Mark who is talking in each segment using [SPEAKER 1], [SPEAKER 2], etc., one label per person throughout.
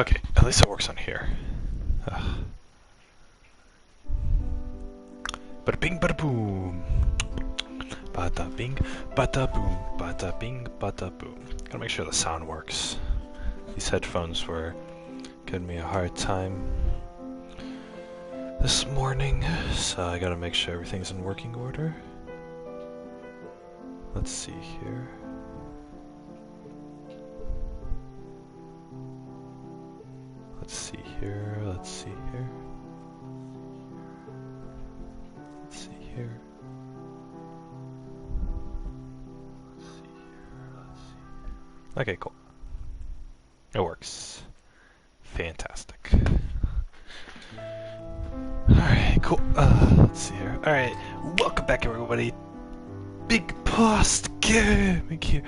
[SPEAKER 1] Okay, at least it works on here. Bada bing, bada boom. Bada bing, bada boom. Bada bing, bada boom. Gotta make sure the sound works. These headphones were giving me a hard time this morning, so I gotta make sure everything's in working order. Let's see here. Let's see here, let's see here. Let's see here. Let's see here, let's see. Okay, cool. It works. Fantastic. Alright, cool. Let's see here. Alright, welcome back everybody. BigPasta Gaming here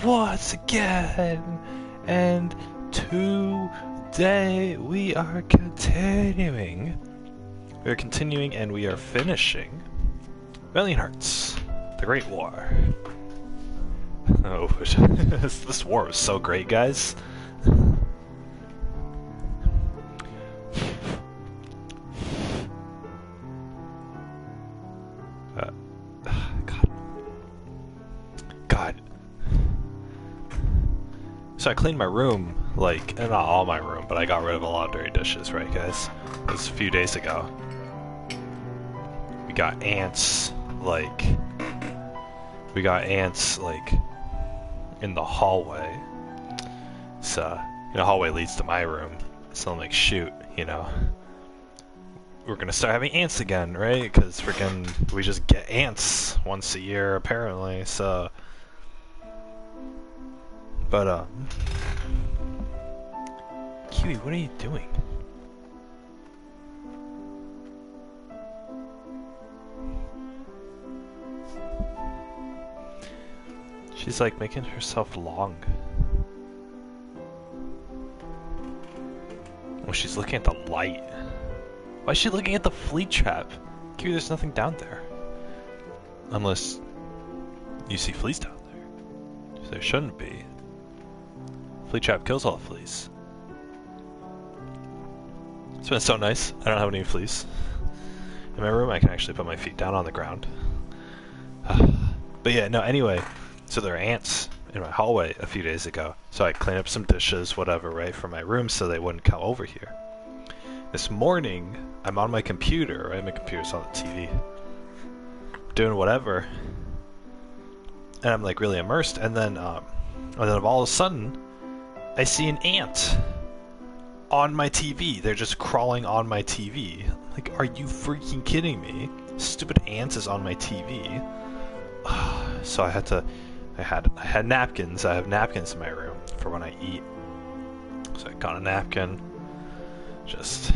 [SPEAKER 1] once again. And today we are continuing. We're continuing and we are finishing Valiant Hearts, the Great War. Oh, this war was so great, guys. God. So I cleaned my room, like, not all my room, but I got rid of a lot of dirty dishes, right, guys? It was a few days ago. We got ants, like, in the hallway. So, the hallway leads to my room. So I'm like, shoot, you know. We're gonna start having ants again, right? Because we just get ants once a year, apparently, so. But, Kiwi, what are you doing? She's like making herself long. Oh, she's looking at the light. Why is she looking at the flea trap? Kiwi, there's nothing down there. Unless you see fleas down there. There shouldn't be. Flea trap kills all the fleas. It's been so nice. I don't have any fleas. In my room I can actually put my feet down on the ground. But yeah, no, anyway. So there are ants in my hallway a few days ago. So I cleaned up some dishes, whatever, right, from my room so they wouldn't come over here. This morning, I'm on my computer, right? My computer's on the TV. Doing whatever. And I'm like really immersed. And then all of a sudden, I see an ant on my TV. They're just crawling on my TV. Like, are you freaking kidding me? Stupid ant is on my TV. So I had napkins. I have napkins in my room for when I eat. So I got a napkin, just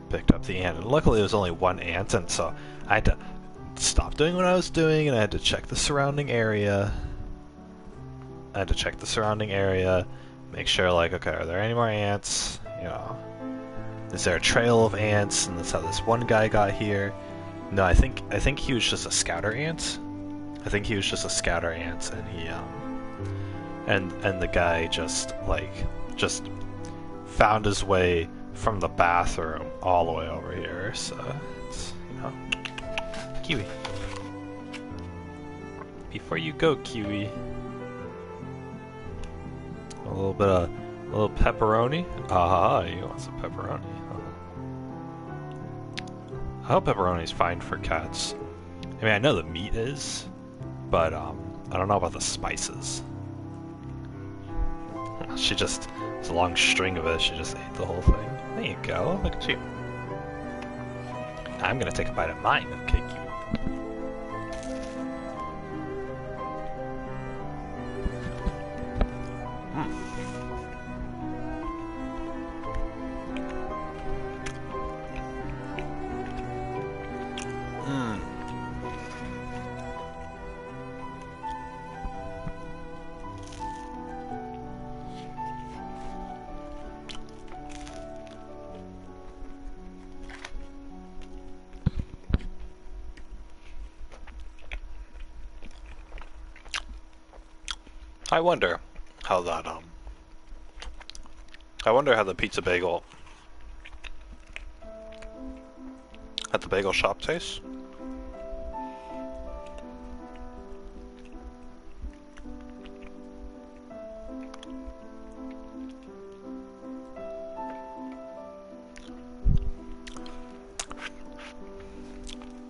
[SPEAKER 1] picked up the ant. And luckily it was only one ant, and so I had to stop doing what I was doing and I had to check the surrounding area. Make sure, like, okay, are there any more ants? You know, is there a trail of ants? And that's how this one guy got here. No, I think he was just a scouter ant. And he and the guy just found his way from the bathroom all the way over here. So it's, you know, Kiwi. Before you go, Kiwi. A little pepperoni. Ah, you want some pepperoni? I hope pepperoni's fine for cats. I mean, I know the meat is, but I don't know about the spices. It's a long string of it. She just ate the whole thing. There you go. Look at you. I'm gonna take a bite of mine. Okay, Kiwi. I wonder how I wonder how the pizza bagel at the bagel shop tastes.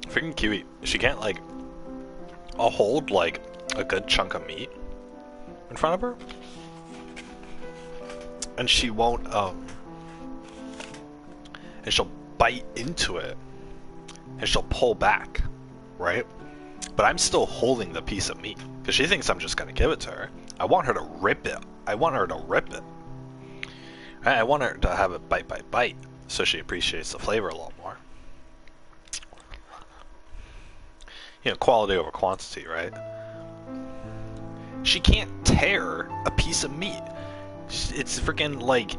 [SPEAKER 1] Freaking Kiwi, she can't like hold like a good chunk of meat in front of her, and she won't and she'll bite into it and she'll pull back, right? But I'm still holding the piece of meat because she thinks I'm just gonna give it to her. I want her to rip it. I want her to rip it. I want her to have it bite so she appreciates the flavor a lot more. You know, quality over quantity, right? She can't tear a piece of meat. It's freaking like,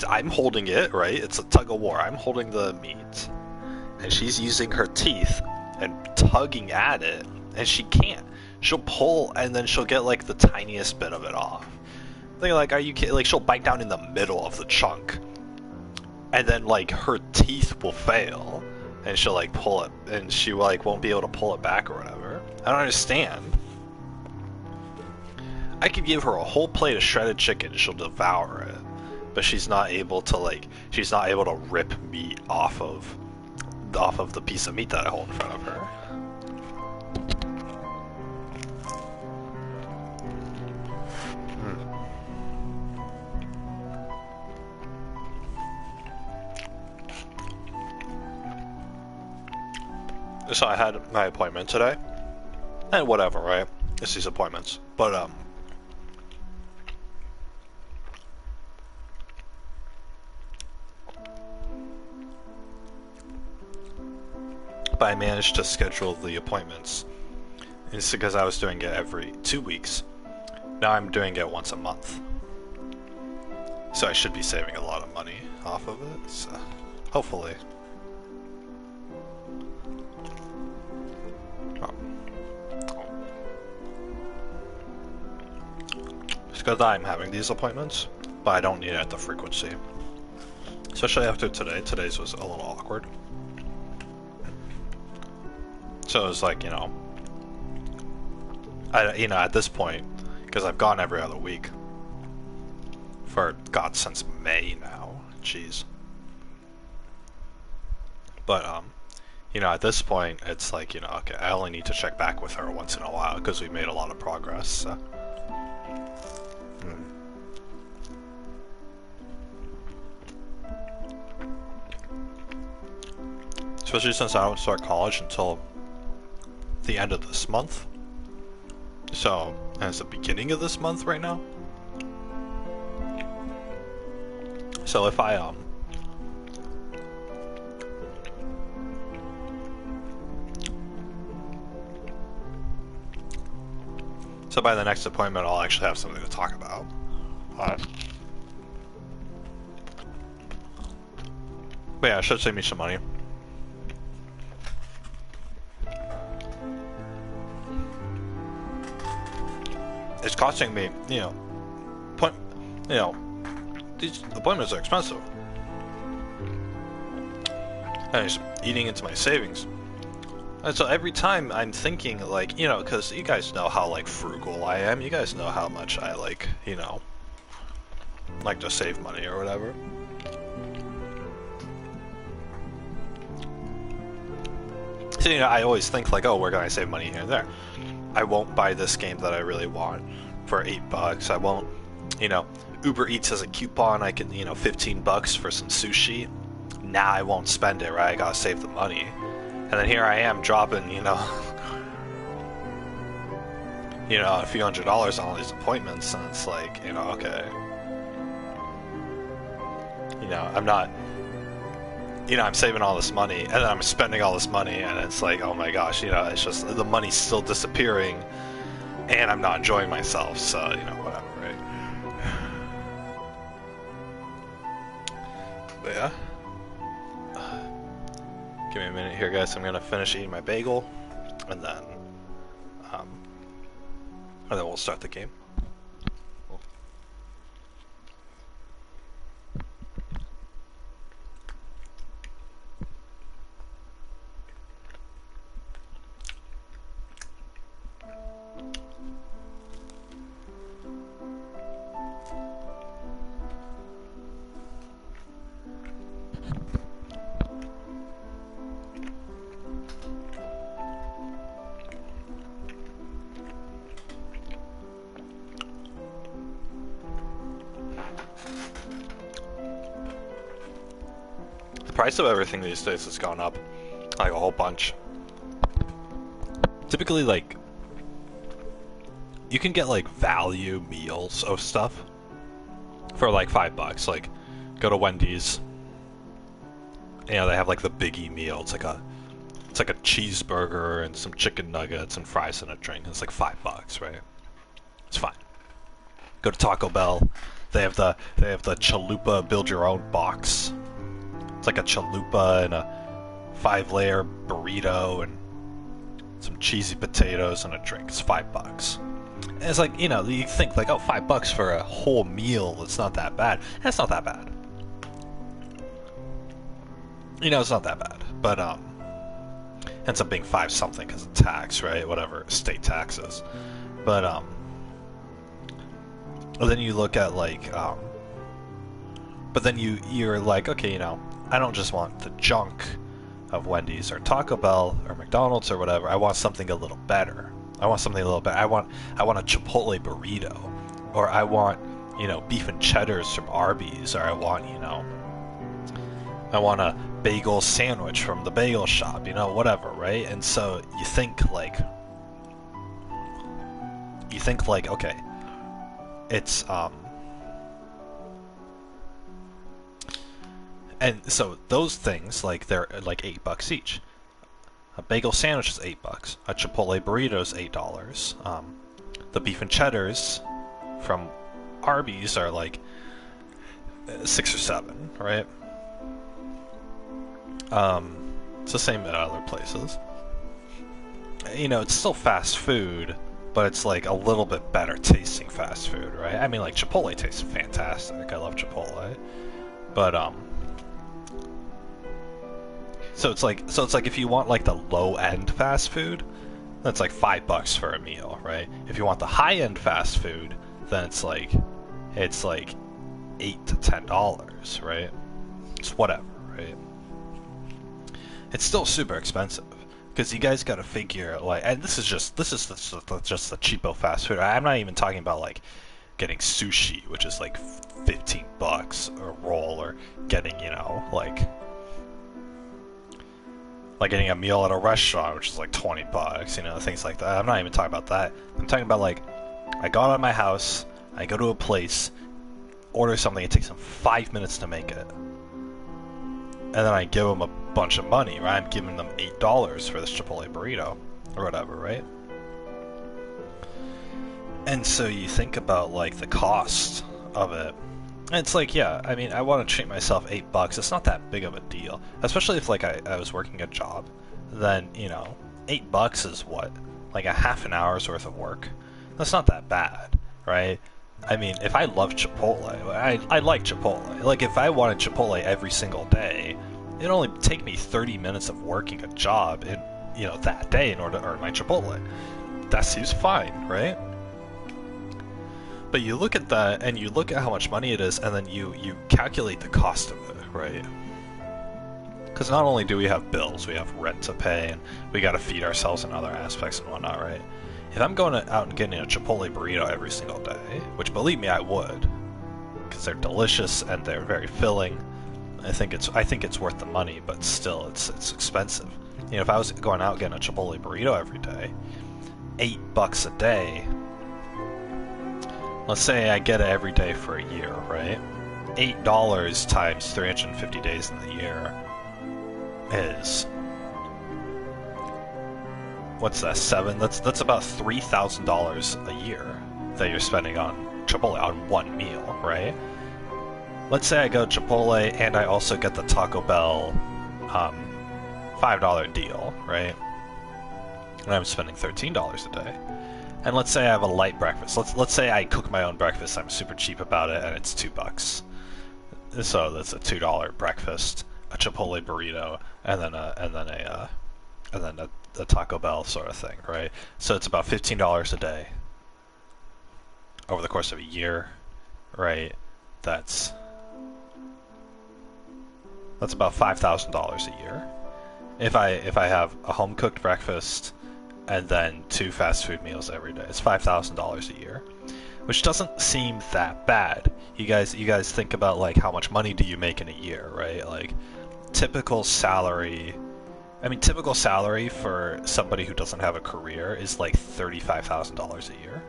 [SPEAKER 1] I'm holding it, right? It's a tug of war. I'm holding the meat, and she's using her teeth and tugging at it, and she can't. She'll pull, and then she'll get like the tiniest bit of it off. They're like, are you kidding? Like, she'll bite down in the middle of the chunk, and then like her teeth will fail. And she'll like pull it, and she like won't be able to pull it back or whatever. I don't understand. I could give her a whole plate of shredded chicken, she'll devour it, but she's not able to rip meat off of the piece of meat that I hold in front of her. So I had my appointment today, and whatever, right? It's these appointments, but I managed to schedule the appointments. It's because I was doing it every 2 weeks. Now I'm doing it once a month, so I should be saving a lot of money off of it. So hopefully. Because I'm having these appointments, but I don't need it at the frequency. Especially after today. Today's was a little awkward. So it was like, at this point, because I've gone every other week for God since May now. Jeez. But at this point, it's like, okay, I only need to check back with her once in a while because we made a lot of progress. So. Especially since I don't start college until the end of this month. So, and it's the beginning of this month right now. So if I so by the next appointment, I'll actually have something to talk about. But yeah, it should save me some money. It's costing me, these appointments are expensive. And it's eating into my savings. And so every time I'm thinking, like, because you guys know how, like, frugal I am. You guys know how much I, like, like to save money or whatever. So, I always think, like, oh, where can I save money here and there? I won't buy this game that I really want for $8. I won't, Uber Eats has a coupon. I can, $15 for some sushi. Nah, I won't spend it, right? I gotta save the money. And then here I am dropping, a few $100s on all these appointments, and it's like, okay. I'm not, I'm saving all this money, and then I'm spending all this money, and it's like, oh my gosh, it's just, the money's still disappearing, and I'm not enjoying myself, so, whatever, right? But yeah. Give me a minute here, guys. I'm gonna finish eating my bagel, and then we'll start the game. Cool. The price of everything these days has gone up, like a whole bunch. Typically, like, you can get like value meals of stuff for like $5. Like, go to Wendy's. You know, they have like the biggie meal. It's like a cheeseburger and some chicken nuggets and fries and a drink. It's like $5, right? It's fine. Go to Taco Bell. They have the chalupa build your own box. It's like a chalupa and a 5-layer burrito and some cheesy potatoes and a drink. It's $5. And it's like, you know, you think like, oh, $5 for a whole meal. It's not that bad. And it's not that bad. You know, it's not that bad. But ends up being 5 something because of tax, right? Whatever, state taxes. But then you look at like but then you're like, okay, you know, I don't just want the junk of Wendy's or Taco Bell or McDonald's or whatever. I want something a little better. I want something a little better. I want a Chipotle burrito, or I want, you know, beef and cheddars from Arby's, or I want a bagel sandwich from the bagel shop, you know, whatever, right? And so you think like, okay, it's and so those things, like, they're like $8 each. A bagel sandwich is $8. A Chipotle burrito is $8. The beef and cheddars from Arby's are like 6 or 7, right? It's the same at other places. You know, it's still fast food, but it's like a little bit better tasting fast food, right? I mean, like, Chipotle tastes fantastic. I love Chipotle. But so it's like if you want like the low end fast food, that's like $5 for a meal, right? If you want the high end fast food, then it's like $8 to $10, right? It's whatever, right? It's still super expensive because you guys got to figure, like, and this is just the cheapo fast food. I'm not even talking about like getting sushi, which is like $15 a roll, or getting, you know, like getting a meal at a restaurant, which is like $20, you know, things like that. I'm not even talking about that. I'm talking about, like, I go out of my house, I go to a place, order something, it takes them 5 minutes to make it. And then I give them a bunch of money, right? I'm giving them $8 for this Chipotle burrito, or whatever, right? And so you think about, like, the cost of it. And it's like, yeah, I mean, I want to treat myself $8. It's not that big of a deal. Especially if, like, I was working a job. Then, you know, $8 is what? Like a half an hour's worth of work? That's not that bad, right? I mean, if I love Chipotle, I like Chipotle. Like, if I wanted Chipotle every single day, it'd only take me 30 minutes of working a job, in, you know, that day in order to earn my Chipotle. That seems fine, right? But you look at that, and you look at how much money it is, and then you calculate the cost of it, right? Because not only do we have bills, we have rent to pay, and we gotta feed ourselves in other aspects and whatnot, right? If I'm going out and getting a Chipotle burrito every single day, which, believe me, I would, because they're delicious and they're very filling, I think it's worth the money, but still, it's expensive. You know, if I was going out getting a Chipotle burrito every day, $8 a day. Let's say I get it every day for a year, right? $8 times 350 days in the year is, what's that, 7? That's about $3,000 a year that you're spending on Chipotle on one meal, right? Let's say I go to Chipotle and I also get the Taco Bell $5 deal, right? And I'm spending $13 a day. And let's say I have a light breakfast. Let's say I cook my own breakfast. I'm super cheap about it, and it's $2. So that's a $2 breakfast, a Chipotle burrito, and then a Taco Bell sort of thing, right? So it's about $15 a day over the course of a year, right? That's about $5,000 a year. If I have a home cooked breakfast and then 2 fast food meals every day, it's $5,000 a year, which doesn't seem that bad. You guys think about, like, how much money do you make in a year, right? Like, typical salary, I mean, typical salary for somebody who doesn't have a career is like $35,000 a year.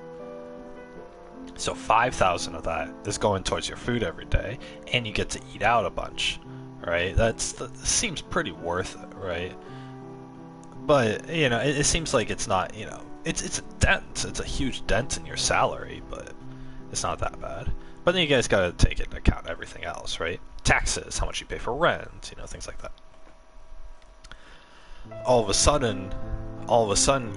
[SPEAKER 1] So 5,000 of that is going towards your food every day, and you get to eat out a bunch, right? That seems pretty worth it, right? But you know, it seems like it's not, you know, it's a dent. It's a huge dent in your salary, but it's not that bad. But then you guys gotta take into account everything else, right? Taxes, how much you pay for rent, you know, things like that. All of a sudden,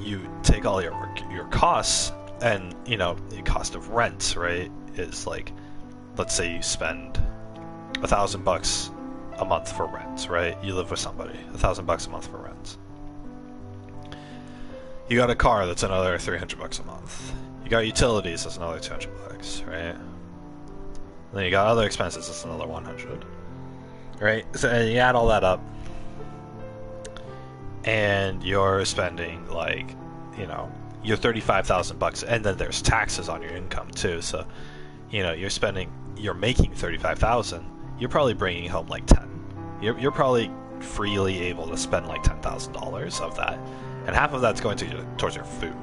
[SPEAKER 1] you take all your costs, and you know, the cost of rent, right, is like, let's say you spend $1,000 a month for rent, right? You live with somebody, $1,000 a month for rent. You got a car, that's another $300 a month. You got utilities, that's another $200, right? Then you got other expenses, that's another $100, right? So you add all that up, and you're spending like, you know, you're $35,000, and then there's taxes on your income too. So, you know, you're making $35,000. You're probably bringing home like 10. You're probably freely able to spend like $10,000 of that, and half of that's going towards your food,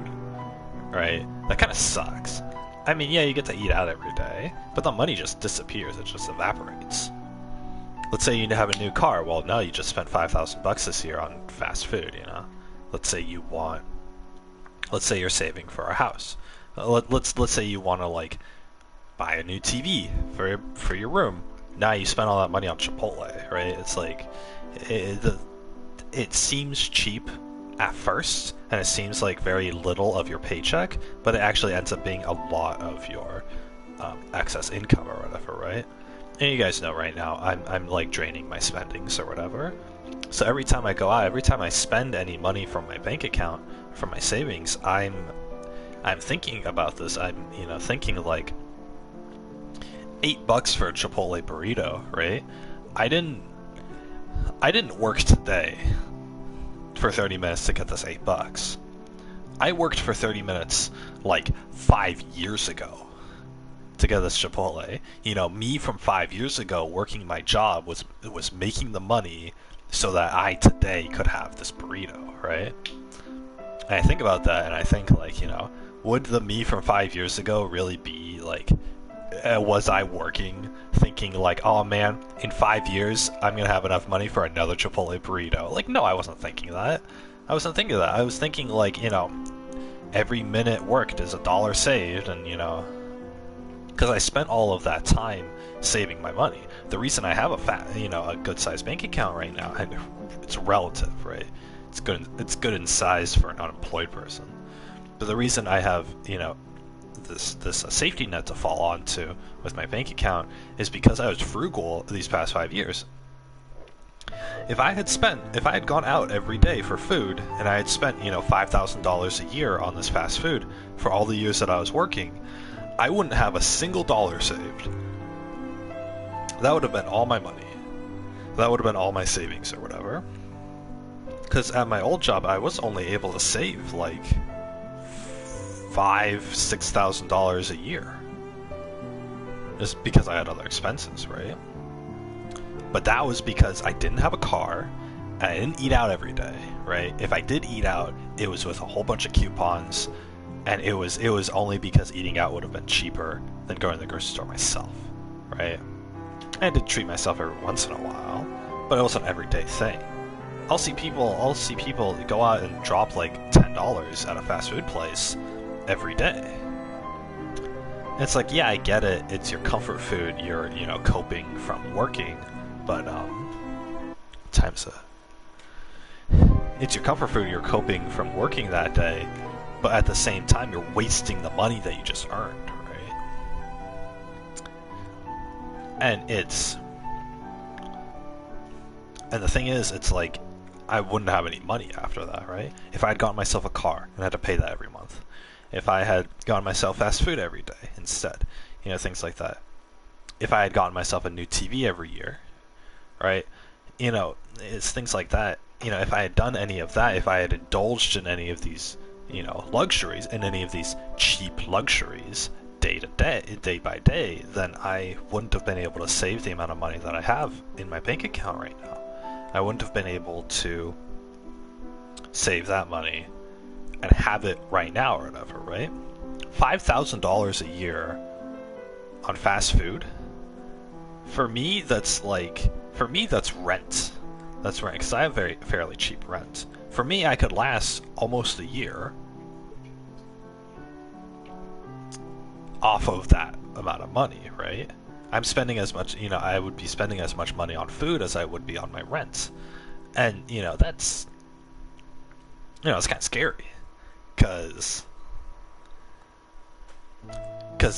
[SPEAKER 1] right? That kind of sucks. I mean, yeah, you get to eat out every day, but the money just disappears. It just evaporates. Let's say you have a new car. Well, no, you just spent $5,000 this year on fast food. You know, let's say you're saving for a house. Let's say you want to like buy a new TV for your room. Now you spend all that money on Chipotle, right? It's like it seems cheap at first, and it seems like very little of your paycheck, but it actually ends up being a lot of your excess income or whatever, right? And you guys know right now I'm like draining my spendings or whatever. So every time I go out, every time I spend any money from my bank account, from my savings, I'm thinking about this. I'm, you know, thinking like $8 for a Chipotle burrito, right? I didn't work today for 30 minutes to get this $8. I worked for 30 minutes like 5 years ago to get this Chipotle. You know, me from 5 years ago working my job was making the money so that I today could have this burrito, right? And I think about that, and I think like, you know, would the me from 5 years ago really be like, was I working thinking like, oh man, in 5 years I'm gonna have enough money for another Chipotle burrito? Like, no, I wasn't thinking that. I wasn't thinking that. I was thinking like, you know, every minute worked is $1 saved, and you know, because I spent all of that time saving my money. The reason I have a good-sized bank account right now, and it's relative, right? It's good in size for an unemployed person. But the reason I have, you know, this safety net to fall onto with my bank account is because I was frugal these past 5 years. If I had gone out every day for food, and I had spent, you know, $5,000 a year on this fast food for all the years that I was working, I wouldn't have a single dollar saved. That would have been all my money. That would have been all my savings or whatever. Because at my old job, I was only able to save like $6,000 a year, just because I had other expenses, right? But that was because I didn't have a car, and I didn't eat out every day, right? If I did eat out, it was with a whole bunch of coupons, and it was only because eating out would have been cheaper than going to the grocery store myself, right? I did treat myself every once in a while, but it wasn't an everyday thing. I'll see people go out and drop like $10 at a fast food place every day. And it's like, yeah, I get it. It's your comfort food. You're, you know, coping from working, but it's your comfort food. You're coping from working that day, but at the same time, you're wasting the money that you just earned, right? And the thing is, it's like, I wouldn't have any money after that, right? If I had gotten myself a car and had to pay that every month. If I had gotten myself fast food every day instead, you know, things like that. If I had gotten myself a new TV every year, right? You know, it's things like that. You know, if I had done any of that, if I had indulged in any of these, you know, luxuries, in any of these cheap luxuries day by day, then I wouldn't have been able to save the amount of money that I have in my bank account right now. I wouldn't have been able to save that money and have it right now or whatever, right? $5,000 a year on fast food, for me that's rent. That's rent, because I have fairly cheap rent. For me, I could last almost a year off of that amount of money, right? I'm spending as much, I would be spending as much money on food as I would be on my rent. And, that's, it's kind of scary. Because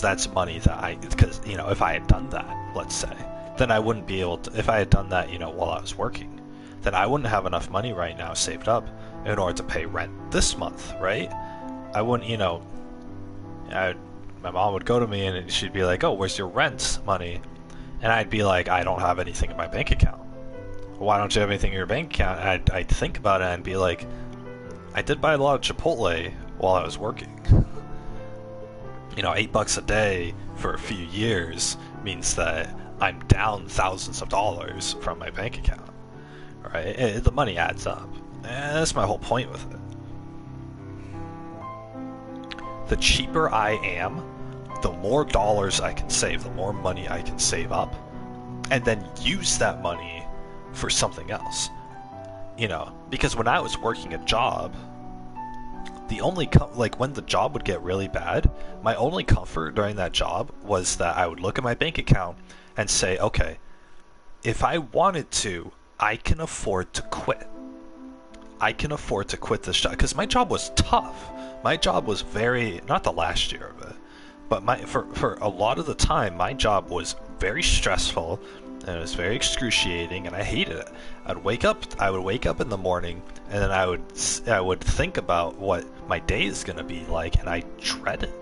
[SPEAKER 1] that's money that if I had done that, let's say, then I wouldn't be able to, if I had done that, while I was working, then I wouldn't have enough money right now saved up in order to pay rent this month, right? I wouldn't, my mom would go to me and she'd be like, oh, where's your rent money? And I'd be like, I don't have anything in my bank account. Why don't you have anything in your bank account? And I'd think about it and be like, I did buy a lot of Chipotle while I was working. $8 a day for a few years means that I'm down thousands of dollars from my bank account, right? The money adds up. And that's my whole point with it. The cheaper I am, the more dollars I can save, the more money I can save up, and then use that money for something else. Because when I was working a job, the only when the job would get really bad, my only comfort during that job was that I would look at my bank account and say, okay, if I wanted to, I can afford to quit. I can afford to quit this job, because my job was tough. My job was not the last year of it, but for a lot of the time, my job was very stressful, and it was very excruciating, and I hated it. I would wake up in the morning, and then I would think about what my day is going to be like, and I dread it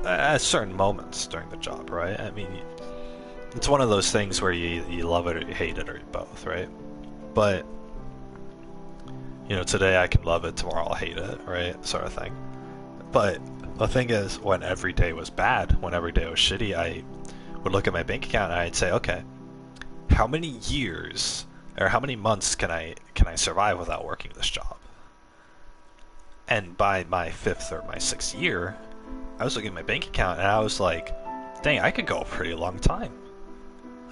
[SPEAKER 1] at certain moments during the job, right? I mean, it's one of those things where you love it or you hate it, or both, right? But today I can love it, tomorrow I'll hate it, right? Sort of thing. But the thing is, when every day was bad, when every day was shitty, I would look at my bank account and I'd say, okay, how many years or how many months can I survive without working this job? And by my 5th or my 6th year, I was looking at my bank account and I was like, dang, I could go a pretty long time.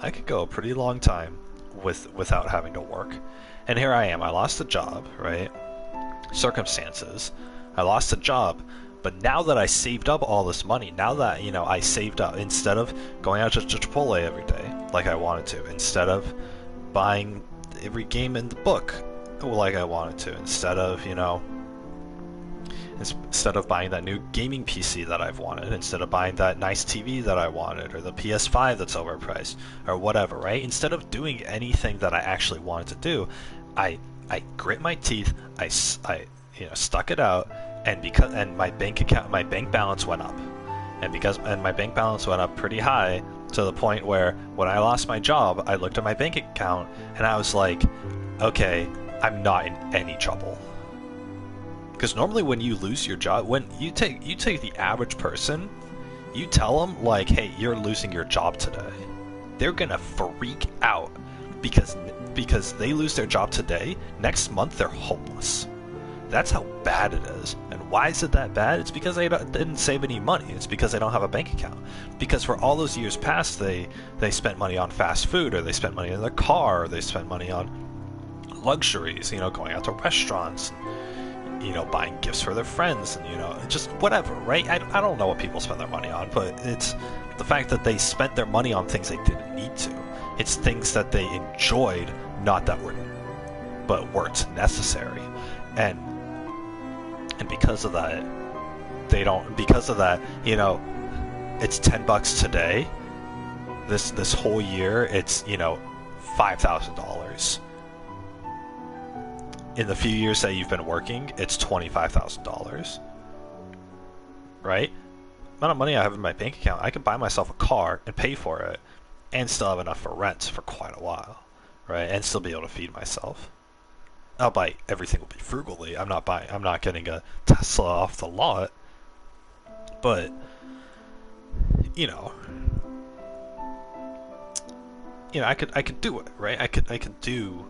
[SPEAKER 1] I could go a pretty long time without having to work. And here I am. I lost a job, right? Circumstances. I lost a job, but now that I saved up all this money, now that, I saved up, instead of going out to Chipotle every day like I wanted to, instead of buying every game in the book like I wanted to, instead of buying that new gaming PC that I've wanted, instead of buying that nice TV that I wanted, or the PS5 that's overpriced, or whatever, right? Instead of doing anything that I actually wanted to do, I grit my teeth, I stuck it out, and my bank balance went up, and my bank balance went up pretty high, to the point where when I lost my job, I looked at my bank account and I was like, okay, I'm not in any trouble. Because normally when you lose your job, when you take the average person, you tell them like, hey, you're losing your job today, they're gonna freak out, because they lose their job today, next month they're homeless. That's how bad it is. And why is it that bad? It's because they didn't save any money. It's because they don't have a bank account. Because for all those years past, they spent money on fast food, or they spent money on their car, or they spent money on luxuries, going out to restaurants, buying gifts for their friends, and just whatever, right? I don't know what people spend their money on, but it's the fact that they spent their money on things they didn't need to. It's things that they enjoyed, not that weren't necessary. And because of that, it's $10 today. This whole year, it's, $5,000. In the few years that you've been working, it's $25,000. Right? The amount of money I have in my bank account, I can buy myself a car and pay for it, and still have enough for rent for quite a while, right? And still be able to feed myself. Albeit everything will be frugally. I'm not getting a Tesla off the lot, but I could do it, right? I could do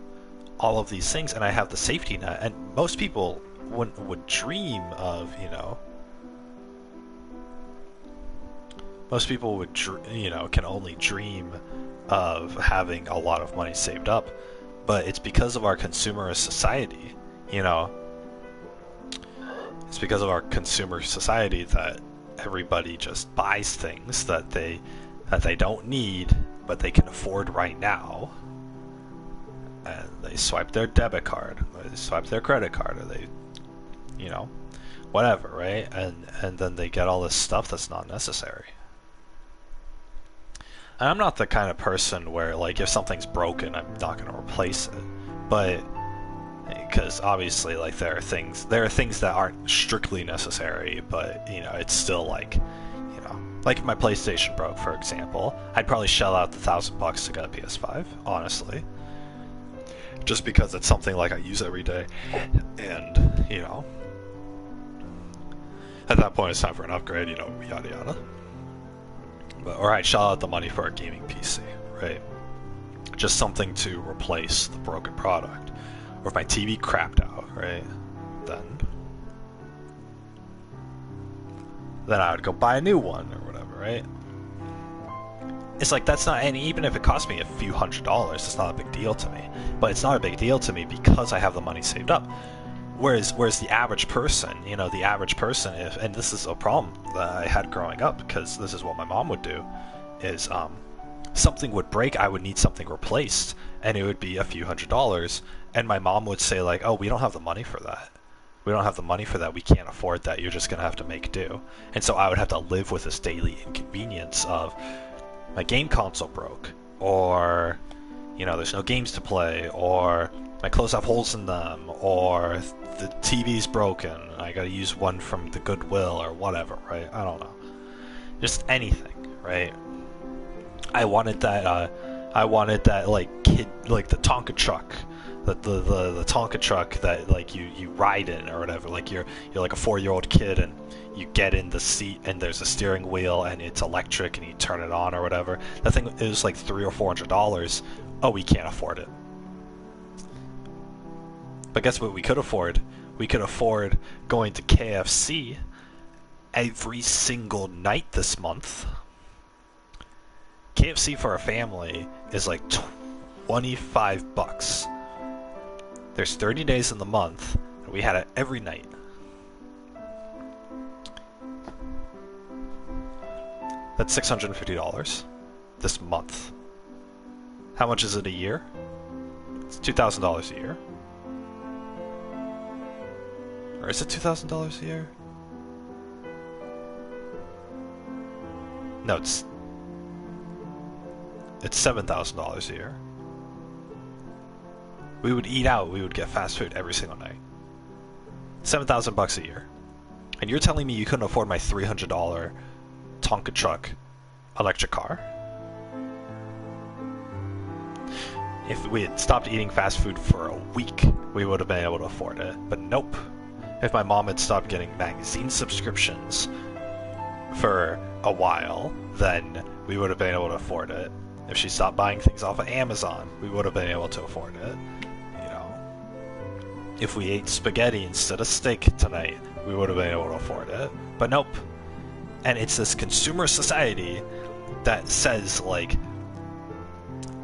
[SPEAKER 1] all of these things, and I have the safety net. And most people would dream of, most people would, can only dream of having a lot of money saved up. But it's because of our consumerist society, it's because of our consumer society that everybody just buys things that they don't need, but they can afford right now. And they swipe their debit card, or they swipe their credit card, or they, whatever, right? And then they get all this stuff that's not necessary. And I'm not the kind of person where, like, if something's broken, I'm not going to replace it. But because obviously, like, there are things that aren't strictly necessary, but it's still like if my PlayStation broke, for example, I'd probably shell out the $1,000 to get a PS5, honestly, just because it's something like I use every day, and at that point it's time for an upgrade, yada yada. Or I'd shell out the money for a gaming PC, right? Just something to replace the broken product. Or if my TV crapped out, right? Then I would go buy a new one or whatever, right? It's like, that's not, and even if it cost me a few $100s, it's not a big deal to me. But it's not a big deal to me because I have the money saved up. Whereas the average person, and this is a problem that I had growing up, because this is what my mom would do, is something would break, I would need something replaced, and it would be a few $100s, and my mom would say, like, oh, we don't have the money for that. We don't have the money for that, we can't afford that, you're just going to have to make do. And so I would have to live with this daily inconvenience of my game console broke, or, there's no games to play, or my clothes have holes in them, or the TV's broken, I gotta use one from the Goodwill, or whatever, right? I don't know. Just anything, right? I wanted that, like, kid, like, the Tonka truck, the Tonka truck that, like, you ride in, or whatever, like, you're like a 4-year-old kid, and you get in the seat, and there's a steering wheel, and it's electric, and you turn it on, or whatever. That thing is like $300 or $400. Oh, we can't afford it. But guess what we could afford? We could afford going to KFC every single night this month. KFC for a family is like $25. There's 30 days in the month, and we had it every night. That's $650 this month. How much is it a year? It's $2,000 a year. Or is it $2,000 a year? No, it's $7,000 a year. We would eat out, we would get fast food every single night. $7,000 a year. And you're telling me you couldn't afford my $300 Tonka truck electric car? If we had stopped eating fast food for a week, we would have been able to afford it. But nope. If my mom had stopped getting magazine subscriptions for a while, then we would have been able to afford it. If she stopped buying things off of Amazon, we would have been able to afford it. If we ate spaghetti instead of steak tonight, we would have been able to afford it. But nope. And it's this consumer society that says, like,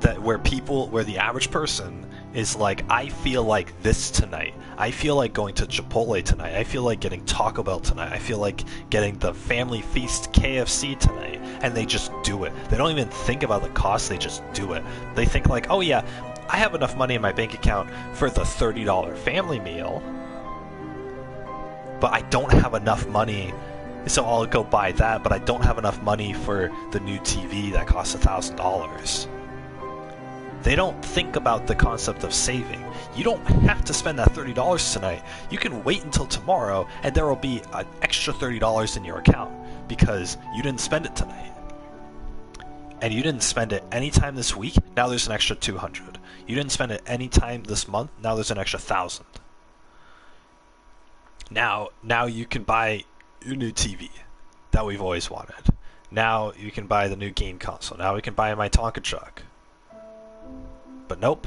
[SPEAKER 1] that where the average person is like, I feel like this tonight. I feel like going to Chipotle tonight. I feel like getting Taco Bell tonight. I feel like getting the Family Feast KFC tonight. And they just do it. They don't even think about the cost, they just do it. They think like, oh yeah, I have enough money in my bank account for the $30 family meal, but I don't have enough money, so I'll go buy that, but I don't have enough money for the new TV that costs $1,000. They don't think about the concept of saving. You don't have to spend that $30 tonight. You can wait until tomorrow, and there will be an extra $30 in your account because you didn't spend it tonight. And you didn't spend it any time this week, now there's an extra $200. You didn't spend it any time this month, now there's an extra $1,000. Now you can buy your new TV that we've always wanted. Now you can buy the new game console. Now we can buy my Tonka truck. But nope.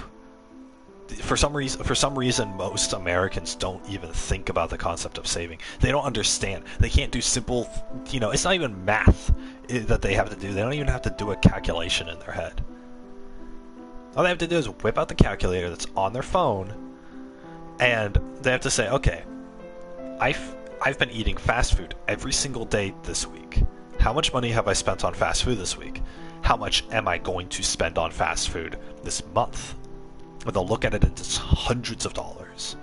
[SPEAKER 1] For some reason, most Americans don't even think about the concept of saving. They don't understand. They can't do simple, it's not even math that they have to do. They don't even have to do a calculation in their head. All they have to do is whip out the calculator that's on their phone, and they have to say, okay, I've been eating fast food every single day this week. How much money have I spent on fast food this week? How much am I going to spend on fast food this month? And they'll look at it, it's hundreds of dollars.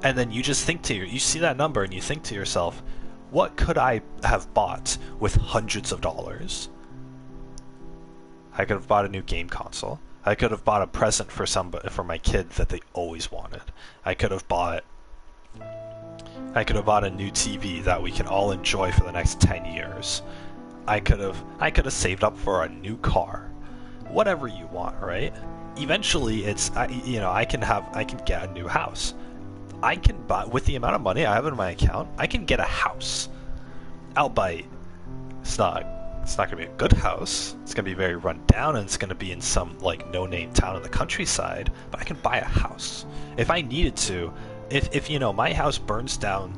[SPEAKER 1] And then you just think you see that number and you think to yourself, what could I have bought with hundreds of dollars? I could have bought a new game console. I could have bought a present for my kid that they always wanted. I could have bought a new TV that we can all enjoy for the next 10 years. I could have saved up for a new car. Whatever you want, right? Eventually I can get a new house. I can buy, with the amount of money I have in my account, I can get a house. Albeit it's not gonna be a good house. It's gonna be very run down, and it's gonna be in some no-name town in the countryside, but I can buy a house. If I needed to, if my house burns down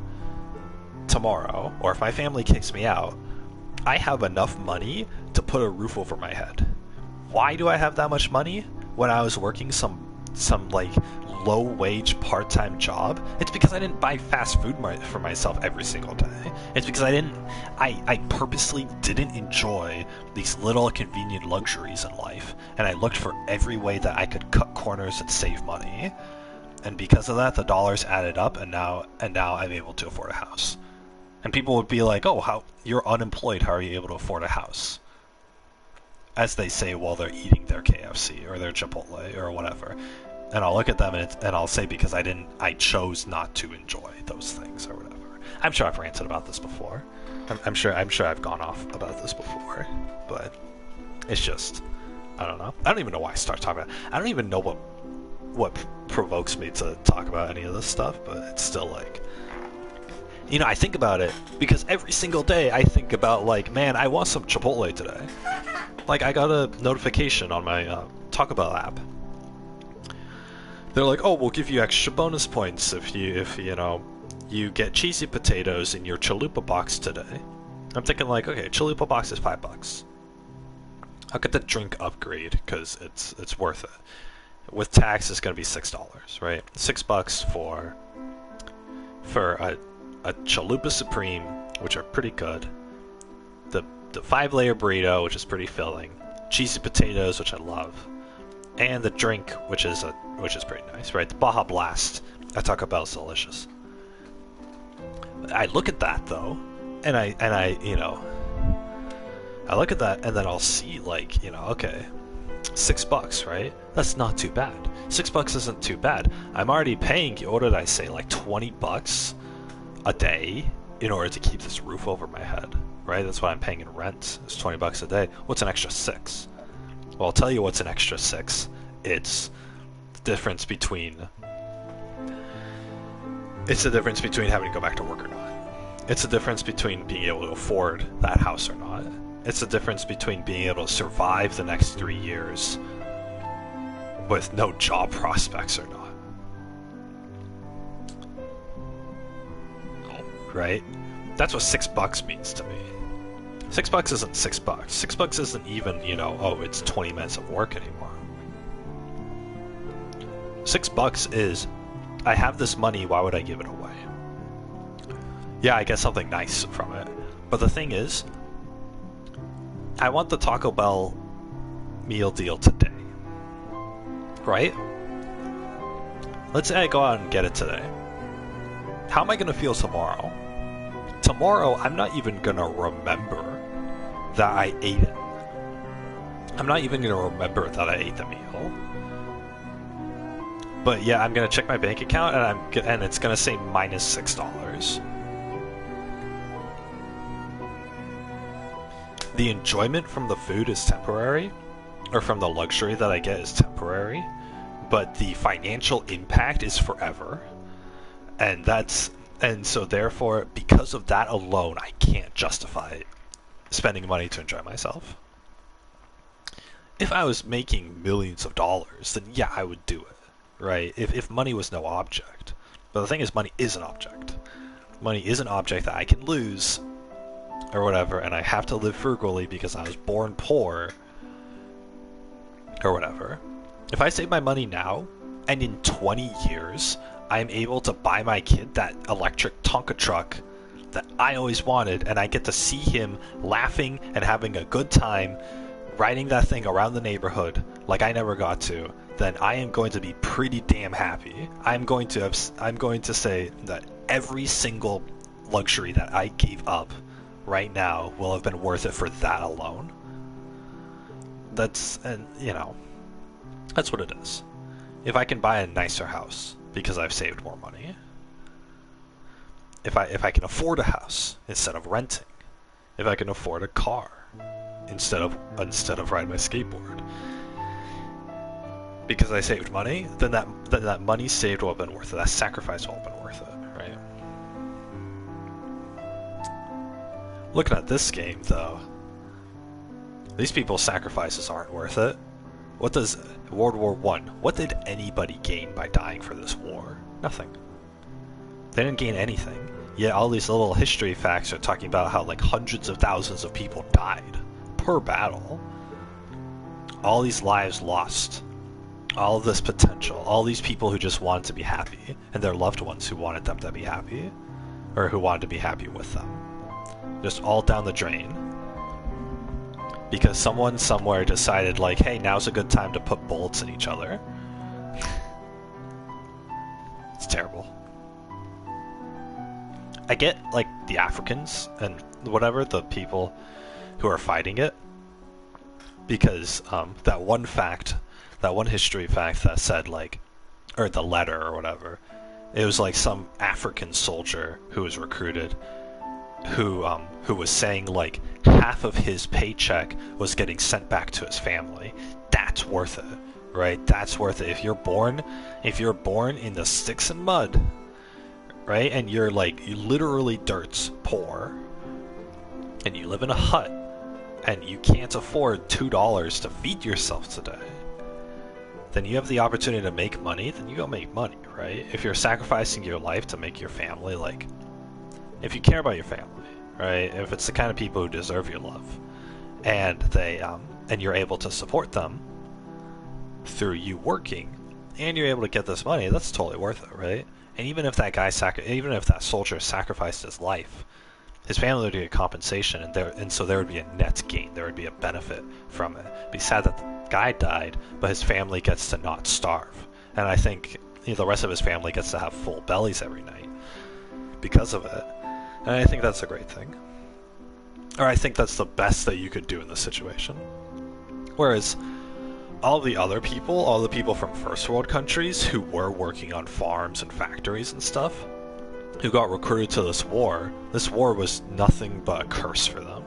[SPEAKER 1] tomorrow, or if my family kicks me out, I have enough money to put a roof over my head. Why do I have that much money? When I was working some low-wage part-time job, it's because I didn't buy fast food for myself every single day. It's because I purposely didn't enjoy these little convenient luxuries in life, and I looked for every way that I could cut corners and save money. And because of that, the dollars added up, and now I'm able to afford a house. And people would be like, "Oh, how you're unemployed? How are you able to afford a house?" As they say while they're eating their KFC or their Chipotle or whatever. And I'll look at them and I'll say, because I chose not to enjoy those things or whatever. I'm sure I've ranted about this before. I'm sure I've gone off about this before, but it's just, I don't know. I don't even know why I start talking about it. I don't even know what provokes me to talk about any of this stuff, but it's still I think about it because every single day I think about man, I want some Chipotle today. I got a notification on my Taco Bell app. They're like, "Oh, we'll give you extra bonus points if you get cheesy potatoes in your chalupa box today." I'm thinking okay, chalupa box is $5. I'll get the drink upgrade because it's worth it. With tax, it's gonna be $6, right? $6 for a chalupa supreme, which are pretty good. The 5-layer burrito, which is pretty filling, cheesy potatoes, which I love, and the drink, which is pretty nice, right? The Baja Blast at Taco Bell is delicious. I look at that though, and I look at that, and then I'll see okay, $6, right? That's not too bad. $6 isn't too bad. I'm already paying, what did I say, $20 a day in order to keep this roof over my head, right? That's what I'm paying in rent. It's $20 a day. What's an extra $6? Well, I'll tell you what's an extra $6. It's the difference between having to go back to work or not. It's the difference between being able to afford that house or not. It's the difference between being able to survive the next 3 years with no job prospects or not. Right? That's what $6 means to me. $6 isn't $6. $6 isn't even, it's 20 minutes of work anymore. $6 is, I have this money, why would I give it away? Yeah, I get something nice from it. But the thing is, I want the Taco Bell meal deal today. Right? Let's say I go out and get it today. How am I going to feel tomorrow? Tomorrow, I'm not even going to remember that I ate it. I'm not even going to remember that I ate the meal. But yeah, I'm going to check my bank account, and it's going to say minus $6. The enjoyment from the food is temporary, or from the luxury that I get is temporary, but the financial impact is forever. And so therefore, because of that alone, I can't justify spending money to enjoy myself. If I was making millions of dollars, then yeah, I would do it, right? If money was no object. But the thing is, money is an object. Money is an object that I can lose, or whatever, and I have to live frugally because I was born poor, or whatever. If I save my money now, and in 20 years, I'm able to buy my kid that electric Tonka truck that I always wanted, and I get to see him laughing and having a good time riding that thing around the neighborhood like I never got to, then I am going to be pretty damn happy. I'm going to say that every single luxury that I gave up right now will have been worth it for that alone. That's what it is. If I can buy a nicer house because I've saved more money, if I can afford a house instead of renting, if I can afford a car instead of riding my skateboard, because I saved money, then that money saved will have been worth it. That sacrifice will have been worth it, right? Looking at this game, though, these people's sacrifices aren't worth it. What does World War I? What did anybody gain by dying for this war? Nothing. They didn't gain anything. Yet all these little history facts are talking about how like hundreds of thousands of people died per battle. All these lives lost. All of this potential. All these people who just wanted to be happy, and their loved ones who wanted them to be happy, or who wanted to be happy with them. Just all down the drain. Because someone somewhere decided, like, hey, now's a good time to put bullets in each other. It's terrible. I get, like, the Africans and whatever, the people who are fighting it, because that one history fact that said, like, or the letter or whatever, it was like some African soldier who was recruited who was saying, like, half of his paycheck was getting sent back to his family. That's worth it, right? That's worth it. If you're born in the sticks and mud, right, and you're like, you literally dirt's poor, and you live in a hut, and you can't afford $2 to feed yourself today, then you have the opportunity to make money, then you go make money, right? If you're sacrificing your life to make your family, like, if you care about your family, right? If it's the kind of people who deserve your love, and and you're able to support them through you working, and you're able to get this money, that's totally worth it, right? And even if that soldier sacrificed his life, his family would get compensation, and so there would be a net gain. There would be a benefit from it. It'd be sad that the guy died, but his family gets to not starve, and I think the rest of his family gets to have full bellies every night because of it. And I think that's a great thing. Or I think that's the best that you could do in this situation. Whereas all the people from first world countries who were working on farms and factories and stuff, who got recruited to this war was nothing but a curse for them.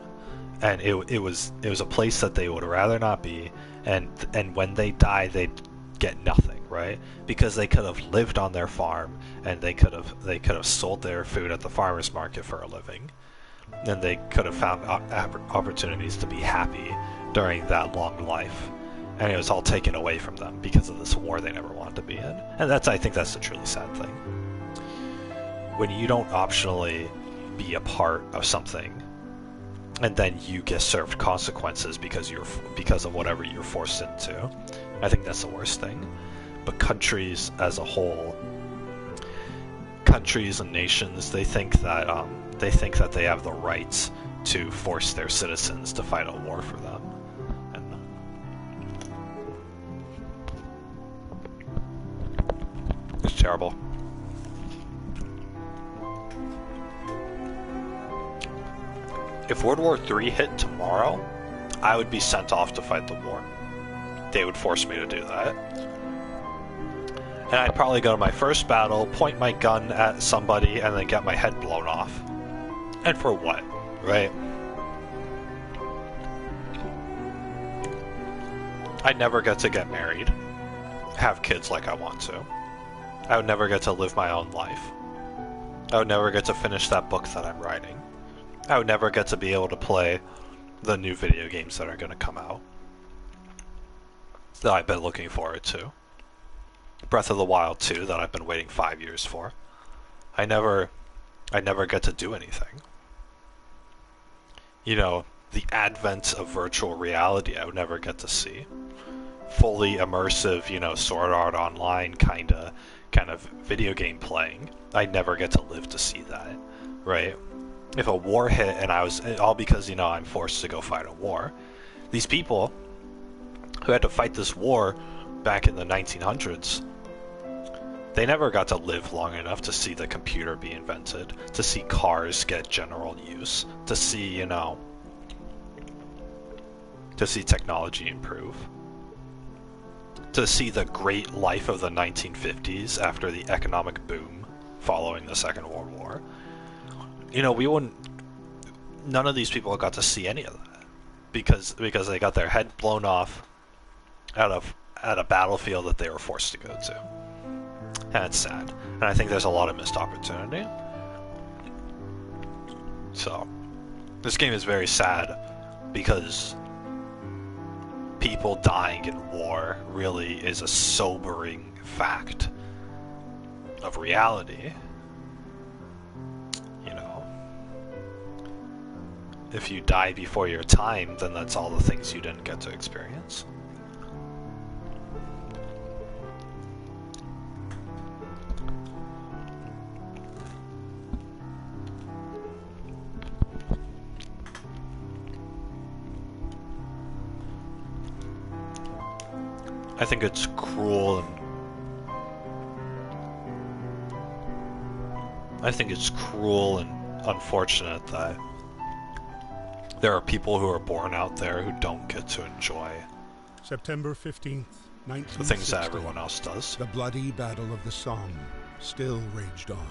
[SPEAKER 1] And it was a place that they would rather not be, and when they die they'd get nothing, right? Because they could have lived on their farm, and they could have sold their food at the farmer's market for a living, and they could have found opportunities to be happy during that long life, and it was all taken away from them because of this war they never wanted to be in. And I think that's a truly sad thing, when you don't optionally be a part of something and then you get served consequences because of whatever you're forced into. I think that's the worst thing. But countries as a whole, countries and nations, they think that they have the rights to force their citizens to fight a war for them. And it's terrible. If World War III hit tomorrow, I would be sent off to fight the war. They would force me to do that. And I'd probably go to my first battle, point my gun at somebody, and then get my head blown off. And for what, right? I'd never get to get married, have kids like I want to. I would never get to live my own life. I would never get to finish that book that I'm writing. I would never get to be able to play the new video games that are going to come out. that I've been looking forward to. Breath of the Wild 2 that I've been waiting 5 years for. I never get to do anything. You know, the advent of virtual reality I would never get to see. Fully immersive, you know, Sword Art Online kind of video game playing. I never get to live to see that, right? If a war hit and I was, all because, you know, I'm forced to go fight a war. These people who had to fight this war back in the 1900s, they never got to live long enough to see the computer be invented, to see cars get general use, to see, you know, to see technology improve, to see the great life of the 1950s after the economic boom following the Second World War. You know, none of these people got to see any of that because they got their head blown off at a battlefield that they were forced to go to. And it's sad. And I think there's a lot of missed opportunity. So, this game is very sad because people dying in war really is a sobering fact of reality. You know, if you die before your time, then that's all the things you didn't get to experience. I think it's cruel and unfortunate that there are people who are born out there who don't get to enjoy
[SPEAKER 2] September 15th, 1960.
[SPEAKER 1] the things that everyone else does.
[SPEAKER 2] The bloody Battle of the Somme still raged on.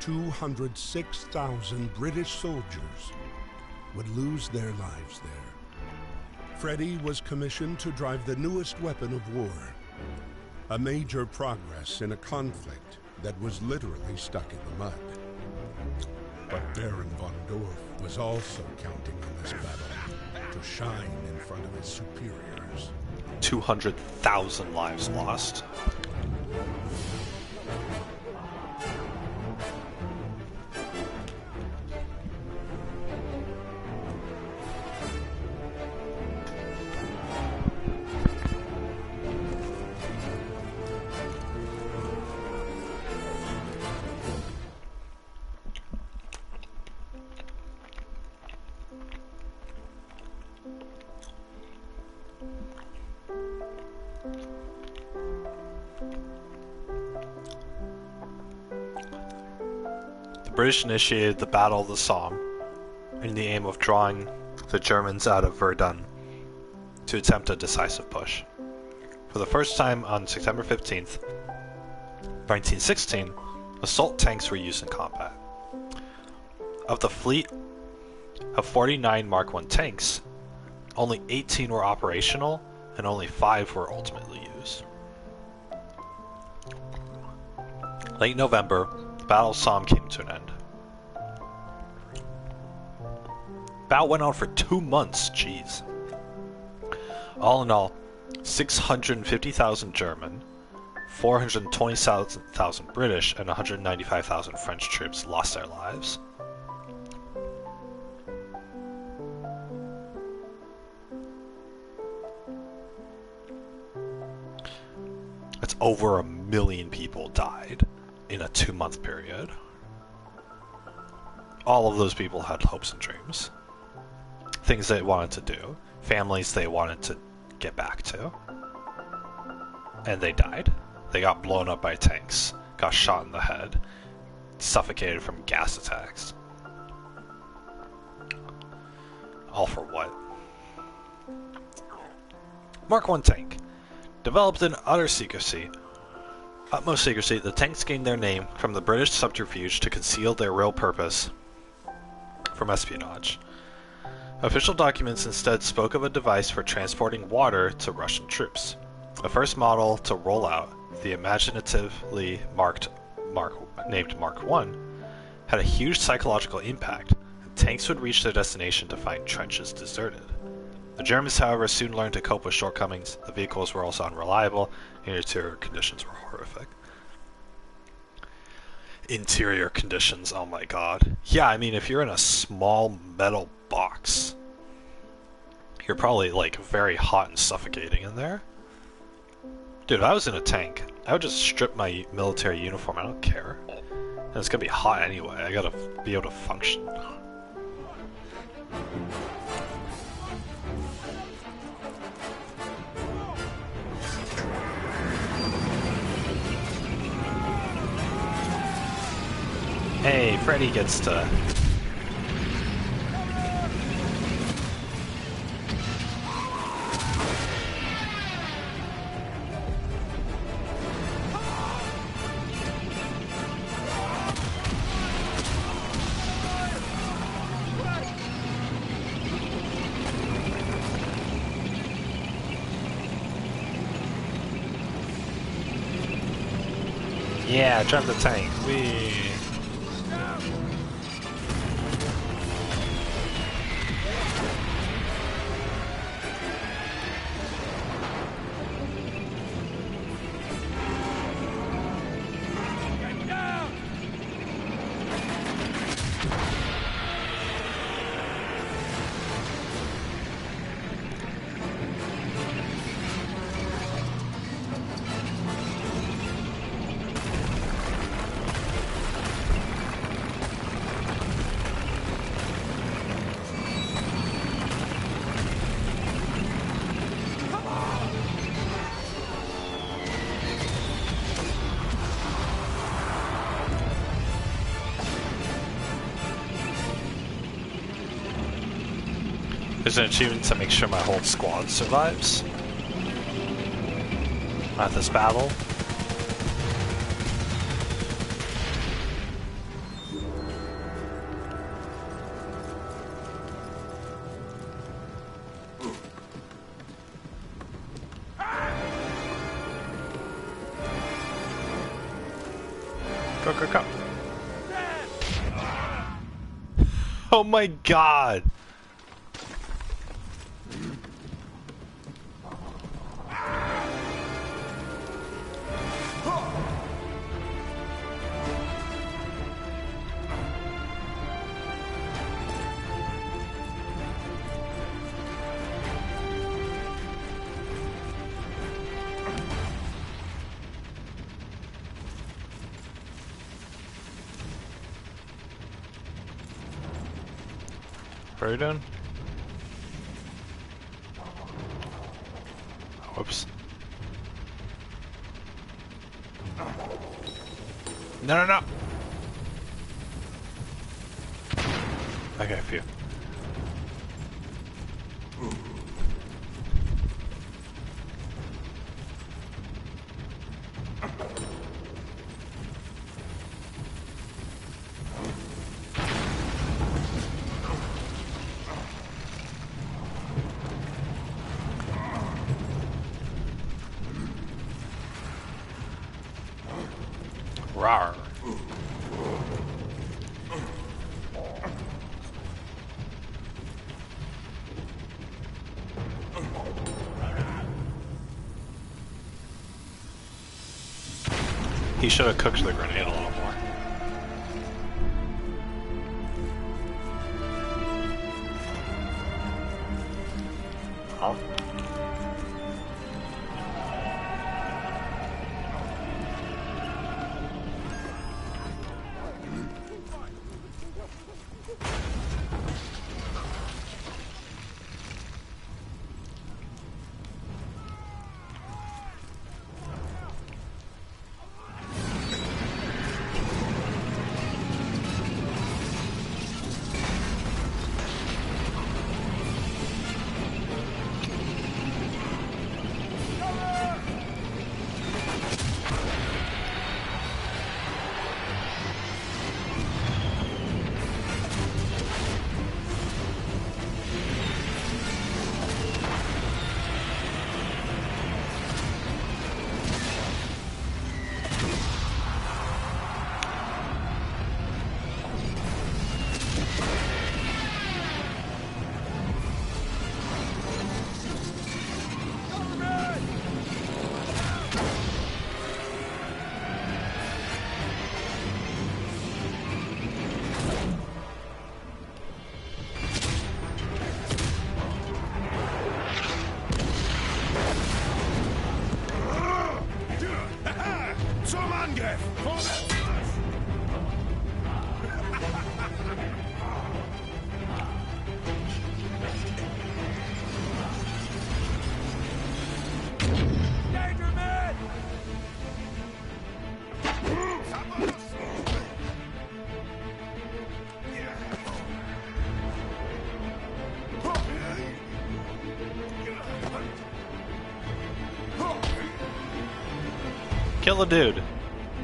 [SPEAKER 2] 206,000 British soldiers would lose their lives there. Freddie was commissioned to drive the newest weapon of war, a major progress in a conflict that was literally stuck in the mud. But Baron von Dorf was also counting on this battle to shine in front of his superiors.
[SPEAKER 1] 200,000 lives lost. The British initiated the Battle of the Somme in the aim of drawing the Germans out of Verdun to attempt a decisive push. For the first time on September 15th, 1916, assault tanks were used in combat. Of the fleet of 49 Mark I tanks, only 18 were operational and only 5 were ultimately used. Late November, the Battle of Somme came to an end. The battle went on for 2 months, jeez. All in all, 650,000 German, 420,000 British, and 195,000 French troops lost their lives. That's over 1 million people died in a 2-month period. All of those people had hopes and dreams. Things they wanted to do. Families they wanted to get back to. And they died. They got blown up by tanks, got shot in the head, suffocated from gas attacks. All for what? Mark I tank. Developed in utmost secrecy, the tanks gained their name from the British subterfuge to conceal their real purpose from espionage. Official documents instead spoke of a device for transporting water to Russian troops. The first model to roll out, the imaginatively named Mark I, had a huge psychological impact, and tanks would reach their destination to find trenches deserted. The Germans, however, soon learned to cope with shortcomings. The vehicles were also unreliable, and interior conditions were horrific. Interior conditions, oh my god. Yeah, I mean, if you're in a small metal box, you're probably, like, very hot and suffocating in there. Dude, if I was in a tank, I would just strip my military uniform, I don't care. And it's gonna be hot anyway, I gotta be able to function. Hey, Freddy gets to... Yeah, jump the tank. Whee! There's an achievement to make sure my whole squad survives at this battle. Go, go, go. Oh my god! What are you doing? Whoops. No, no, no! Okay, phew. Rawr. He should have cooked the grenade a little more. Huh?
[SPEAKER 2] Angriff! Vorwärts!
[SPEAKER 3] Danger, man!
[SPEAKER 1] Kill the dude.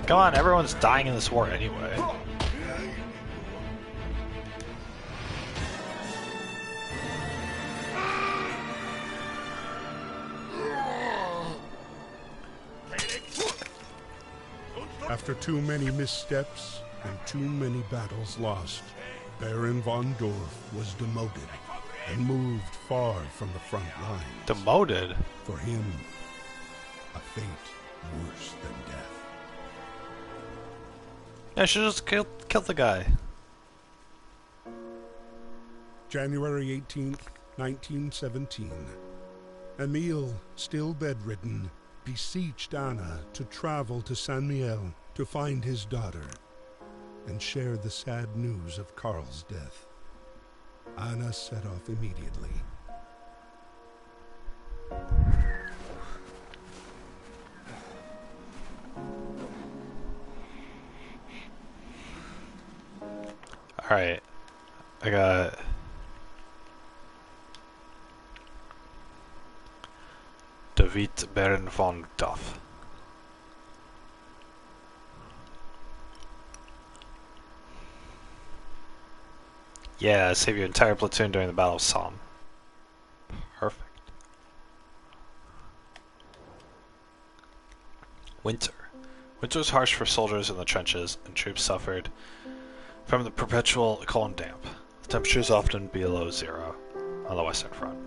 [SPEAKER 1] Come on, everyone's dying in this war anyway.
[SPEAKER 2] After too many missteps and too many battles lost, Baron von Dorf was demoted and moved far from the front lines.
[SPEAKER 1] Demoted?
[SPEAKER 2] For him, a fate worse than death.
[SPEAKER 1] I should just kill the guy.
[SPEAKER 2] January 18th, 1917. Emil, still bedridden, beseeched Anna to travel to San Miel to find his daughter and share the sad news of Karl's death. Anna set off immediately.
[SPEAKER 1] Alright. I got... David Baron von Dorf. Yeah, save your entire platoon during the Battle of Somme. Perfect. Winter. Winter was harsh for soldiers in the trenches, and troops suffered from the perpetual cold and damp. The temperatures often below zero on the Western Front.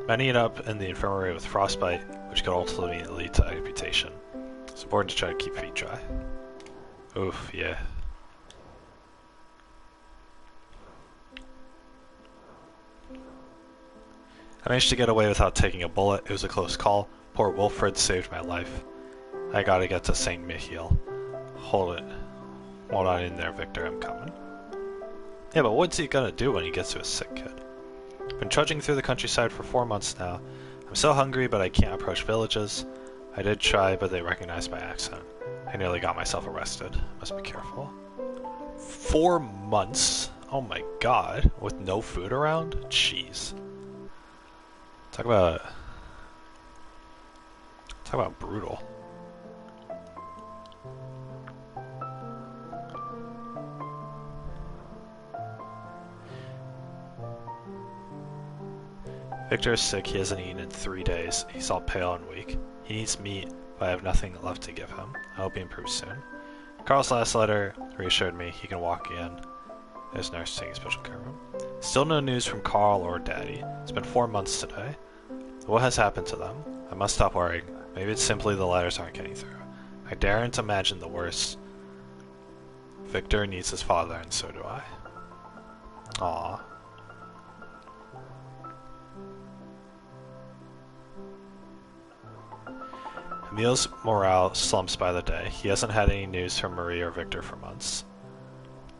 [SPEAKER 1] Many ended up in the infirmary with frostbite, which could ultimately lead to amputation. It's important to try to keep feet dry. Oof, yeah. I managed to get away without taking a bullet. It was a close call. Poor Wilfred saved my life. I gotta get to St. Michiel. Hold it. Hold on in there, Victor, I'm coming. Yeah, but what's he gonna do when he gets to a sick kid? I've been trudging through the countryside for 4 months now. I'm so hungry, but I can't approach villages. I did try, but they recognized my accent. I nearly got myself arrested. Must be careful. 4 months? Oh my god. With no food around? Jeez. Talk about brutal. Victor is sick. He hasn't eaten in 3 days. He's all pale and weak. He needs meat, but I have nothing left to give him. I hope he improves soon. Karl's last letter reassured me he can walk again. There's nurse taking special care of him. Still no news from Karl or Daddy. It's been 4 months today. What has happened to them? I must stop worrying. Maybe it's simply the letters aren't getting through. I daren't imagine the worst. Victor needs his father, and so do I. Aww. Emil's morale slumps by the day. He hasn't had any news from Marie or Victor for months.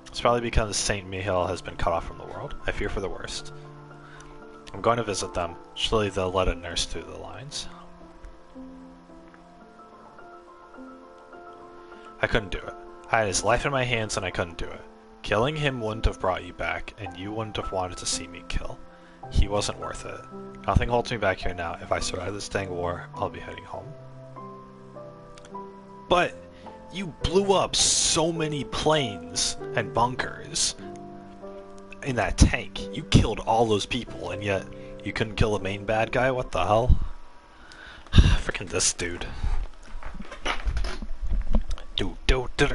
[SPEAKER 1] It's probably because St. Michiel has been cut off from the world. I fear for the worst. I'm going to visit them. Surely they'll let a nurse through the lines. I couldn't do it. I had his life in my hands and I couldn't do it. Killing him wouldn't have brought you back, and you wouldn't have wanted to see me kill. He wasn't worth it. Nothing holds me back here now. If I survive this dang war, I'll be heading home. But you blew up so many planes and bunkers in that tank. You killed all those people, and yet you couldn't kill the main bad guy? What the hell? Freaking this dude. Do.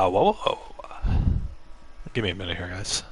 [SPEAKER 1] Whoa. Give me a minute here, guys.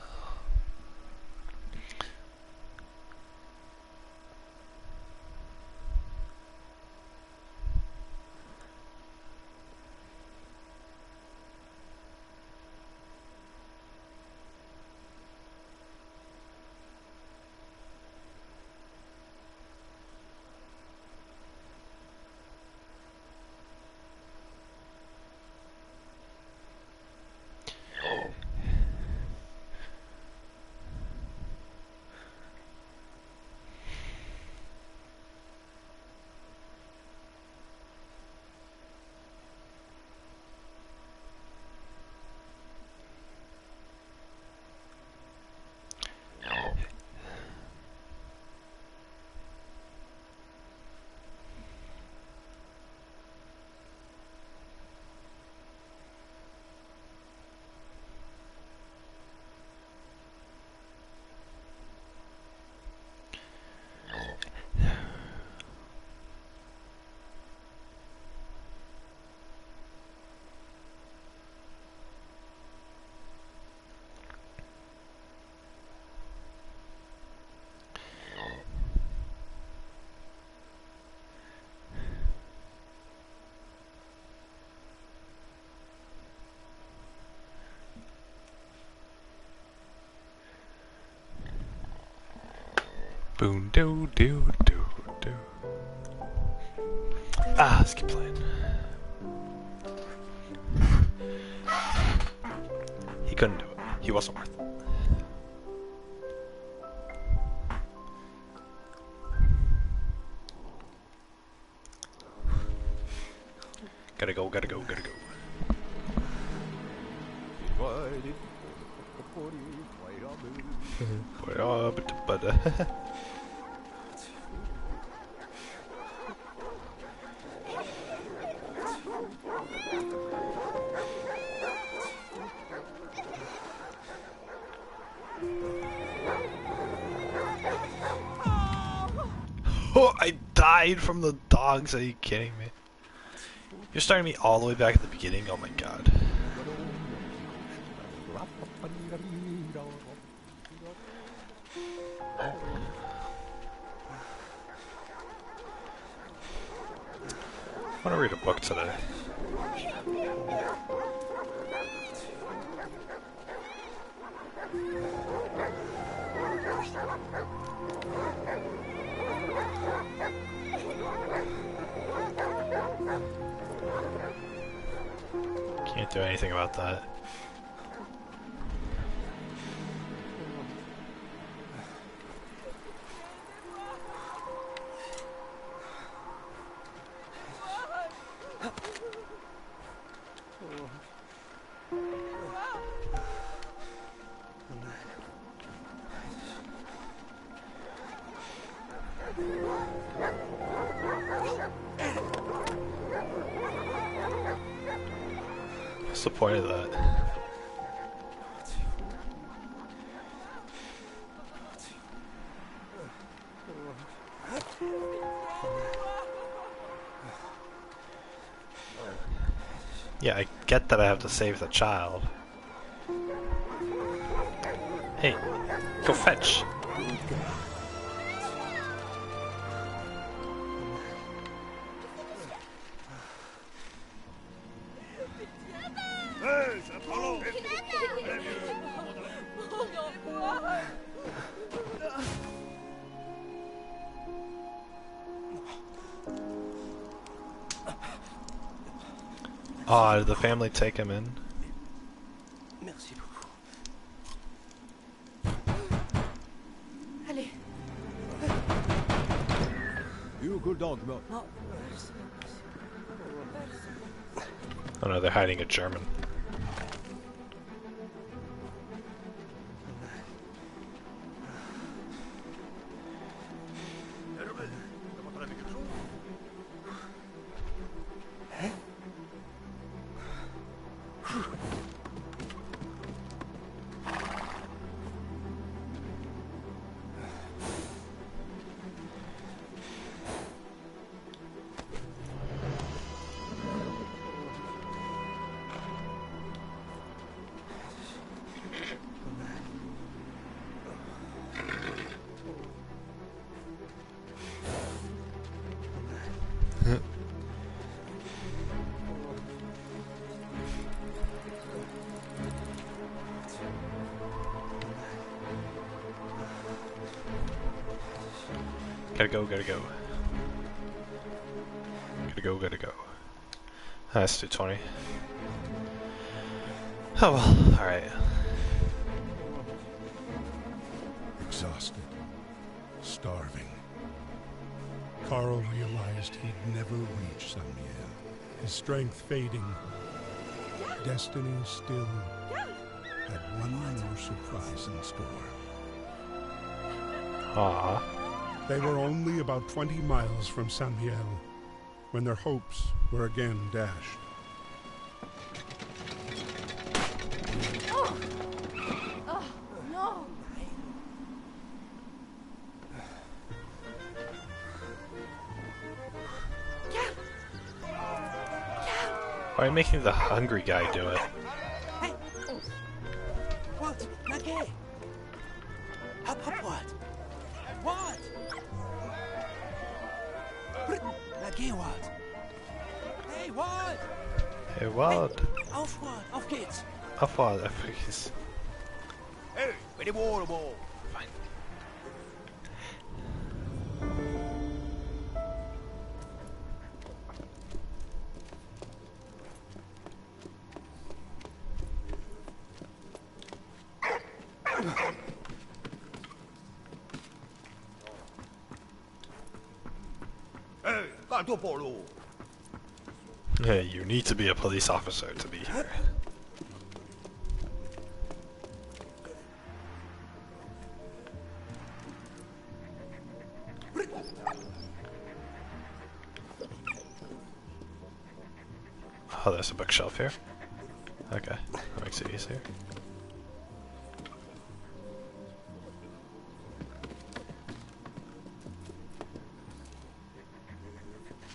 [SPEAKER 1] Boom doo doo doo doo. Ah, let's keep playing. He couldn't do it. He wasn't worth it. Gotta go, gotta go, gotta go. Oh, I died from the dogs. Are you kidding me? You're starting me all the way back at the beginning? Oh my god. I want to read a book today. Can't do anything about that. What's the point of that? Yeah, I get that I have to save the child. Hey, go fetch! Oh, did the family take him in?
[SPEAKER 4] Merci beaucoup.
[SPEAKER 5] Allez.
[SPEAKER 4] You good dog, no.
[SPEAKER 5] Non.
[SPEAKER 1] Oh no, they're hiding a German. Gotta go, gotta go. Gotta go, gotta go. That's 220. Oh well, alright.
[SPEAKER 2] Exhausted, starving, Karl realized he'd never reach Samuel. His strength fading, destiny still had one more surprise in store.
[SPEAKER 1] Aww.
[SPEAKER 2] They were only about 20 miles from Samuel when their hopes were again dashed.
[SPEAKER 5] Oh. Oh, no.
[SPEAKER 1] Why are you making the hungry guy do it?
[SPEAKER 4] Hey! What? Nage! Hop, what? What? Nage, what? Hey, what?
[SPEAKER 1] Hey, what?
[SPEAKER 4] Auf, what? Auf geht's!
[SPEAKER 1] Auf what? Auf geht's.
[SPEAKER 4] Hey, ready, ball.
[SPEAKER 1] Fine. Hey, you need to be a police officer to be here. Oh, there's a bookshelf here. Okay, that makes it easier.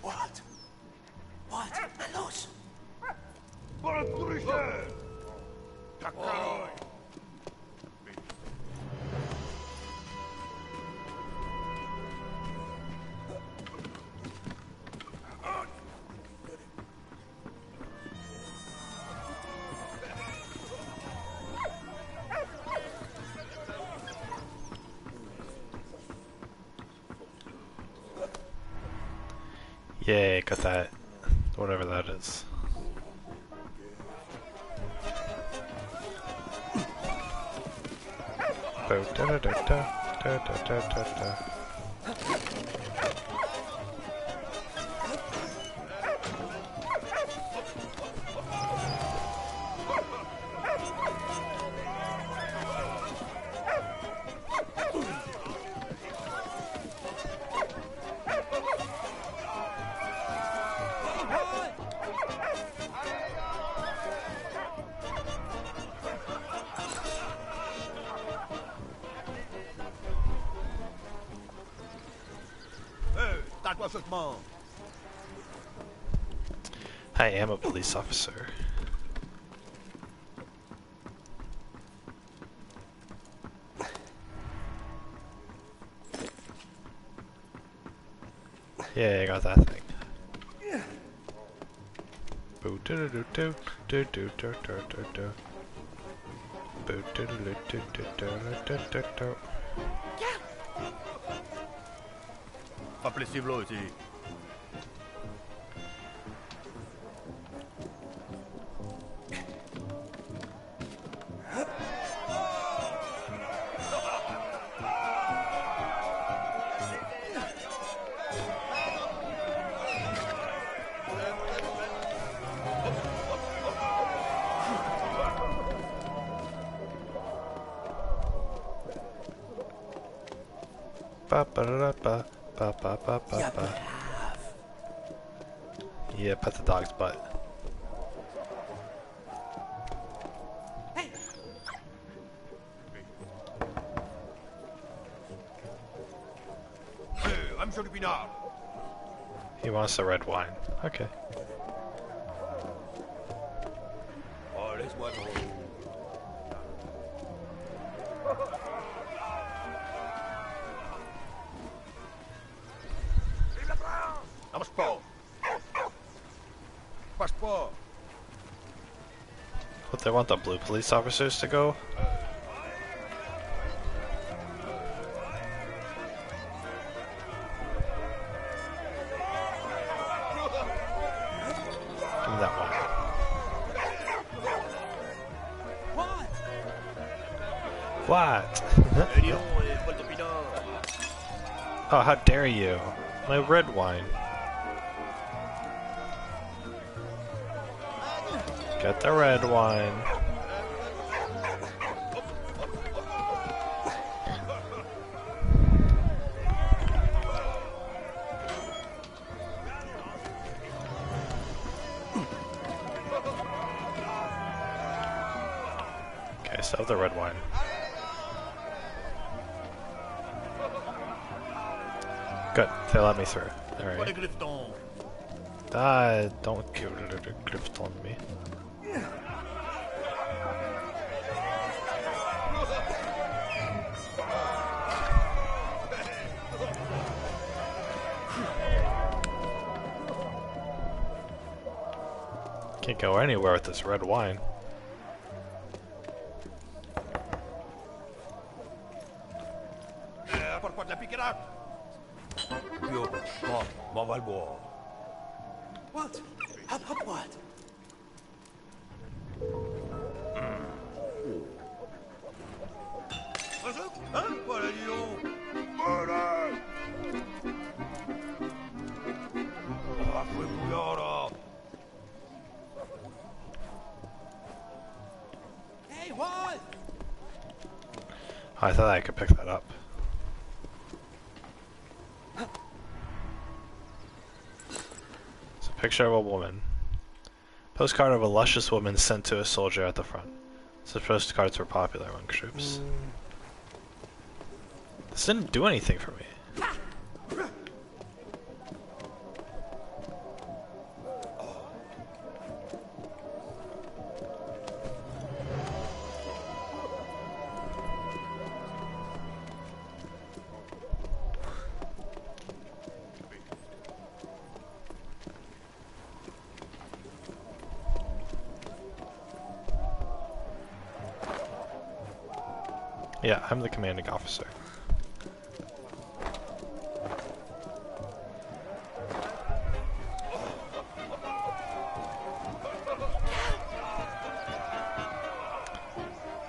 [SPEAKER 4] What? What? Los!
[SPEAKER 1] Yay, got that. Whatever that is. I am a police officer. Yeah, I got that thing. Boo doo doo doo doo doo doo doo doo doo. Boo doo doo doo doo doo doo doo doo.
[SPEAKER 6] Appelez-vous aussi.
[SPEAKER 1] Ba ba da ba ba ba ba ba
[SPEAKER 4] Yeah,
[SPEAKER 1] ba. Yeah, pet the dog's butt.
[SPEAKER 4] Hey!
[SPEAKER 6] I'm sur le pinard.
[SPEAKER 1] He wants the red wine. Okay.
[SPEAKER 6] Oh, laisse-moi trop. Vamos pas. Passe pas.
[SPEAKER 1] What, they want the blue police officers to go? Give me that one.
[SPEAKER 4] What?
[SPEAKER 1] What?
[SPEAKER 6] Eh, dis donc, pas le pinard.
[SPEAKER 1] Oh, how dare you? My red wine. Get the red wine. Okay, so the red wine. Good, they let me through.
[SPEAKER 6] Pas les
[SPEAKER 1] Alright.
[SPEAKER 6] griffetons.
[SPEAKER 1] Don't give it a grift on me. Can't go anywhere with this red wine.
[SPEAKER 6] Apporte-moi de la piquerate. Yo, bon, on va le boire.
[SPEAKER 4] What? Hop, what?
[SPEAKER 6] Hein? Voilà, dis donc. Voilà.
[SPEAKER 1] I thought I could pick that up. It's a picture of a woman. Postcard of a luscious woman sent to a soldier at the front. Such postcards were popular among troops. This didn't do anything for me. Yeah, I'm the commanding officer.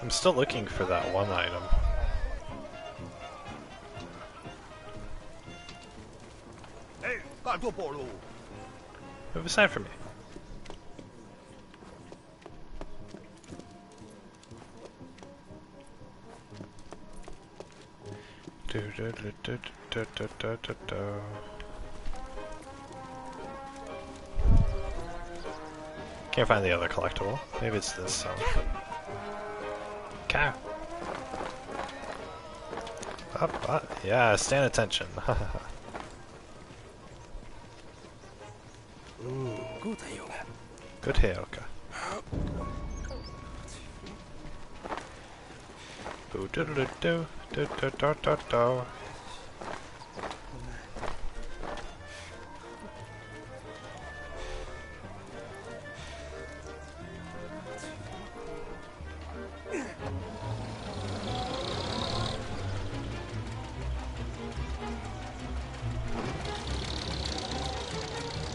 [SPEAKER 1] I'm still looking for that one item.
[SPEAKER 6] Hey, 干错暴露。
[SPEAKER 1] Move aside from me. Can't find the other collectible. Maybe it's this song. Cow. Up. Yeah, stand attention.
[SPEAKER 6] Good yoga.
[SPEAKER 1] Good Heyoka. Boo doo doo doo doo doo doo doo doo.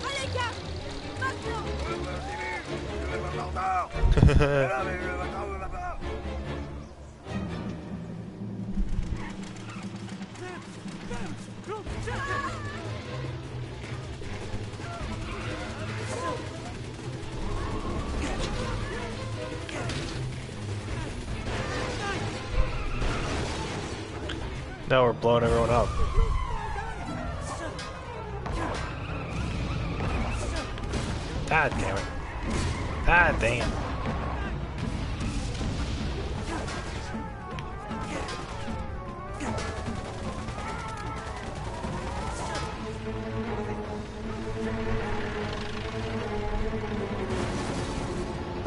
[SPEAKER 5] Allez, gars! Maintenant!
[SPEAKER 1] No, we're blowing everyone up. God damn it. God damn.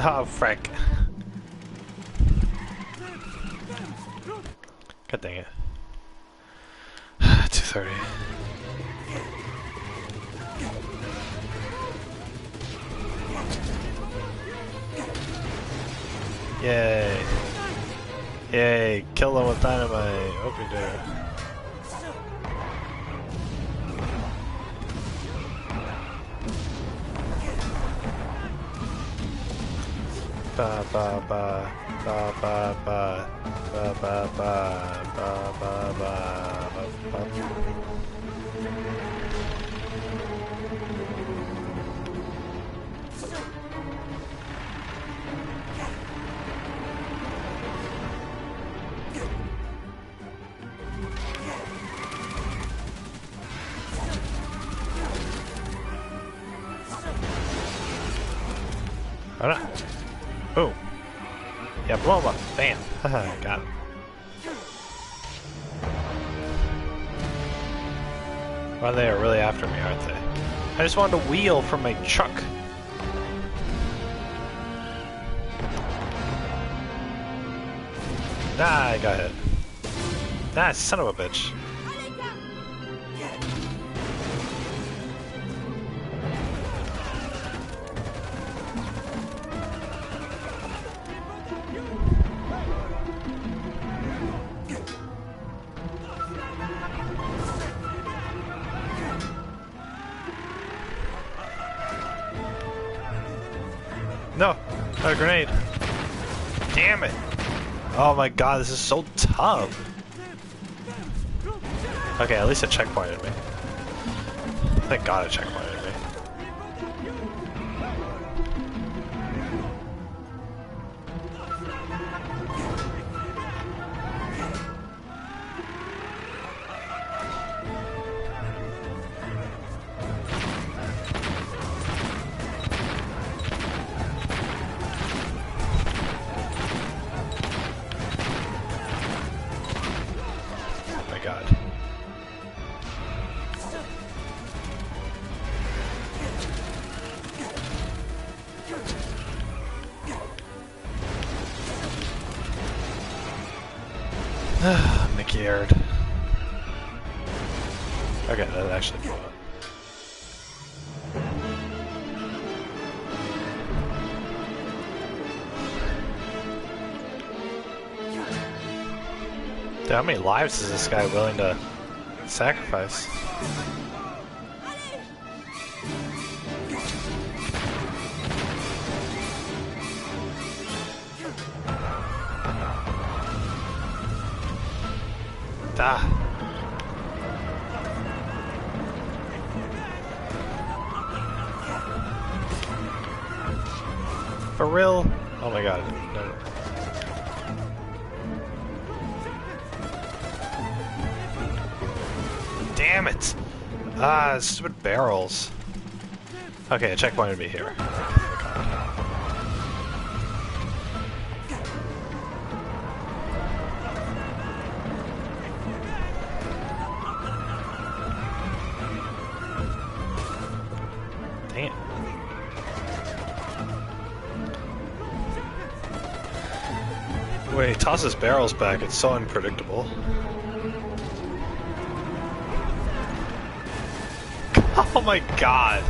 [SPEAKER 1] Oh, frick. God dang it. 2:30. Yay. Yay, kill them with dynamite. Hope you do. Ba ba ba ba ba ba ba ba ba ba ba ba. Alright. Boom. Yeah, blow him up. Bam. Haha, got him. Well, they are really after me, aren't they? I just wanted to wheel from my truck. Ah, I got hit. Ah, son of a bitch. No, not a grenade. Damn it. Oh my god, this is so tough. Okay, at least it checkpointed me. Thank god it checkpointed me. scared. Okay, that actually blew up. Dude, how many lives is this guy willing to sacrifice? Ah. For real? Oh my god. No. Damn it! Ah, stupid barrels. Okay, a checkpoint would be here. Damn. When he tosses barrels back, it's so unpredictable. Oh my god!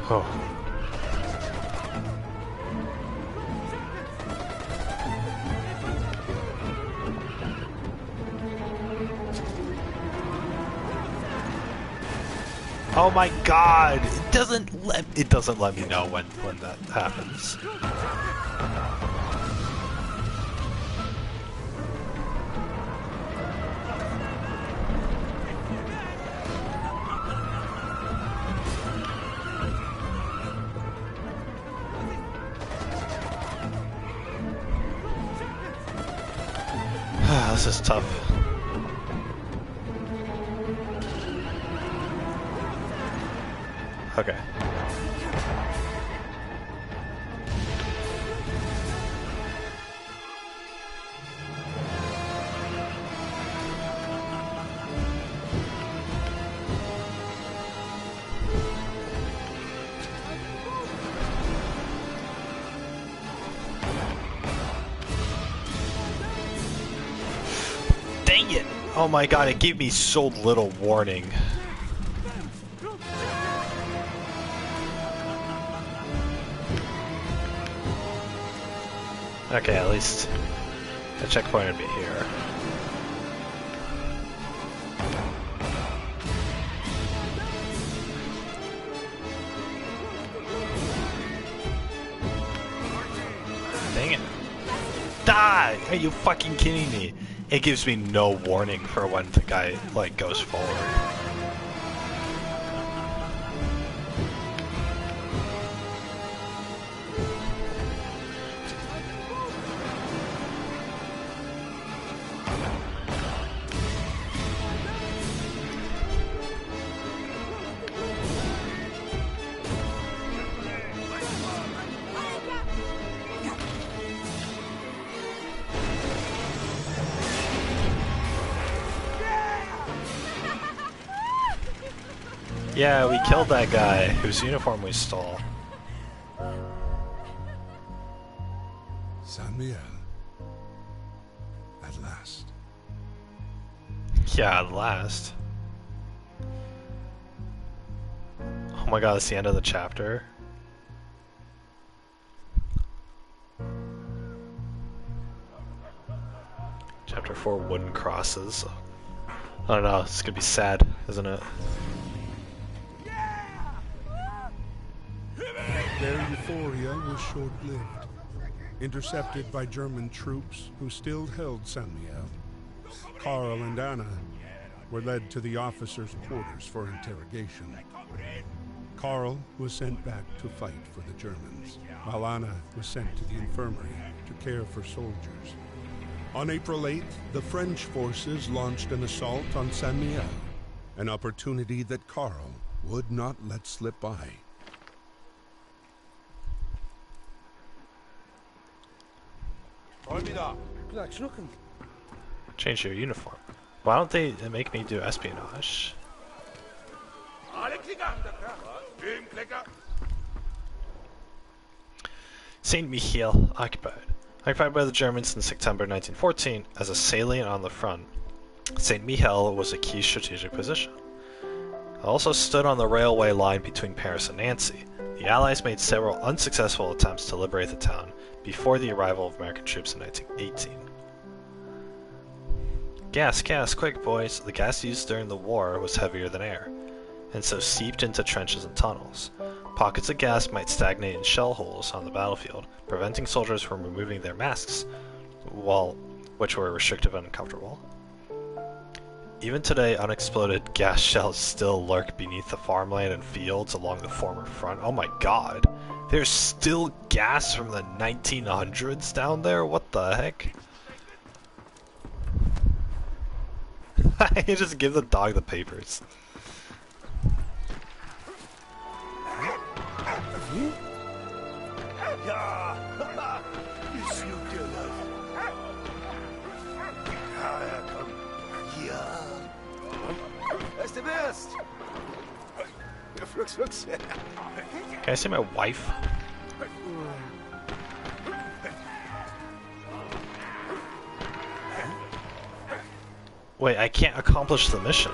[SPEAKER 1] Oh. Oh my god! It doesn't let me know when that happens. This is tough. Okay. Dang it! Oh my god, it gave me so little warning. Okay, at least the checkpoint would be here. Dang it. Die! Are you fucking kidding me? It gives me no warning for when the guy, like, goes forward. Yeah, we killed that guy whose uniform we stole.
[SPEAKER 2] San Miguel. At last.
[SPEAKER 1] Yeah, at last. Oh my god, it's the end of the chapter. Chapter 4, Wooden Crosses. I don't know, it's gonna be sad, isn't it?
[SPEAKER 2] Their euphoria was short-lived. Intercepted by German troops who still held San Miguel, Karl and Anna were led to the officers' quarters for interrogation. Karl was sent back to fight for the Germans, while Anna was sent to the infirmary to care for soldiers. On April 8th, the French forces launched an assault on San Miguel, an opportunity that Karl would not let slip by.
[SPEAKER 6] 갑니다.
[SPEAKER 4] 그냥 저렇게
[SPEAKER 1] Change your uniform. Why don't they make me do espionage?
[SPEAKER 6] Alle Klicker! Im Klicker!
[SPEAKER 1] Saint Mihiel occupied. Occupied by the Germans in September 1914 as a salient on the front, Saint Mihiel was a key strategic position. It also stood on the railway line between Paris and Nancy. The Allies made several unsuccessful attempts to liberate the town before the arrival of American troops in 1918. Gas, quick boys! The gas used during the war was heavier than air, and so seeped into trenches and tunnels. Pockets of gas might stagnate in shell holes on the battlefield, preventing soldiers from removing their masks, which were restrictive and uncomfortable. Even today, unexploded gas shells still lurk beneath the farmland and fields along the former front. Oh my god! There's still gas from the 1900s down there? What the heck? I can just give the dog the papers.
[SPEAKER 6] Ja! Ich schlug dir das. Ja, komm. Ja. Was du bist? Flux.
[SPEAKER 1] Can I see my wife? Wait, I can't accomplish the mission.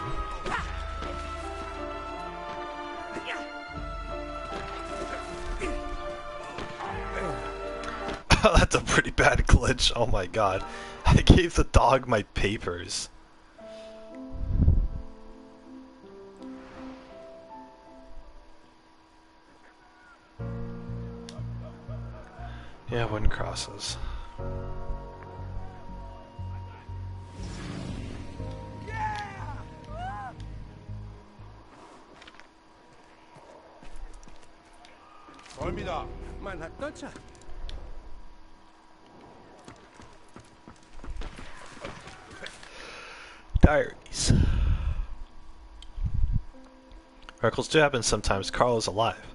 [SPEAKER 1] That's a pretty bad glitch. Oh my god. I gave the dog my papers. Yeah, wind crosses.
[SPEAKER 6] Vollmiddag.
[SPEAKER 4] Man hat Nutzer.
[SPEAKER 1] Diaries. Miracles do happen sometimes. Karl is alive.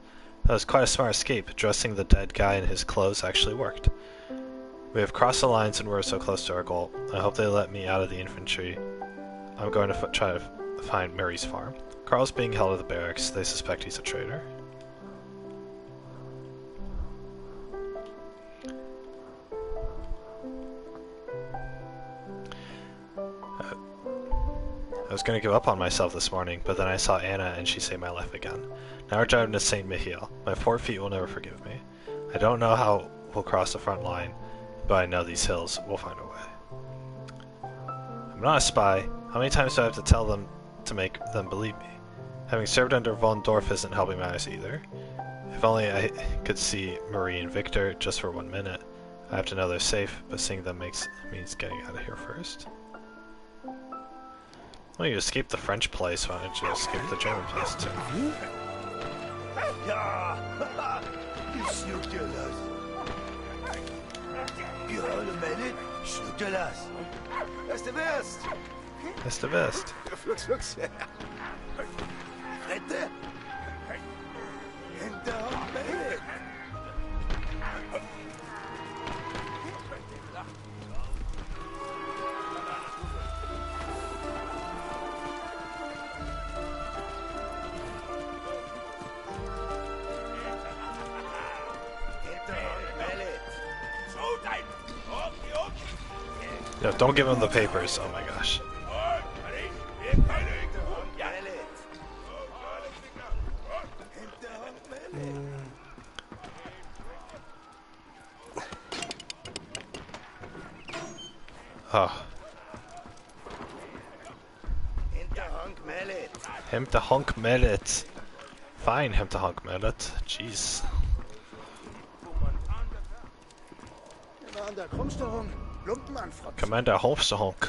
[SPEAKER 1] That was quite a smart escape. Dressing the dead guy in his clothes actually worked. We have crossed the lines and we're so close to our goal. I hope they let me out of the infantry. I'm going to try to find Mary's farm. Karl's being held at the barracks. They suspect he's a traitor. I was going to give up on myself this morning, but then I saw Anna and she saved my life again. Now we're driving to Saint Mihiel. My poor feet will never forgive me. I don't know how we'll cross the front line, but I know these hills will find a way. I'm not a spy. How many times do I have to tell them to make them believe me? Having served under von Dorf isn't helping matters either. If only I could see Marie and Victor just for 1 minute. I have to know they're safe, but seeing them means getting out of here first. Well, you escaped the French place, why don't you escape the German place too?
[SPEAKER 6] Ja! Ich schlug dir das. Ja, du Mädel, ich schlug dir das. Was du bist?
[SPEAKER 1] That's the best.
[SPEAKER 6] Flux. Rette! Hinterhand, Mädel!
[SPEAKER 1] No, don't give him the papers. Oh my gosh. Oh. Him to hunk merit. Fine, him to hunk merit. Jeez. Commander Hofstehonk.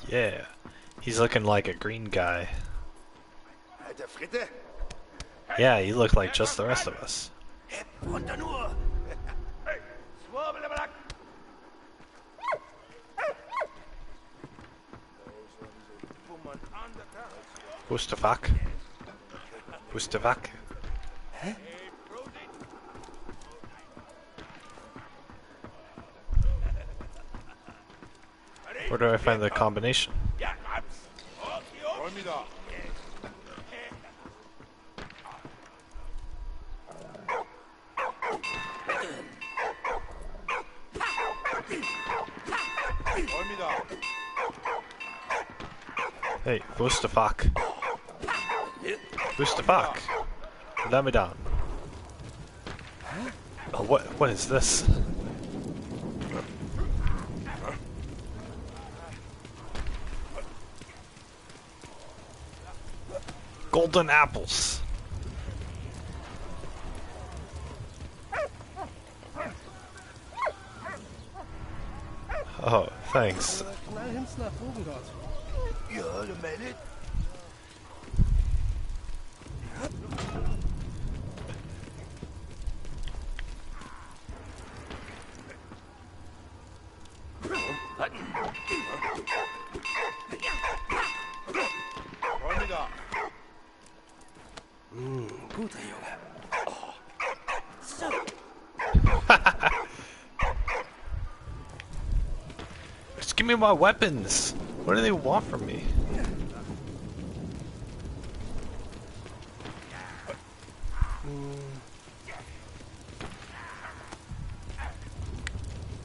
[SPEAKER 1] Yeah. He's looking like a green guy. Yeah, you look like just the rest of us. Who's the fuck? Pustavak. Where do I find the combination?
[SPEAKER 6] 갑니다. 갑니다.
[SPEAKER 1] Hey, Pustavak. Pustavak. Let me down. Oh, what is this? Golden apples. Oh, thanks.
[SPEAKER 7] Knall hinten nach oben dort.
[SPEAKER 6] You heard a minute? 갑니다.
[SPEAKER 7] Guter Junge.
[SPEAKER 1] Just give me my weapons. What do they want from me?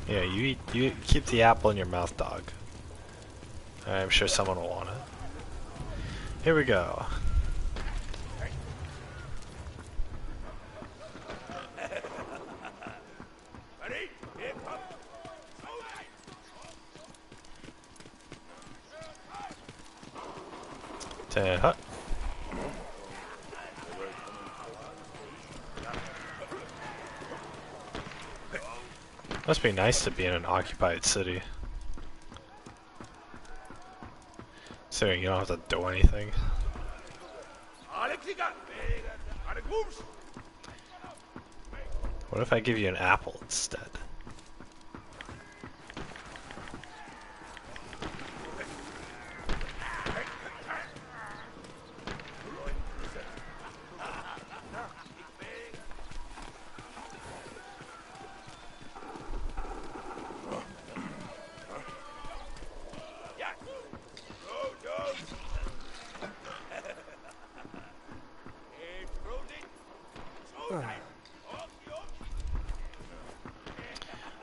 [SPEAKER 1] Yeah, you keep the apple in your mouth, dog. I'm sure someone will want it. Here we go. Hut. Must be nice to be in an occupied city. So you don't have to do anything. What if I give you an apple instead?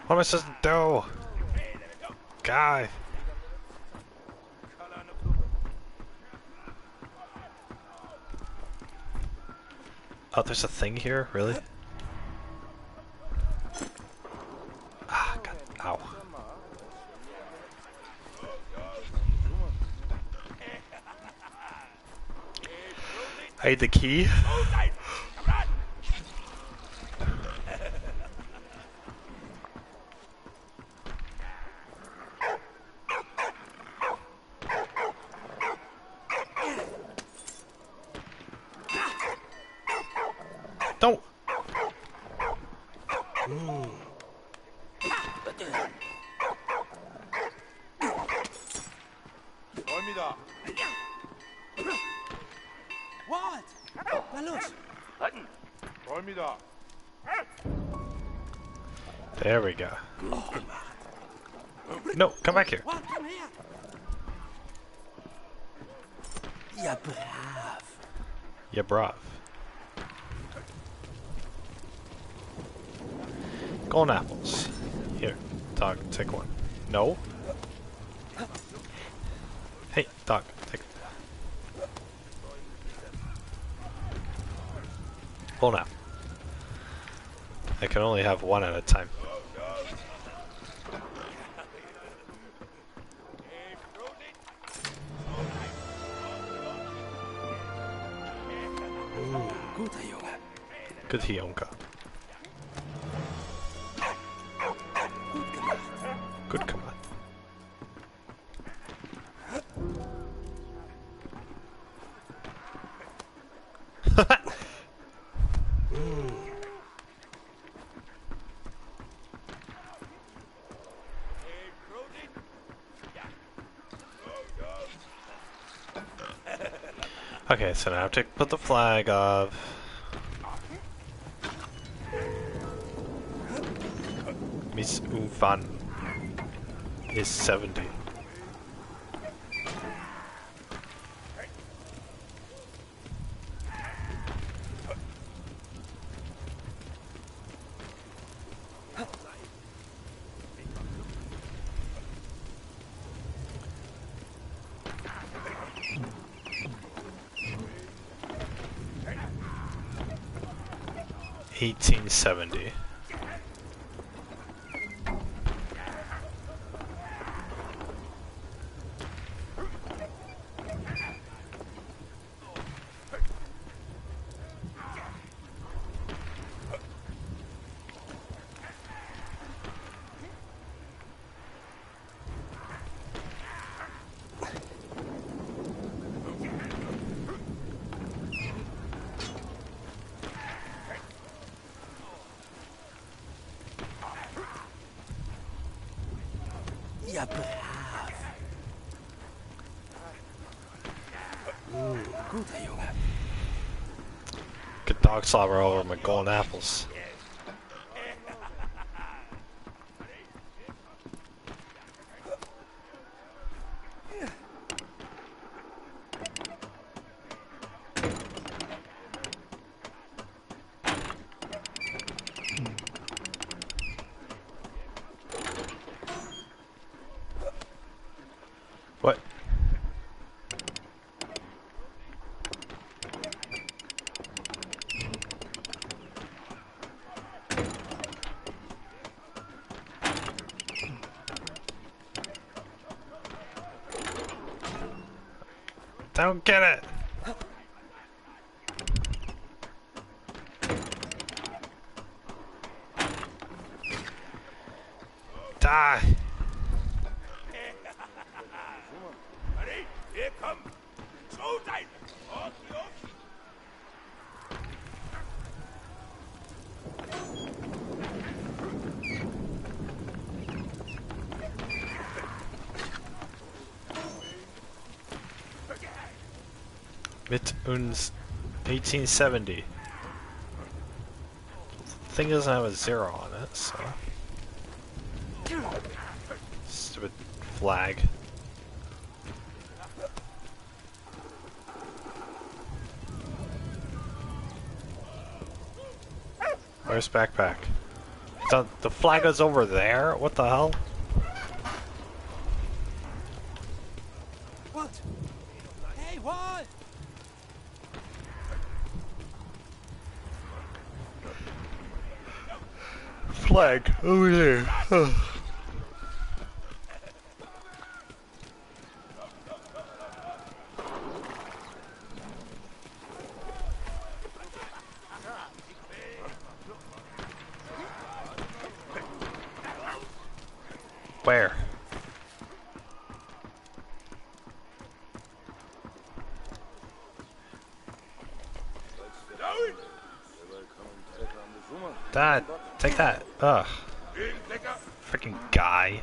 [SPEAKER 1] What am I supposed to do? Guy. Oh, there's a thing here? Really? Ah, God. Ow. I need the key. Don't.
[SPEAKER 6] 갑니다.
[SPEAKER 4] What? Na los.
[SPEAKER 6] 갑니다.
[SPEAKER 1] There we go. No, come back here.
[SPEAKER 4] What? Come here.
[SPEAKER 7] Ja, brav.
[SPEAKER 1] Yeah, brav. Golden apples. Here, dog, take one. No. Hey, dog, take. Golden apple. I can only have one at a time.
[SPEAKER 7] Guter Junge.
[SPEAKER 1] Good Hionka. Good command. Okay, so now I have to put the flag of... Miss Ufan is 70. $18.70.
[SPEAKER 7] Ja, brav. Guter Junge.
[SPEAKER 1] Get dog slobber all over my golden apples. What? Don't get it! Die!
[SPEAKER 6] Ready? Here come. So tight. Okay, okay.
[SPEAKER 1] Mit uns 1870. The thing doesn't have a 0 on it, so... Stupid flag. Where's backpack? The flag is over there? What the hell?
[SPEAKER 4] What? Hey, what?
[SPEAKER 1] Flag over there. Where? Dad, take that. Ugh. Freaking guy.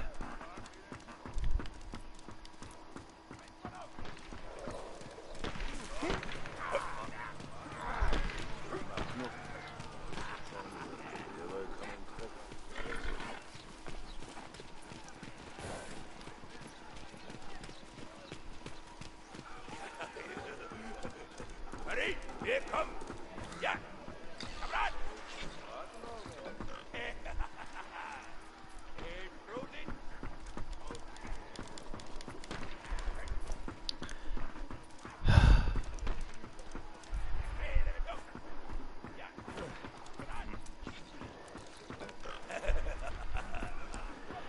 [SPEAKER 6] Ready? Here come. Yeah. Come on. Hey, Brody. Hey, there we go. Yeah.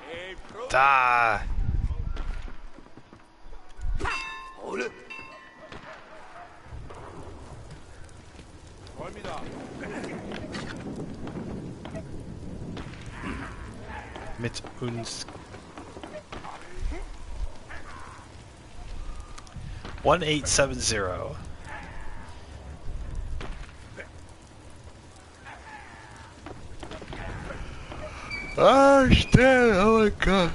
[SPEAKER 6] Hey, Brody.
[SPEAKER 1] Die.
[SPEAKER 6] Hold it. Formidable.
[SPEAKER 1] Mit uns 1870. Oh, shit! Oh my god!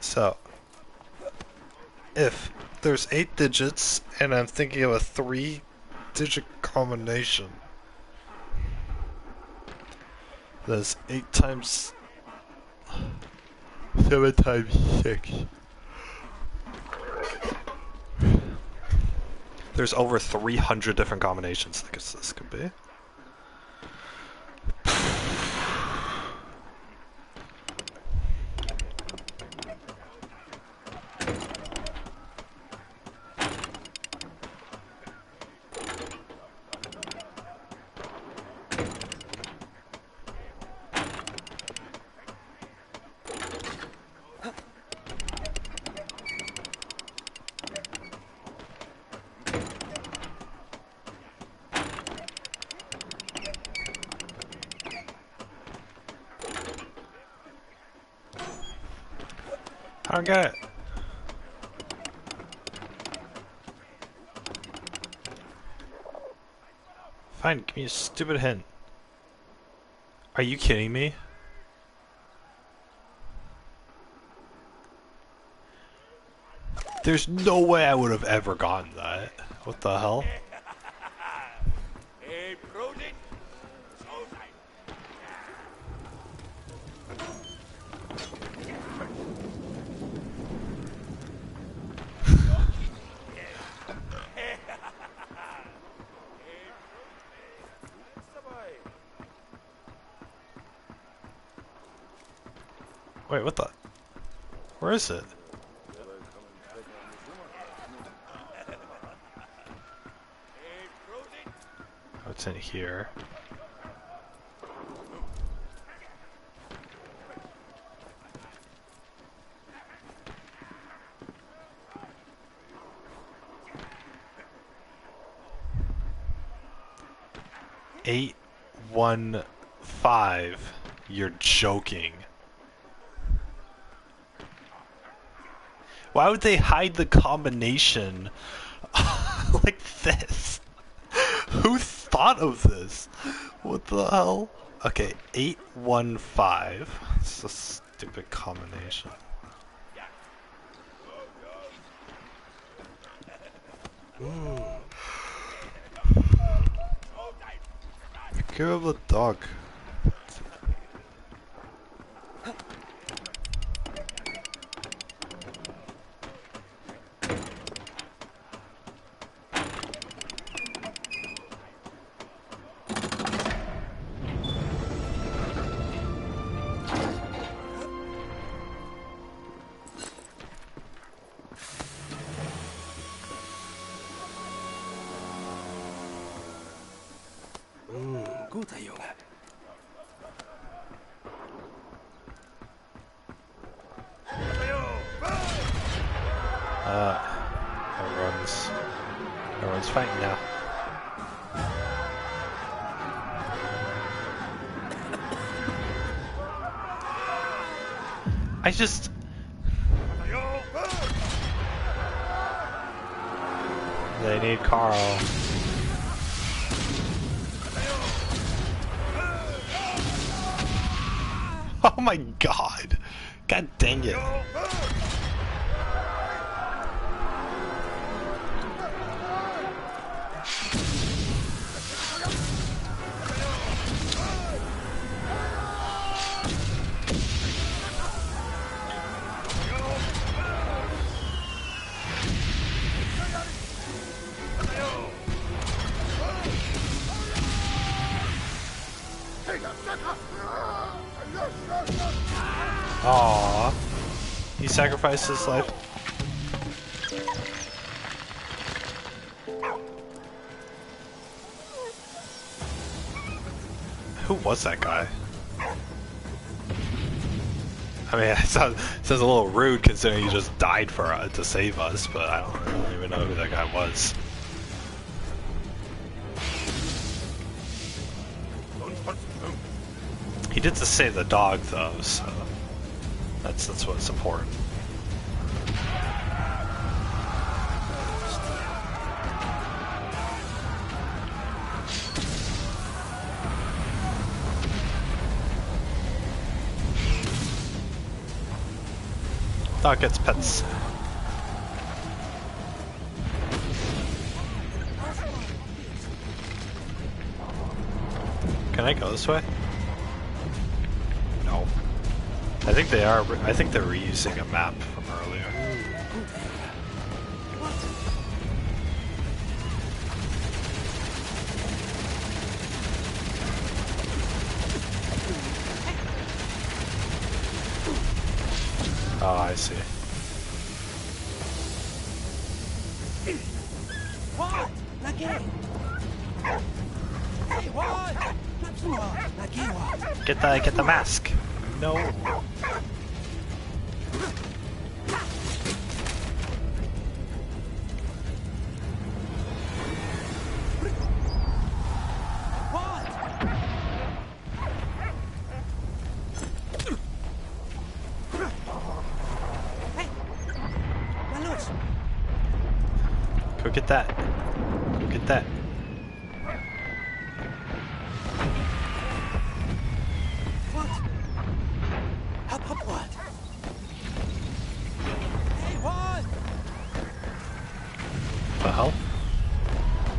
[SPEAKER 1] So, if there's 8 digits and I'm thinking of a 3-digit combination, that's 8 times 7 times 6. There's over 300 different combinations I guess this could be. I don't get it. Fine, give me a stupid hint. Are you kidding me? There's no way I would have ever gotten that. What the hell?
[SPEAKER 6] Hey, Prosit! So sein!
[SPEAKER 1] Wait, what the? Where is it? Oh, it's in here. Eight, 1, 5. You're joking. Why would they hide the combination like this? Who thought of this? What the hell? Okay, 8, 1, 5. It's a stupid combination. Give him a dog.
[SPEAKER 7] Guter Junge.
[SPEAKER 1] Everyone's fighting now. I just... They need Karl. Oh my god! God dang it. Aww. He sacrificed his life. Who was that guy? I mean, it sounds a little rude considering he just died for to save us, but I don't even know who that guy was. He did to save the dog, though, so that's what's important. What Dog gets pets. Can I go this way? No. I think they are. I think they're reusing a map from earlier. Oh, I see.
[SPEAKER 4] What? Lagi. Hey, what? Clap semua. Lagi what?
[SPEAKER 1] Get the mask. No.
[SPEAKER 4] What? Hey. Malus.
[SPEAKER 1] Go get that. Go get that.
[SPEAKER 4] What? Hop what? Hey, what?
[SPEAKER 1] The hell?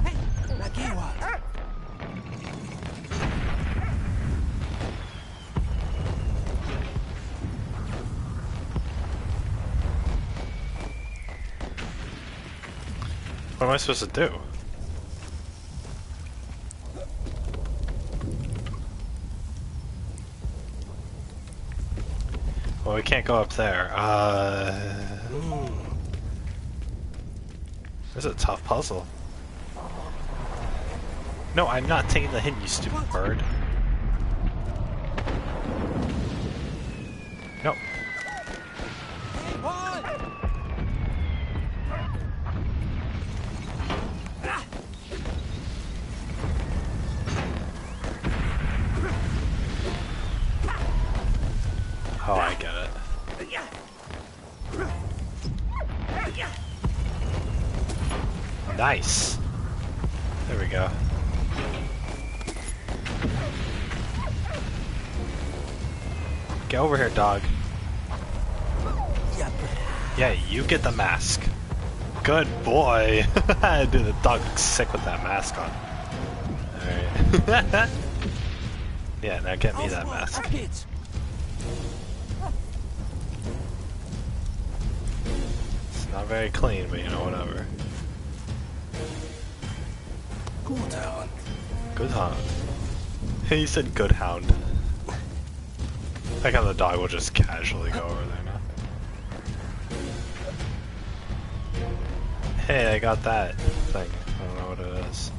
[SPEAKER 4] Hey, lagi what?
[SPEAKER 1] What am I supposed to do? Well, we can't go up there. This is a tough puzzle. No, I'm not taking the hint, you stupid bird. No.
[SPEAKER 4] Hey, what?
[SPEAKER 1] Oh, I get it. Nice. There we go. Get over here, dog. Yeah, you get the mask. Good boy. Dude, the dog looks sick with that mask on. Alright. Yeah, now get me that mask.
[SPEAKER 4] Kids.
[SPEAKER 1] It's not very clean, but you know, whatever.
[SPEAKER 7] Good hound.
[SPEAKER 1] Good hound. He said good hound. Like how the dog will just casually go over there now. Hey, I got that thing. I don't know what it is.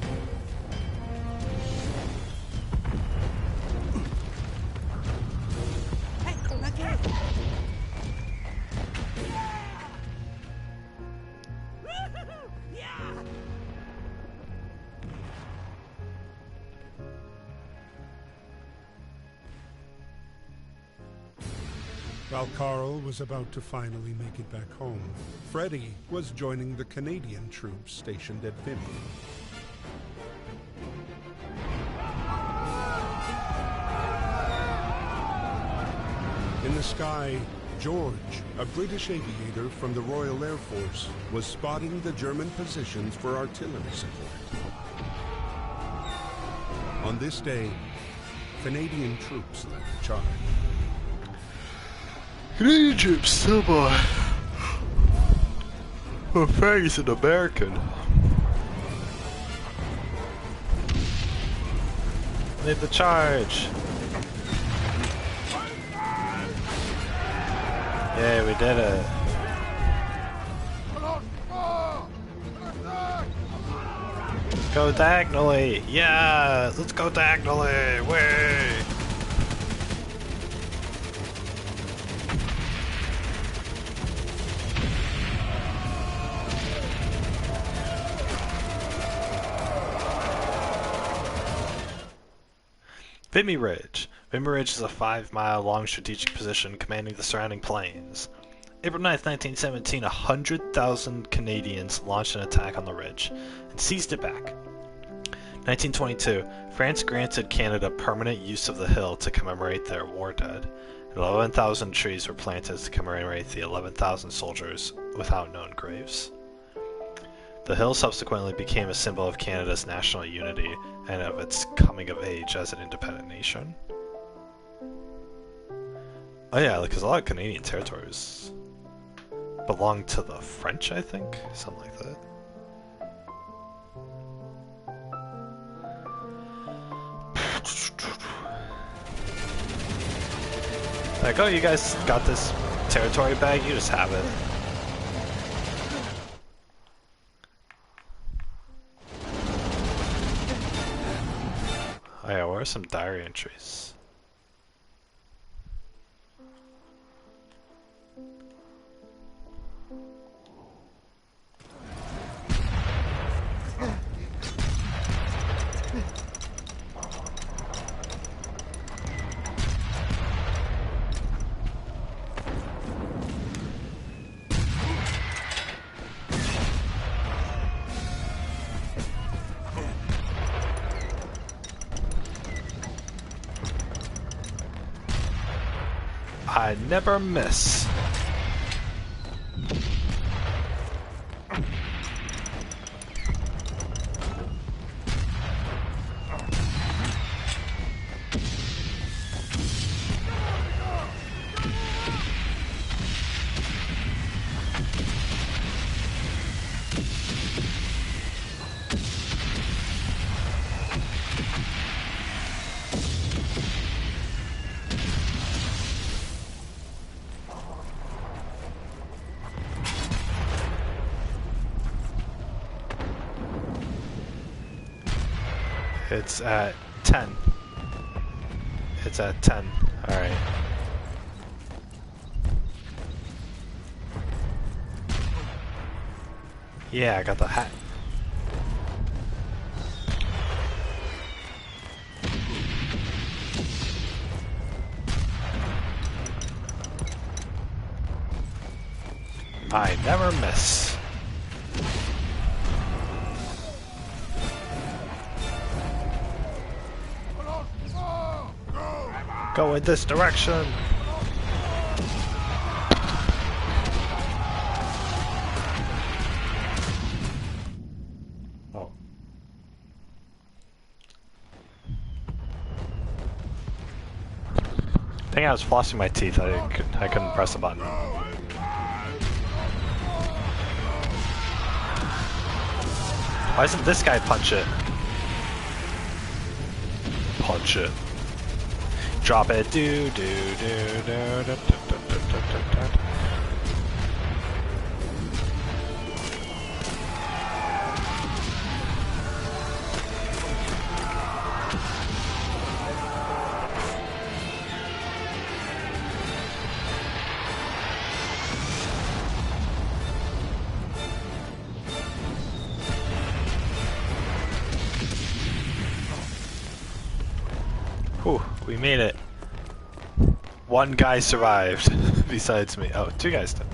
[SPEAKER 4] Hey, lagi.
[SPEAKER 2] While Karl was about to finally make it back home, Freddy was joining the Canadian troops stationed at Vimy. In the sky, George, a British aviator from the Royal Air Force, was spotting the German positions for artillery support. On this day, Canadian troops led the charge.
[SPEAKER 1] Canadian troops, so boy. Oh, Freddy's an American. Lead the charge. Yeah, we did it. Go diagonally. Yeah, let's go diagonally. Way. Vimy Ridge. Vimy Ridge is a 5-mile-long strategic position commanding the surrounding plains. April 9th, 1917, 100,000 Canadians launched an attack on the ridge and seized it back. 1922, France granted Canada permanent use of the hill to commemorate their war dead. 11,000 trees were planted to commemorate the 11,000 soldiers without known graves. The hill subsequently became a symbol of Canada's national unity and of its coming of age as an independent nation. Oh yeah, because a lot of Canadian territories belong to the French, I think? Something like that. Like, oh, you guys got this territory bag? You just have it. Oh yeah, where are some diary entries? I never miss. It's at 10. It's at 10. Alright. Yeah, I got the hat. I never miss. Go in this direction. Oh. I think I was flossing my teeth. I couldn't press a button. Why doesn't this guy punch it? Punch it. Drop it. Do do do do do do do do. Whew, we made it. One guy survived, besides me. Oh, two guys did.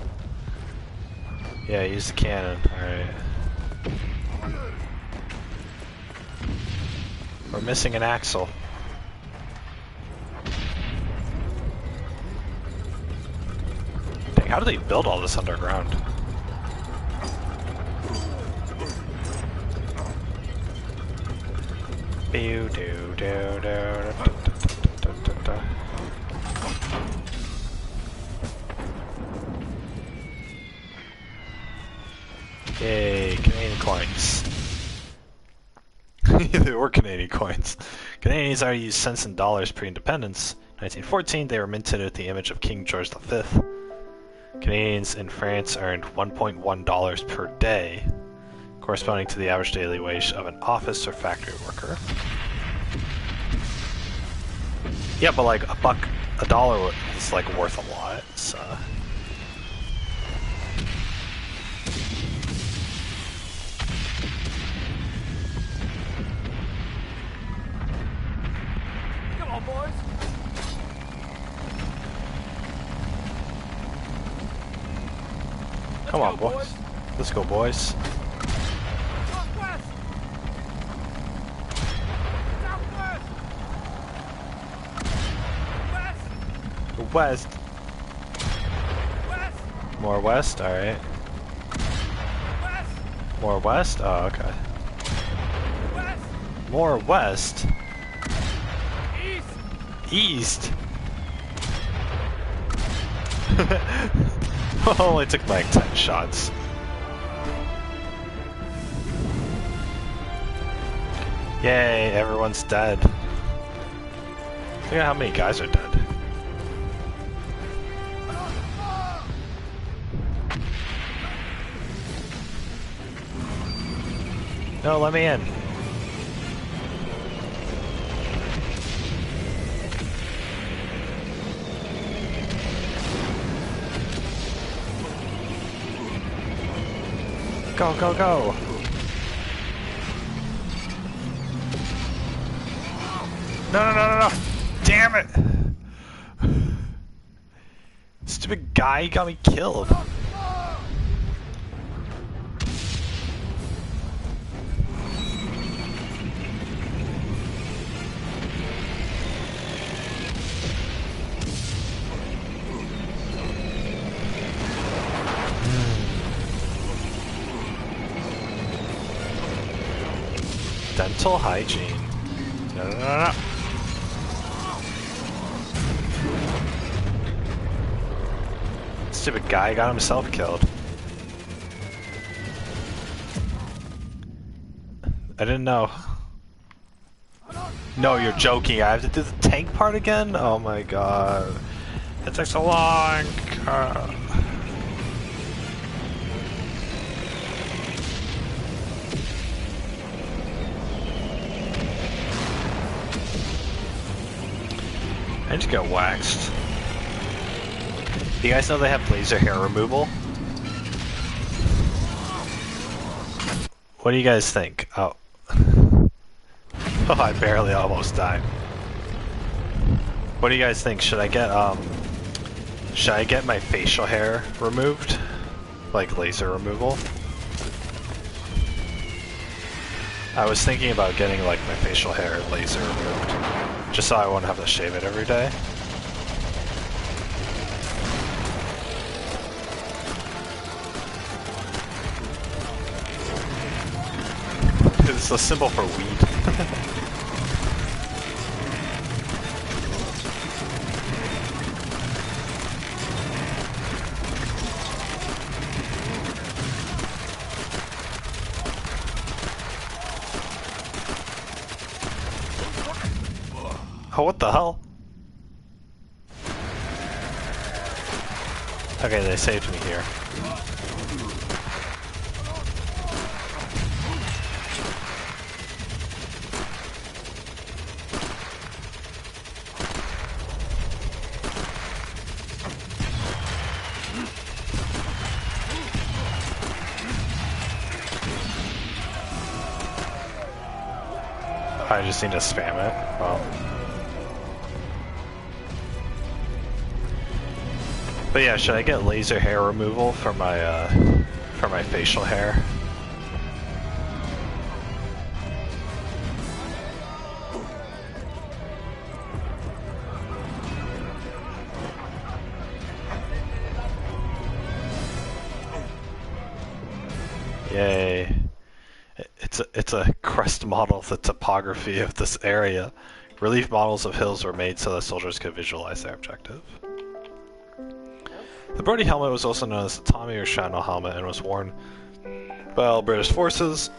[SPEAKER 1] Yeah, use the cannon. Alright. We're missing an axle. Dang, how do they build all this underground? Pew do do do. Yay, Canadian coins. They were Canadian coins. Canadians already used cents and dollars pre-independence. In 1914, they were minted with the image of King George V. Canadians in France earned $1.1 per day, corresponding to the average daily wage of an office or factory worker. Yeah, but like a dollar is like worth a lot, so...
[SPEAKER 3] Come on, boys.
[SPEAKER 1] Come on, boys. Let's go, boys.
[SPEAKER 3] Southwest. Southwest. West.
[SPEAKER 1] West.
[SPEAKER 3] West!
[SPEAKER 1] More west, alright.
[SPEAKER 3] West!
[SPEAKER 1] More west? Oh, okay.
[SPEAKER 3] West!
[SPEAKER 1] More west?
[SPEAKER 3] East!
[SPEAKER 1] East? Only took like 10 shots. Yay, everyone's dead. Look at how many guys are dead. No, let me in. Go, go, go! No, no, no, no, no! Damn it! Stupid guy got me killed. Dental hygiene. No, no, no, no. Stupid guy got himself killed. I didn't know. No, you're joking. I have to do the tank part again? Oh my god. It takes so long. I just got waxed. Do you guys know they have laser hair removal? What do you guys think? Oh. Oh, I barely almost died. What do you guys think? Should I get my facial hair removed? Like laser removal? I was thinking about getting like my facial hair laser removed. Just so I won't have to shave it every day. It's a symbol for weed. Oh, what the hell? Okay, they saved me here. I just need to spam it. Well. But yeah, should I get laser hair removal for my facial hair? Yay. It's a crest model of the topography of this area. Relief models of hills were made so that soldiers could visualize their objective. The Brody helmet was also known as the Tommy or Shrapnel helmet and was worn by all British forces.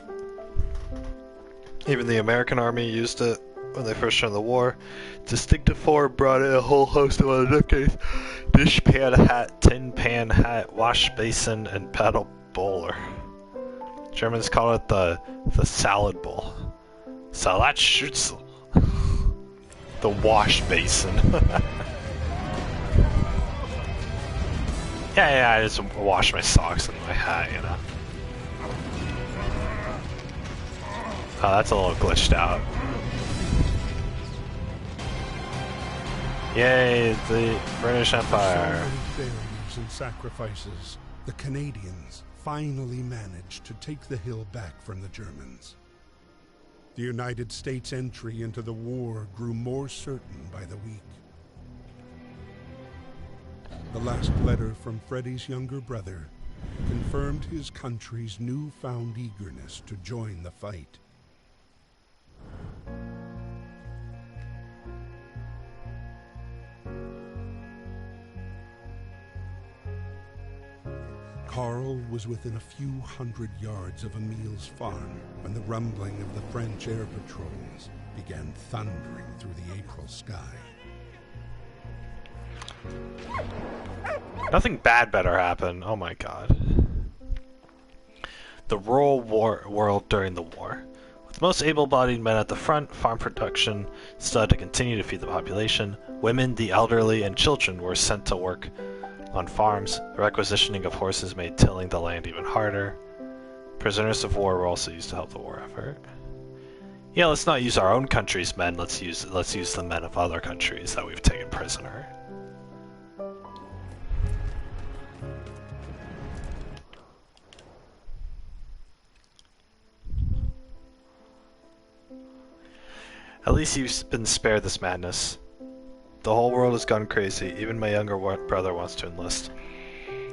[SPEAKER 1] Even the American Army used it when they first joined the war. Distinctive form brought in a whole host of other nicknames: dish pan hat, tin pan hat, wash basin, and paddle bowler. Germans call it the salad bowl. Salatschüssel. The wash basin. Yeah, I just wash my socks and my hat, you know. Oh, that's a little glitched out. Yay, the British Empire.
[SPEAKER 2] So many failures and sacrifices. The Canadians finally managed to take the hill back from the Germans. The United States' entry into the war grew more certain by the week. The last letter from Freddy's younger brother confirmed his country's newfound eagerness to join the fight. Karl was within a few hundred yards of Emil's farm when the rumbling of the French air patrols began thundering through the April sky.
[SPEAKER 1] Nothing bad better happen. Oh my god. The rural world during the war. With most able-bodied men at the front, farm production still had to continue to feed the population. Women, the elderly, and children were sent to work on farms. The requisitioning of horses made tilling the land even harder. Prisoners of war were also used to help the war effort. Yeah, let's not use our own country's men. Let's use the men of other countries that we've taken prisoner. At least you've been spared this madness. The whole world has gone crazy. Even my younger brother wants to enlist.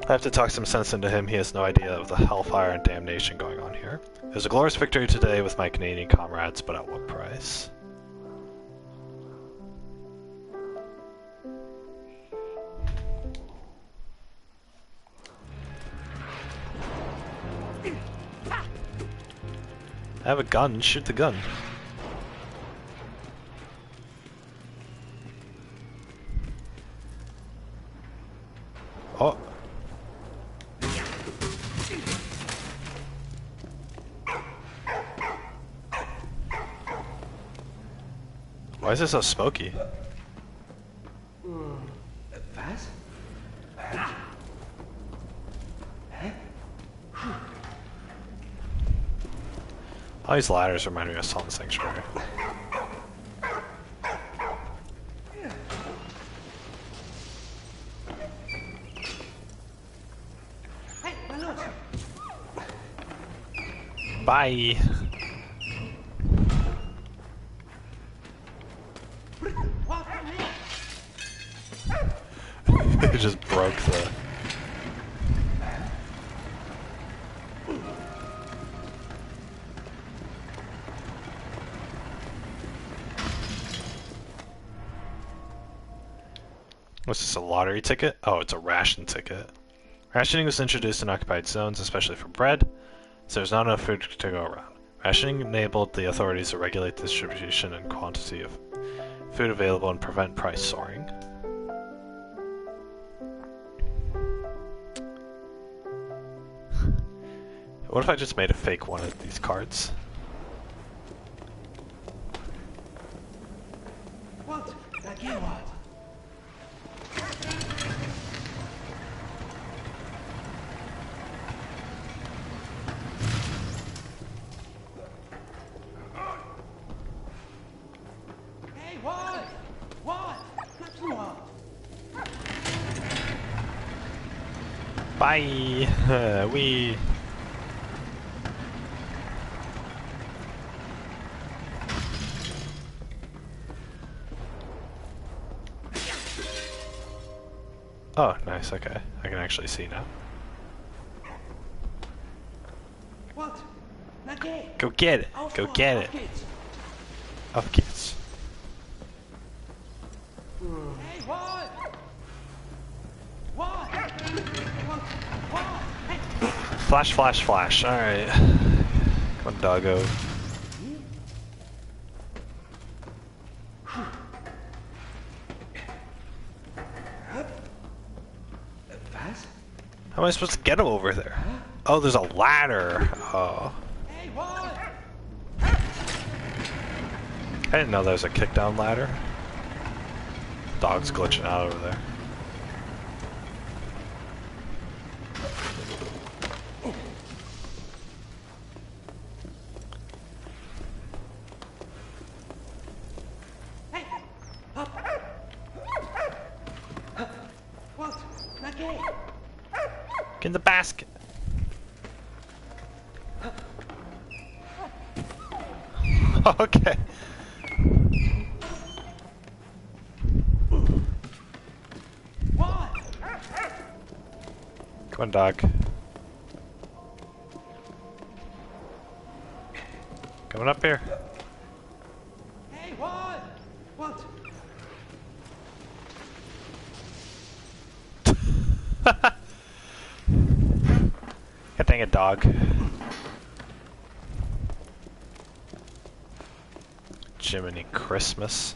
[SPEAKER 1] I have to talk some sense into him. He has no idea of the hellfire and damnation going on here. It was a glorious victory today with my Canadian comrades, but at what price? I have a gun. Shoot the gun. Oh. Why is it so smoky?
[SPEAKER 7] Was?
[SPEAKER 1] All these ladders remind me of Salt and Sanctuary. Bye. It just broke the... What's this, a lottery ticket? Oh, it's a ration ticket. Rationing was introduced in occupied zones, especially for bread, so there's not enough food to go around. Rationing enabled the authorities to regulate the distribution and quantity of food available and prevent price soaring. What if I just made a fake one of these cards?
[SPEAKER 4] What? Again what? Hey, what? What? Laisse-moi.
[SPEAKER 1] Bye! We... Oh, nice, okay. I can actually see now.
[SPEAKER 4] What? Again.
[SPEAKER 1] Go get it! Go get it! Of kids.
[SPEAKER 4] Hey, what? What? What? Hey.
[SPEAKER 1] Flash, flash, flash. Alright. Come on, doggo. How am I supposed to get him over there? Oh, there's a ladder. Oh.
[SPEAKER 4] Hey, what?
[SPEAKER 1] I didn't know there was a kick-down ladder. Dog's glitching out over there.
[SPEAKER 4] Hey, up. What? Again.
[SPEAKER 1] Get in the basket. Okay.
[SPEAKER 4] What?
[SPEAKER 1] Come on, dog. Coming up here.
[SPEAKER 4] Hey, what? What?
[SPEAKER 1] God dang it, dog. Jiminy Christmas.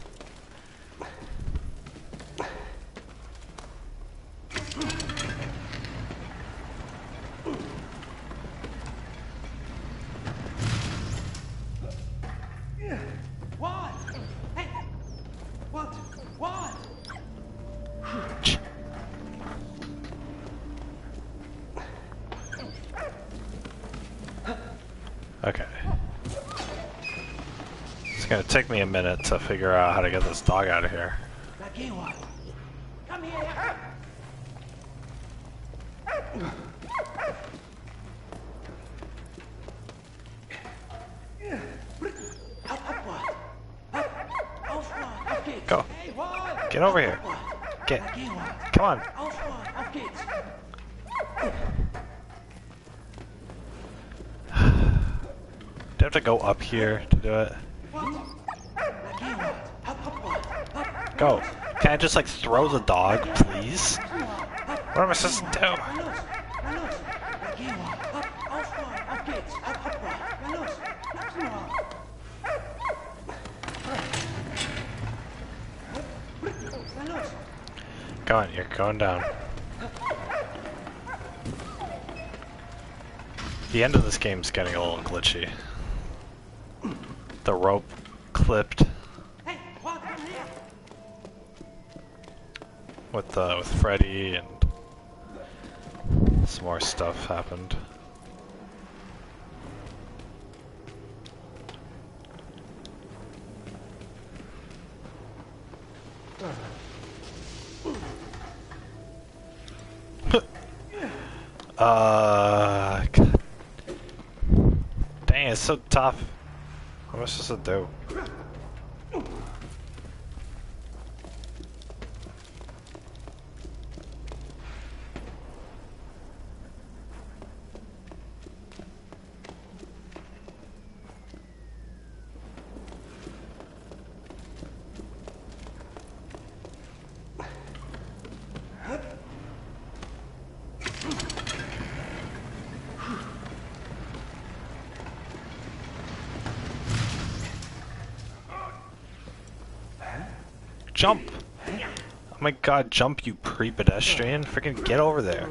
[SPEAKER 4] What? Hey! What? What?
[SPEAKER 1] Okay. It's gonna take me a minute to figure out how to get this dog out of here.
[SPEAKER 4] Lucky one. Come here.
[SPEAKER 1] Go. Get over here. Get. Come on. Do I have to go up here to do it? Go. Can I just like throw the dog, please? What am I supposed to do? Come on, you're going down. The end of this game's getting a little glitchy. The rope clipped. With Freddy and some more stuff happened. God. Dang, it's so tough. What am I supposed to do? Jump! Oh my god, jump, you pre-pedestrian. Freaking get over there.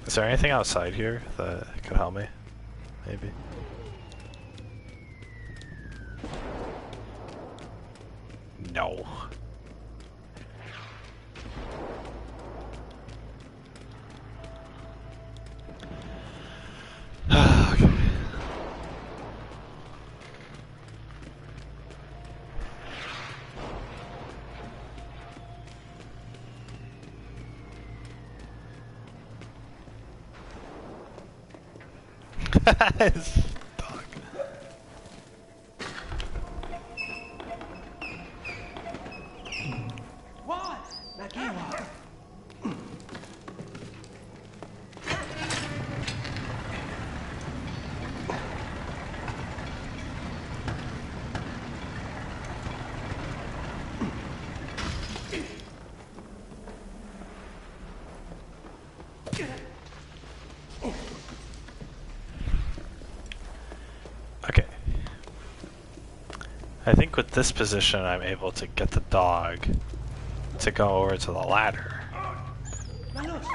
[SPEAKER 1] Is there anything outside here that could help me? Maybe. No. Okay. His dog.
[SPEAKER 4] What? Lucky one.
[SPEAKER 1] Okay. I think with this position I'm able to get the dog to go over to the ladder.
[SPEAKER 4] Manos.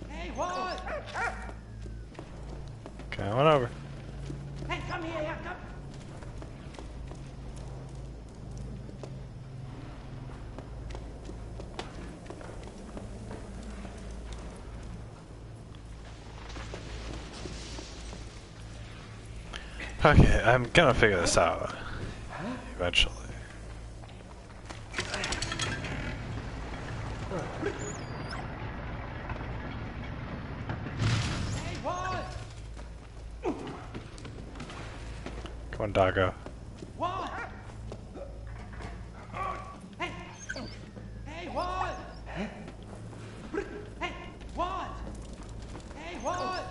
[SPEAKER 4] Hey, what?
[SPEAKER 1] Okay, I went over.
[SPEAKER 4] Hey, come here, come.
[SPEAKER 1] Okay, I'm gonna figure this out eventually. Come on, doggo.
[SPEAKER 4] Juan! Hey! Hey, Juan! Hey, Juan! Hey, Juan!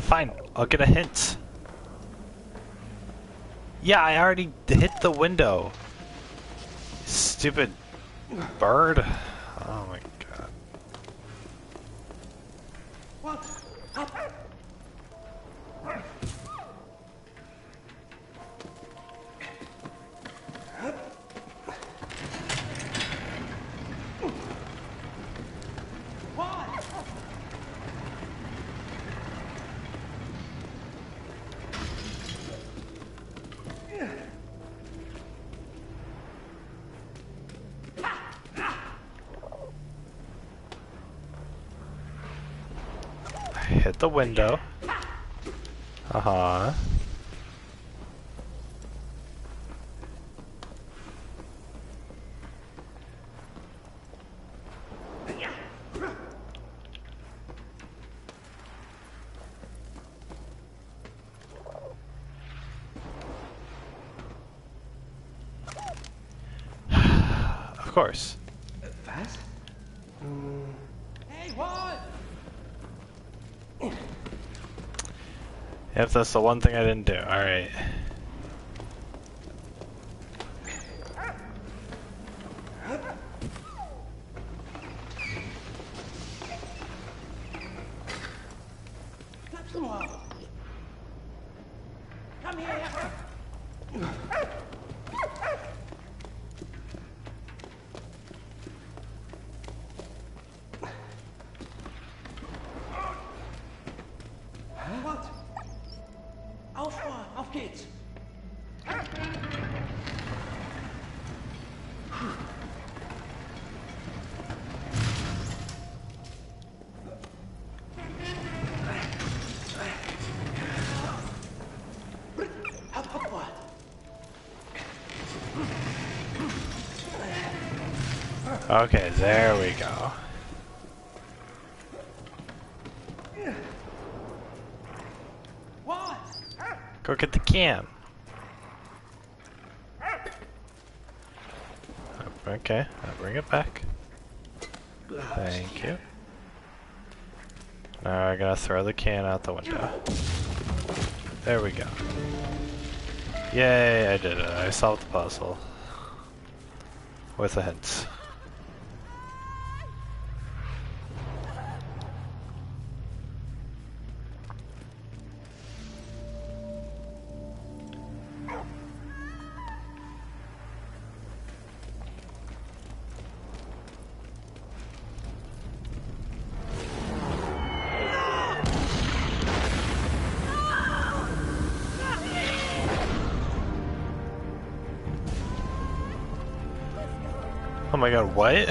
[SPEAKER 1] Fine, I'll get a hint. Yeah, I already hit the window. Stupid bird. Oh my god.
[SPEAKER 4] What? Up! Juan!
[SPEAKER 1] Hit the window. Uh-huh. Of course.
[SPEAKER 4] Was? Hey, Juan!
[SPEAKER 1] If that's the one thing I didn't do. Alright.
[SPEAKER 4] Klaps-moi! Come here! What? Auf, Juan! Auf geht's! Hopp, hopp, Juan!
[SPEAKER 1] Okay, there we go.
[SPEAKER 4] Juan!
[SPEAKER 1] Go get the can. Okay, I'll bring it back. Thank you. Now I gotta throw the can out the window. There we go. Yay, I did it. I solved the puzzle. With a hint. Oh my god, what?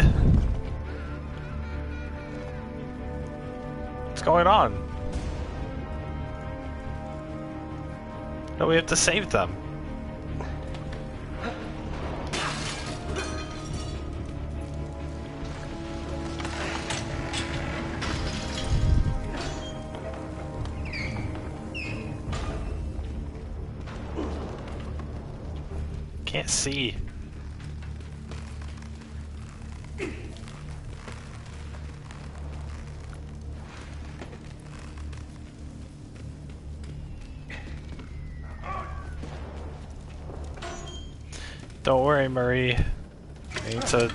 [SPEAKER 1] What's going on? No, we have to save them. Can't see. Don't worry, Marie. I need to...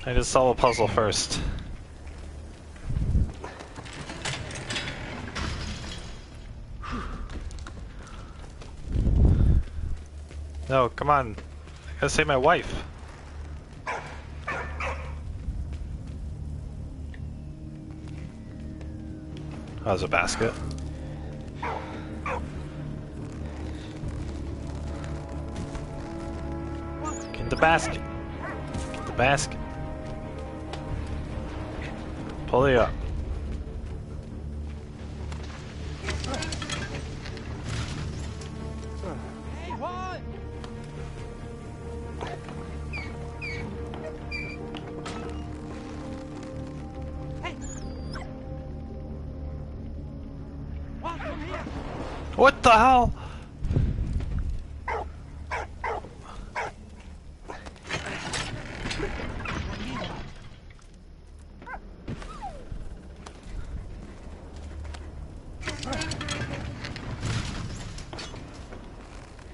[SPEAKER 1] I just solve a puzzle first. No, come on. I gotta save my wife. Oh, there's a basket. Get the basket. Get the basket. Pull it up.
[SPEAKER 3] One! Hey! One, come here!
[SPEAKER 1] What the hell?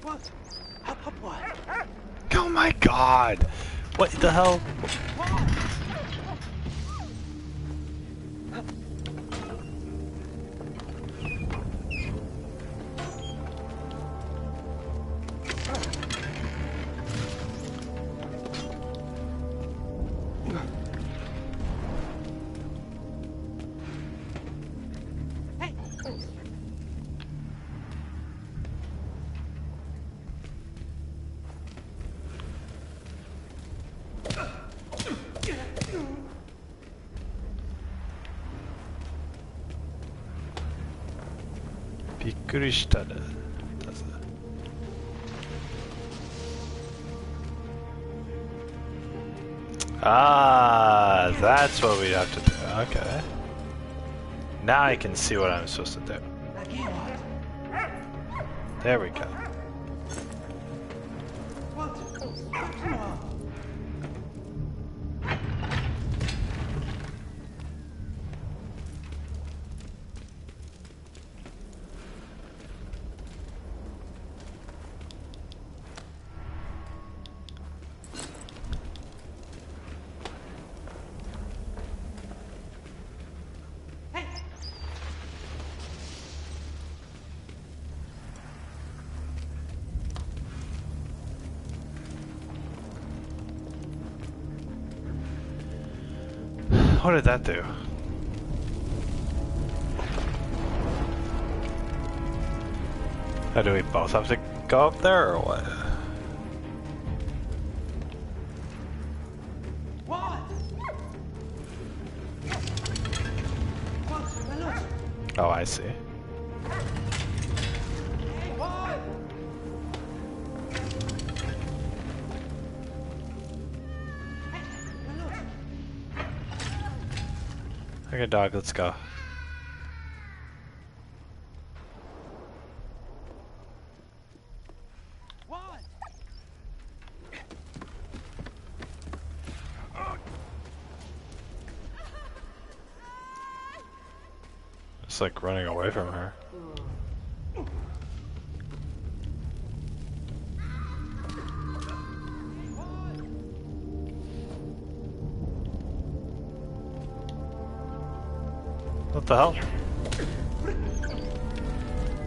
[SPEAKER 4] What? Hop, what?
[SPEAKER 1] Oh my god! What the hell?
[SPEAKER 4] Hey!
[SPEAKER 1] Bikurishita. Ah, that's what we have to do. Okay. Now I can see what I'm supposed to do.
[SPEAKER 4] Again, what?
[SPEAKER 1] There we go.
[SPEAKER 4] What? What's wrong? Hey!
[SPEAKER 1] What did that do? How do we both have to go up there or what?
[SPEAKER 4] What? What? Look!
[SPEAKER 1] Oh, I see.
[SPEAKER 4] Hey, what? Hey, look!
[SPEAKER 1] Okay, dog, let's go.
[SPEAKER 3] One!
[SPEAKER 1] It's like running away from her. What the hell?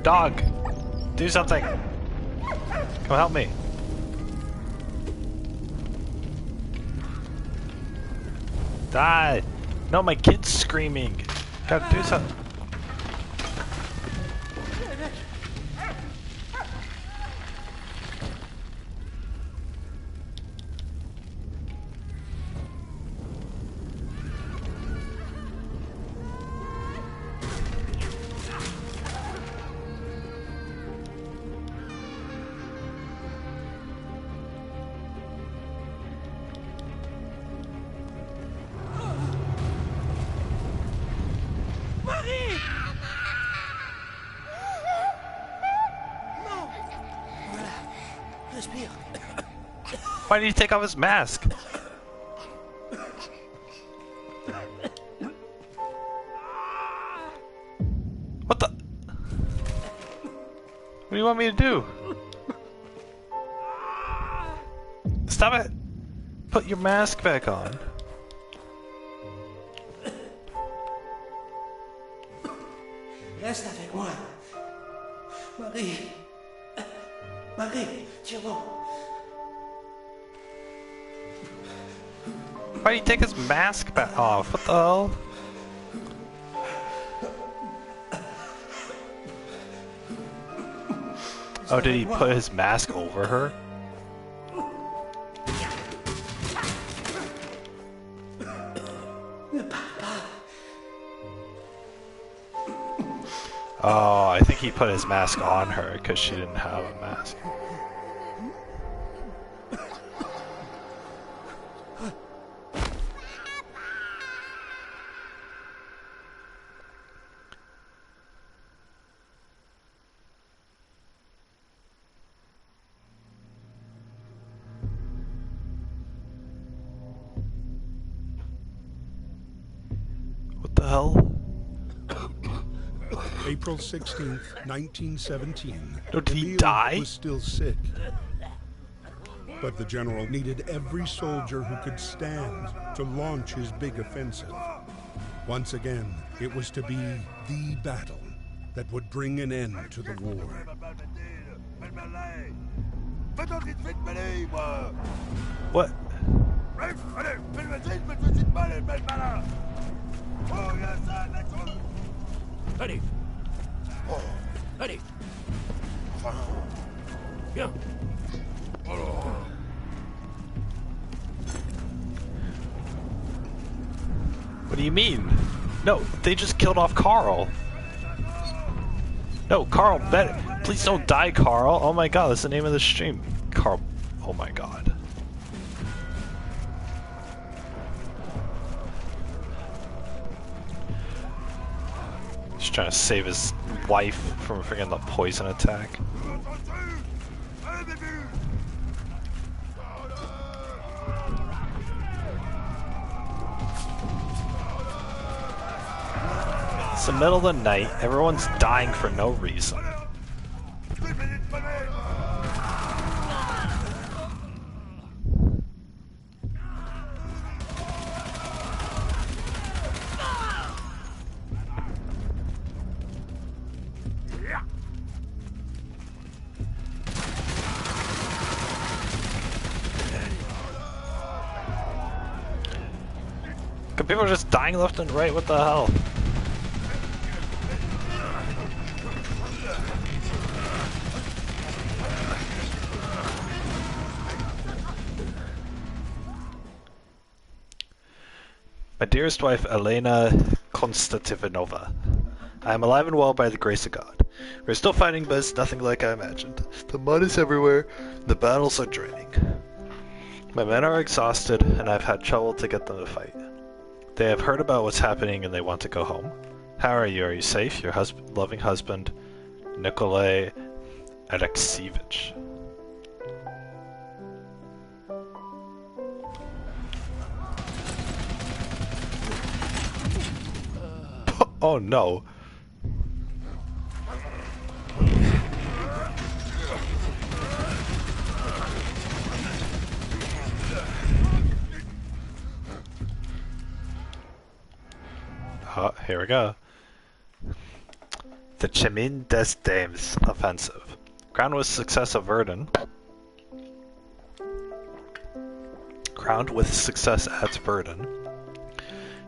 [SPEAKER 1] Dog! Do something! Come help me! Die! No, my kid's screaming! Gotta do something!
[SPEAKER 4] Respire.
[SPEAKER 1] Why did he take off his mask? What the? What do you want me to do? Stop it! Put your mask back on.
[SPEAKER 4] Reste avec moi. Marie. Marie, tiens-moi.
[SPEAKER 1] Why did he take his mask back off? What the hell? Oh, did he put his mask over her? Oh, I think he put his mask on her because she didn't have a mask. hell?
[SPEAKER 2] April 16th, 1917.
[SPEAKER 1] No, did he
[SPEAKER 2] Emile
[SPEAKER 1] die?
[SPEAKER 2] was still sick. But the general needed every soldier who could stand to launch his big offensive. Once again, it was to be the battle that would bring an end to the war.
[SPEAKER 1] What?
[SPEAKER 6] Allez. Allez. Bien.
[SPEAKER 1] What do you mean? No, they just killed off Karl. No, Karl, please don't die, Karl. Oh my god, that's the name of the stream. Karl, oh my god. He's trying to save his wife from freaking the poison attack. It's the middle of the night, everyone's dying for no reason. People are just dying left and right, what the hell? My dearest wife, Elena Konstantinovna, I am alive and well by the grace of God. We're still fighting, but it's nothing like I imagined. The mud is everywhere, the battles are draining. My men are exhausted, and I've had trouble to get them to fight. They have heard about what's happening and they want to go home. How are you? Are you safe? Your loving husband, Nikolai Alexievich. Oh no. Here we go. The Chemin des Dames offensive. Crowned with success at Verdun.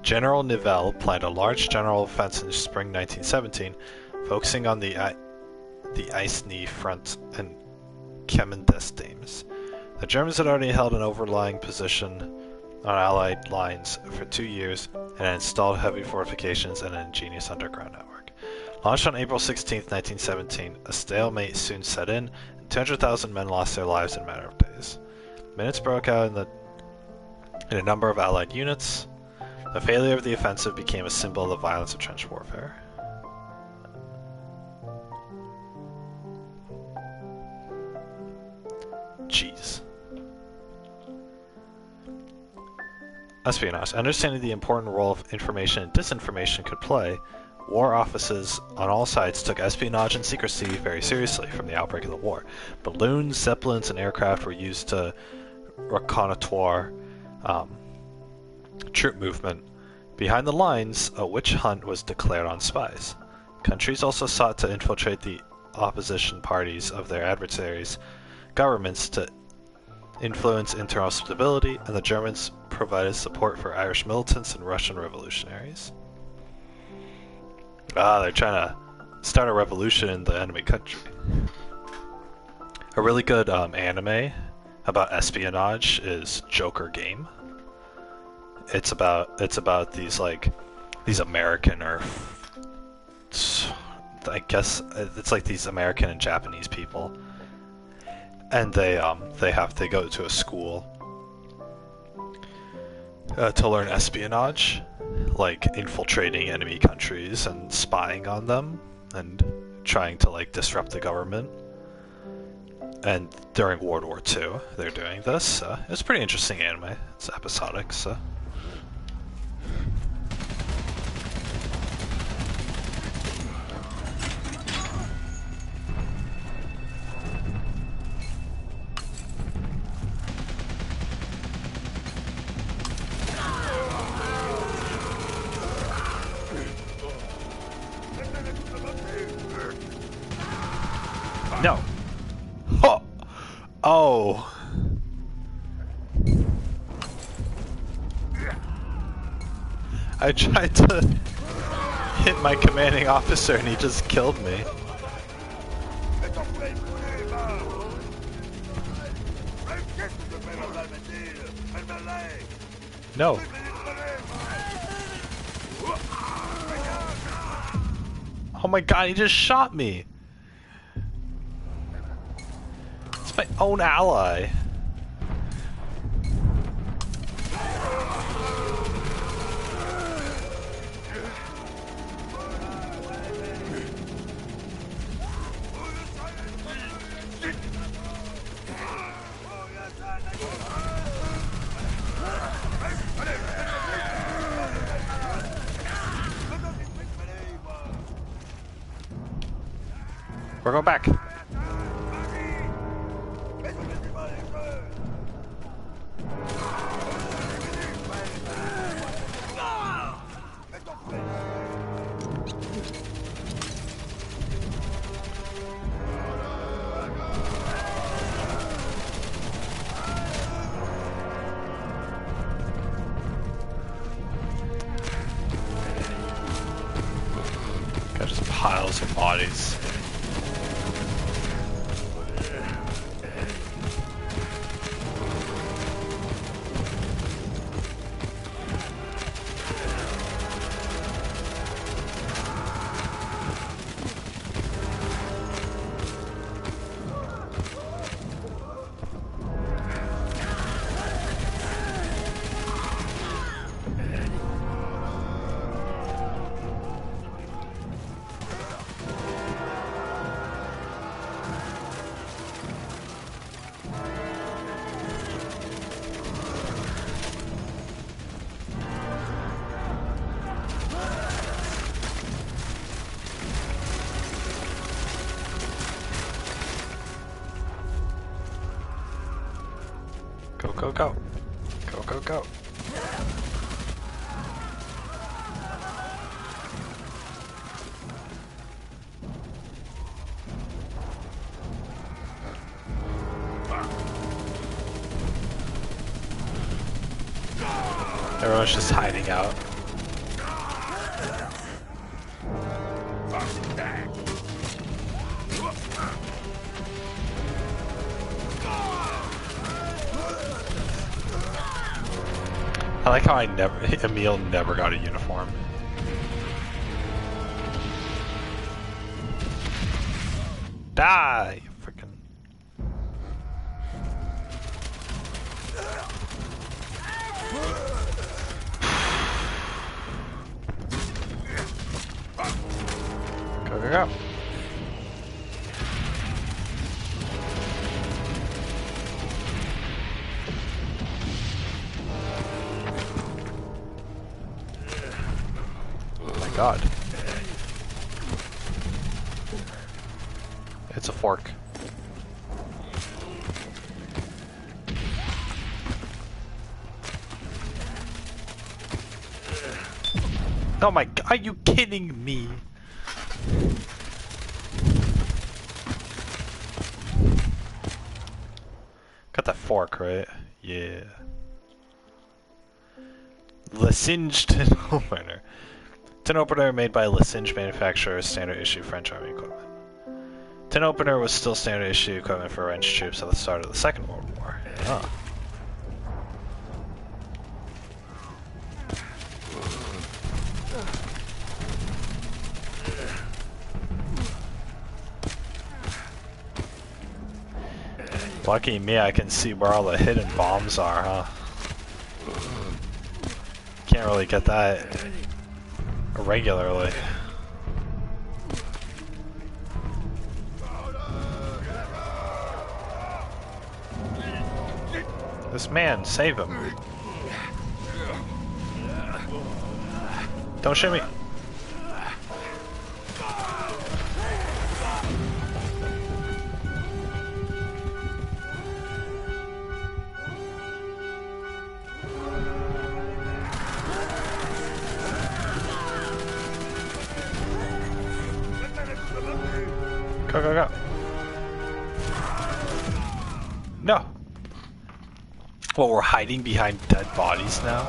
[SPEAKER 1] General Nivelle planned a large general offensive in spring 1917, focusing on the Aisne front and Chemin des Dames. The Germans had already held an overlying position on Allied lines for 2 years and installed heavy fortifications and an ingenious underground network. Launched on April 16, 1917, a stalemate soon set in, and 200,000 men lost their lives in a matter of days. Minutes broke out in a number of Allied units. The failure of the offensive became a symbol of the violence of trench warfare. Jeez. Espionage. Understanding the important role of information and disinformation could play, war offices on all sides took espionage and secrecy very seriously from the outbreak of the war. Balloons, zeppelins, and aircraft were used to reconnoiter troop movement. Behind the lines, a witch hunt was declared on spies. Countries also sought to infiltrate the opposition parties of their adversaries' governments to influence internal stability, and the Germans provided support for Irish militants and Russian revolutionaries. They're trying to start a revolution in the enemy country. A really good anime about espionage is Joker Game. It's about these American, or I guess it's like these American and Japanese people, and they go to a school to learn espionage, like infiltrating enemy countries and spying on them and trying to like disrupt the government. And during World War II, they're doing this. It's a pretty interesting anime. It's episodic, so. Oh. I tried to hit my commanding officer and he just killed me. No. Oh my god, he just shot me. It's my own ally. We're going back. Got just piles of bodies. Go, go, go. Go, go, go. Everyone's just hiding out. I like how Emil never got a uniform. Die, you freaking. Go, go, go. God. It's a fork. Oh my god, are you kidding me? Got that fork, right? Yeah. Lesinged tin opener. Tin opener made by Lesinged manufacturer, standard issue French Army equipment. Tin opener was still standard issue equipment for French troops at the start of the Second World War. Oh. Lucky me, I can see where all the hidden bombs are, huh? Can't really get that regularly. This man, save him. Don't shoot me. Go, go, go. No. Well, we're hiding behind dead bodies now.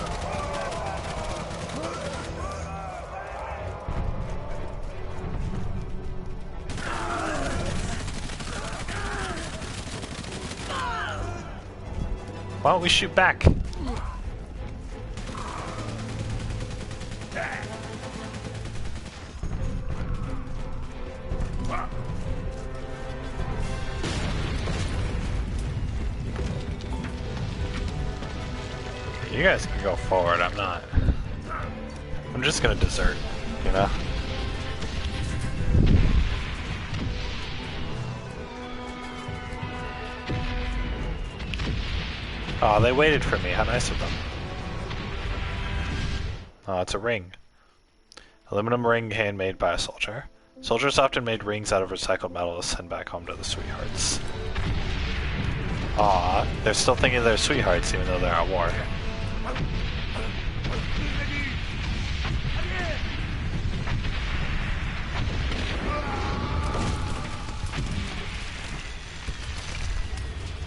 [SPEAKER 1] Why don't we shoot back? You guys can go forward, I'm not. I'm just gonna desert, you know? Oh, they waited for me. How nice of them. Oh, it's a ring. Aluminum ring handmade by a soldier. Soldiers often made rings out of recycled metal to send back home to the sweethearts. Aw, they're still thinking they're sweethearts even though they're at war.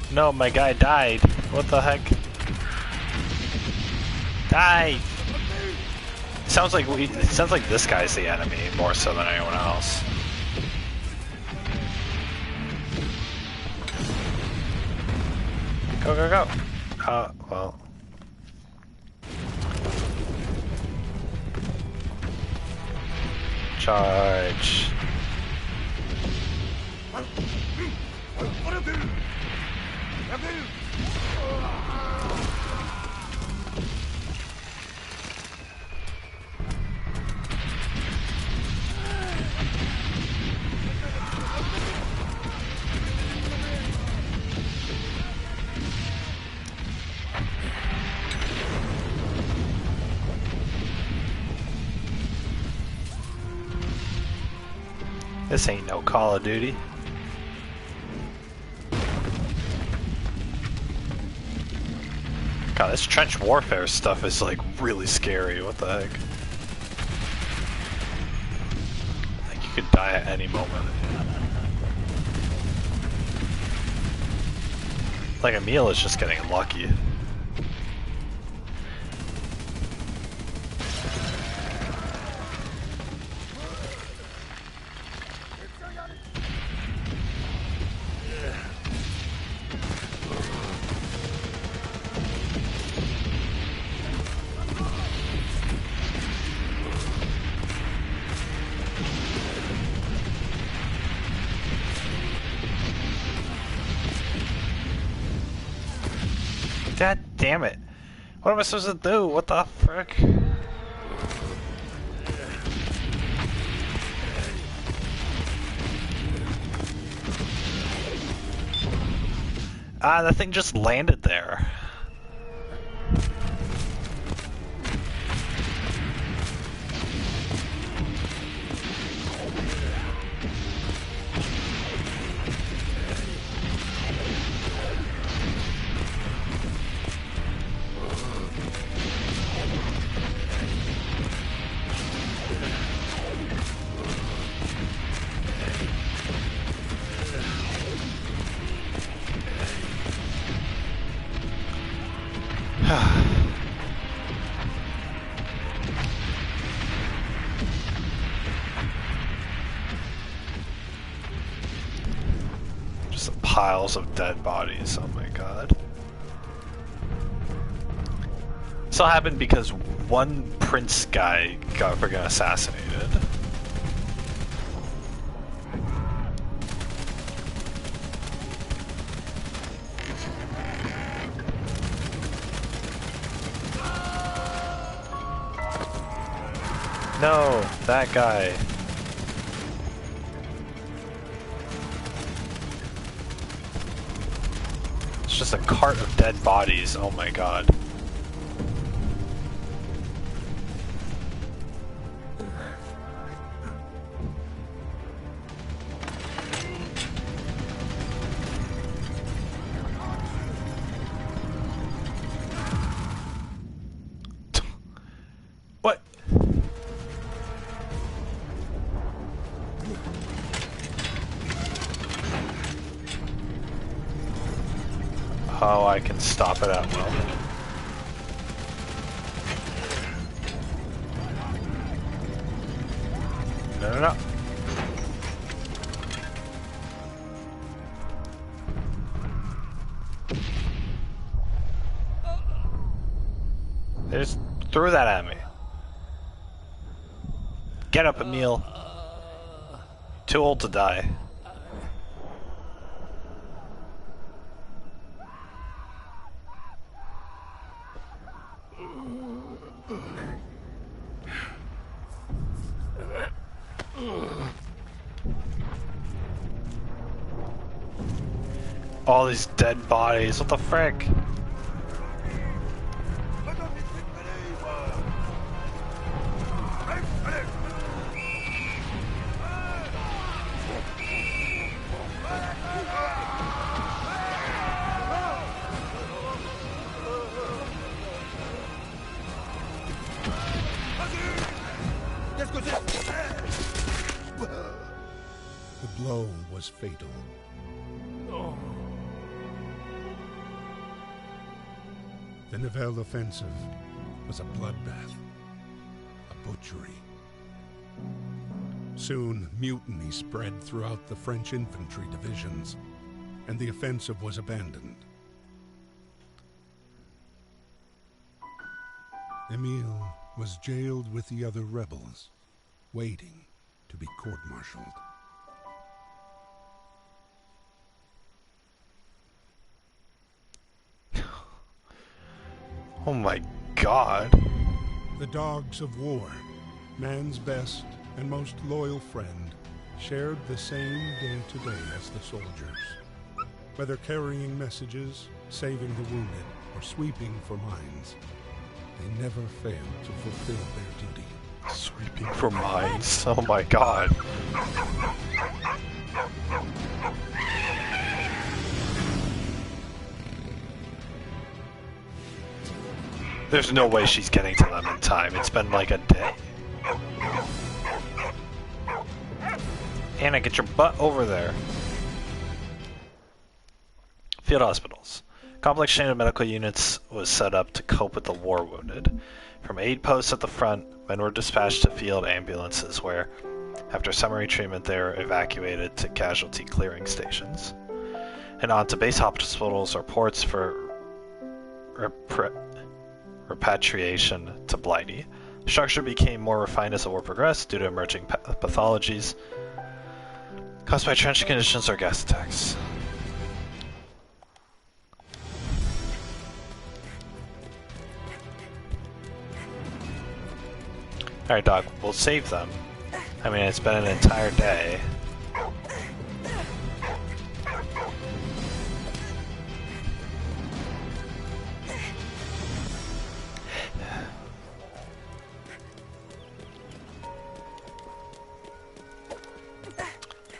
[SPEAKER 1] No, my guy died. What the heck? Die! Sounds like it sounds like this guy's the enemy more so than anyone else. Go, go, go! Well. Charge. This ain't no Call of Duty. God, this trench warfare stuff is like really scary. What the heck? Like you could die at any moment. Like Emil is just getting lucky. God damn it. What am I supposed to do? What the frick? Ah, that thing just landed there. Just piles of dead bodies, oh my god. This all happened because one prince guy got freaking assassinated. No, that guy. It's just a cart of dead bodies, oh my god. What? Oh, I can stop it at will. No, no, no. They just threw that at me. Get up, Emil. Too old to die. All these dead bodies, what the frick?
[SPEAKER 2] The blow was fatal. The Nivelle offensive was a bloodbath, a butchery. Soon, mutiny spread throughout the French infantry divisions, and the offensive was abandoned. Emile was jailed with the other rebels, waiting to be court-martialed.
[SPEAKER 1] Oh my god.
[SPEAKER 2] The dogs of war, man's best and most loyal friend, shared the same day-to-day as the soldiers. Whether carrying messages, saving the wounded, or sweeping for mines, they never failed to fulfill their duty.
[SPEAKER 1] Sweeping for mines. Oh my god. There's no way she's getting to them in time. It's been like a day. Anna, get your butt over there. Field hospitals. Complex chain of medical units was set up to cope with the war wounded. From aid posts at the front, men were dispatched to field ambulances where, after summary treatment, they were evacuated to casualty clearing stations. And on to base hospitals or ports for repatriation to Blighty. The structure became more refined as the war progressed due to emerging pathologies caused by trench conditions or gas attacks. Alright, Doc, we'll save them. I mean, it's been an entire day.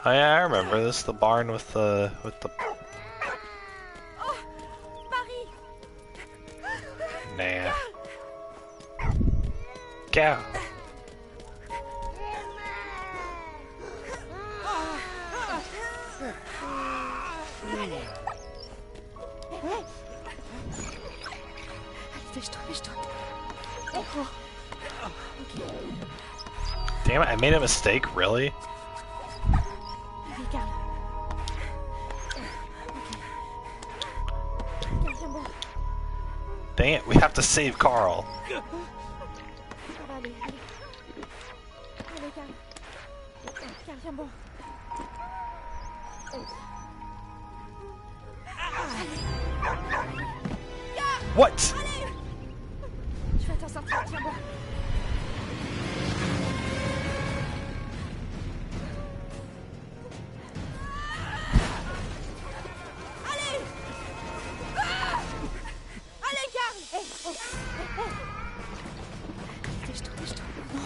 [SPEAKER 1] Oh yeah, I remember this. The barn with the
[SPEAKER 5] Oh, Paris.
[SPEAKER 1] Nah. Cow. Damn it, I made a mistake, really? Dang it, we have to save Karl. What?
[SPEAKER 5] Je vais t'en sortir, tiens-moi. Allez! Ah! Allez, Karl! Hey, oh, hey, hey. Dépêche-toi, dépêche-toi. Non.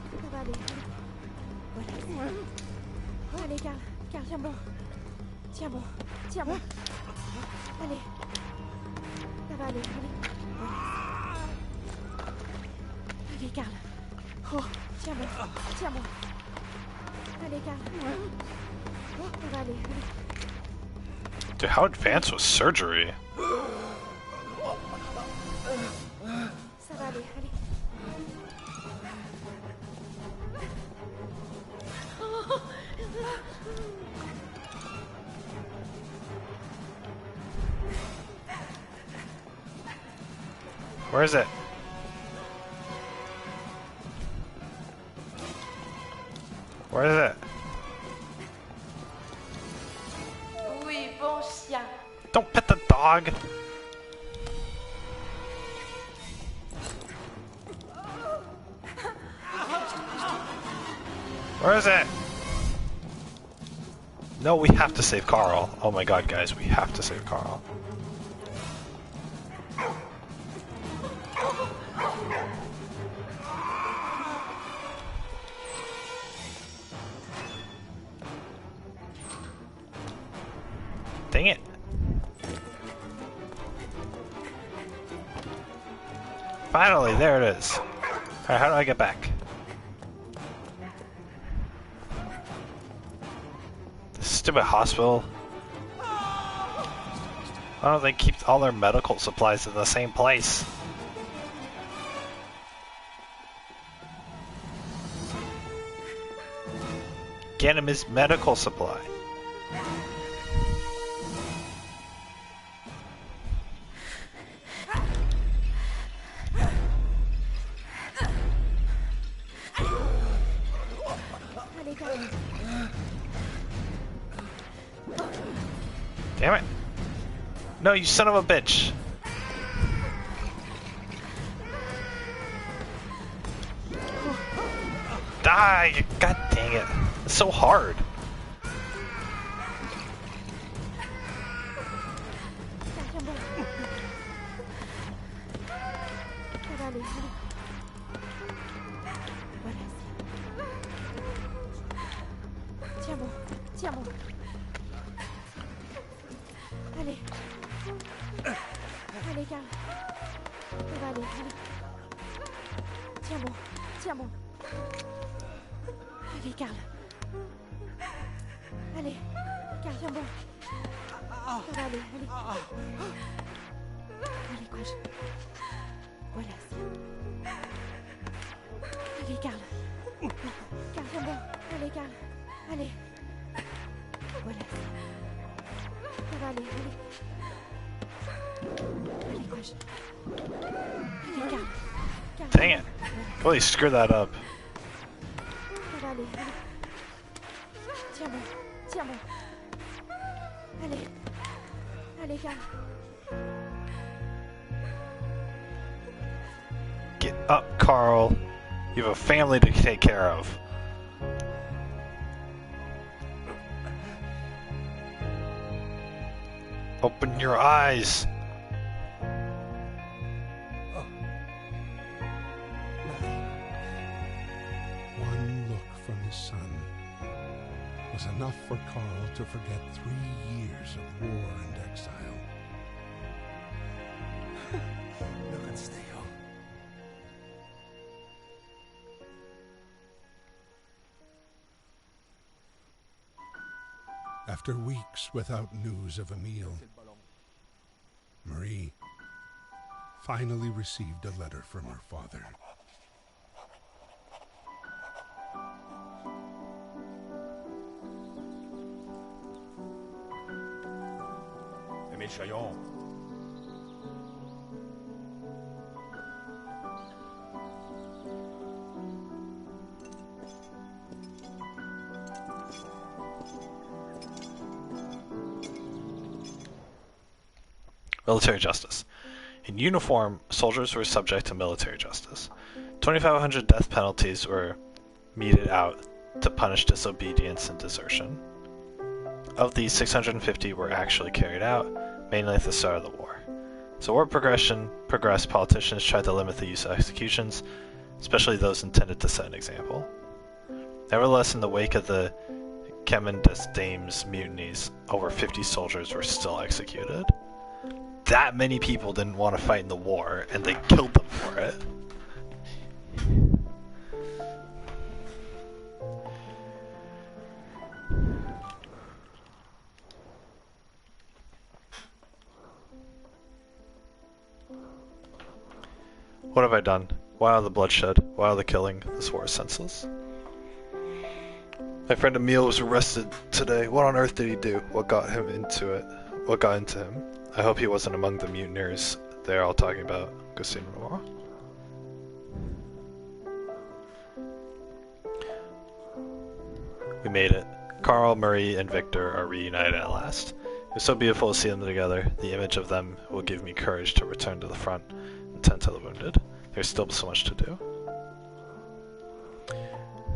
[SPEAKER 5] Ok. Ça va aller. Voilà. Allez, Karl. Karl, tiens bon. Tiens bon. Tiens bon. Allez. Ça va aller. Allez. Voilà. Allez, Karl. Oh, tiens bon. Tiens bon. Allez. Allez, Karl. Ça va aller, allez.
[SPEAKER 1] Dude, how advanced was surgery?
[SPEAKER 5] Ça va aller, allez.
[SPEAKER 1] Where is it? Where is it?
[SPEAKER 5] Oui, bon chien.
[SPEAKER 1] Don't pet the dog! Where is it? No, we have to save Karl. Oh my god, guys, we have to save Karl. Dang it. Finally, there it is. Alright, how do I get back? This stupid hospital. Why don't they keep all their medical supplies in the same place? Get him his medical supply.
[SPEAKER 5] Allez, Karl.
[SPEAKER 1] Damn it. No, you son of a bitch. Die! God dang it. It's so hard.
[SPEAKER 5] Tiens bon. Ça va aller, allez. Voilà. Tiens bon, tiens bon. Allez. Allez, Karl. Ça va aller, allez. Tiens bon, tiens bon. Allez, Karl. Allez, Karl, tiens bon. Ça va aller, allez. Allez, courage. Voilà. Allez, Karl. Karl, tiens bon. Allez, Karl. Allez. Voilà. Ça va aller, allez. Allez, courage. Allez, Karl. Karl,
[SPEAKER 1] Dang it. Really screwed that up.
[SPEAKER 5] Ça va aller, allez. Tiens bon, tiens bon. Allez. Allez, Karl.
[SPEAKER 1] Get up, Karl. You have a family to take care of. Open your eyes.
[SPEAKER 2] One look from his son was enough for Karl to forget 3 years of war and exile.
[SPEAKER 6] No can stay home.
[SPEAKER 2] After weeks without news of Emile, Marie finally received a letter from her father.
[SPEAKER 6] Émile Chaillon.
[SPEAKER 1] Military justice. In uniform, soldiers were subject to military justice. 2,500 death penalties were meted out to punish disobedience and desertion. Of these, 650 were actually carried out, mainly at the start of the war. As the war progressed, politicians tried to limit the use of executions, especially those intended to set an example. Nevertheless, in the wake of the Chemin des Dames mutinies, over 50 soldiers were still executed. That many people didn't want to fight in the war, and they killed them for it. What have I done? Why all the bloodshed? Why all the killing? This war is senseless. My friend Emil was arrested today. What on earth did he do? What got him into it? What got into him? I hope he wasn't among the mutineers they're all talking about. Go see him tomorrow. We made it. Karl, Marie, and Victor are reunited at last. It was so beautiful to see them together. The image of them will give me courage to return to the front and tend to the wounded. There's still so much to do.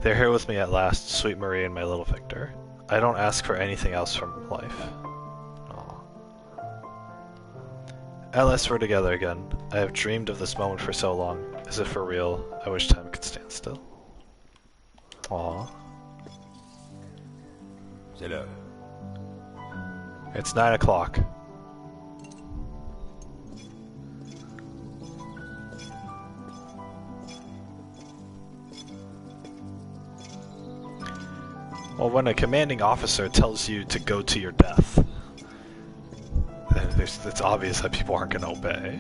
[SPEAKER 1] They're here with me at last, sweet Marie and my little Victor. I don't ask for anything else from life. Aww. At last we're together again. I have dreamed of this moment for so long. Is it for real? I wish time could stand still. Aww.
[SPEAKER 6] C'est l'heure.
[SPEAKER 1] It's 9 o'clock. Well, when a commanding officer tells you to go to your death, it's obvious that people aren't going to obey.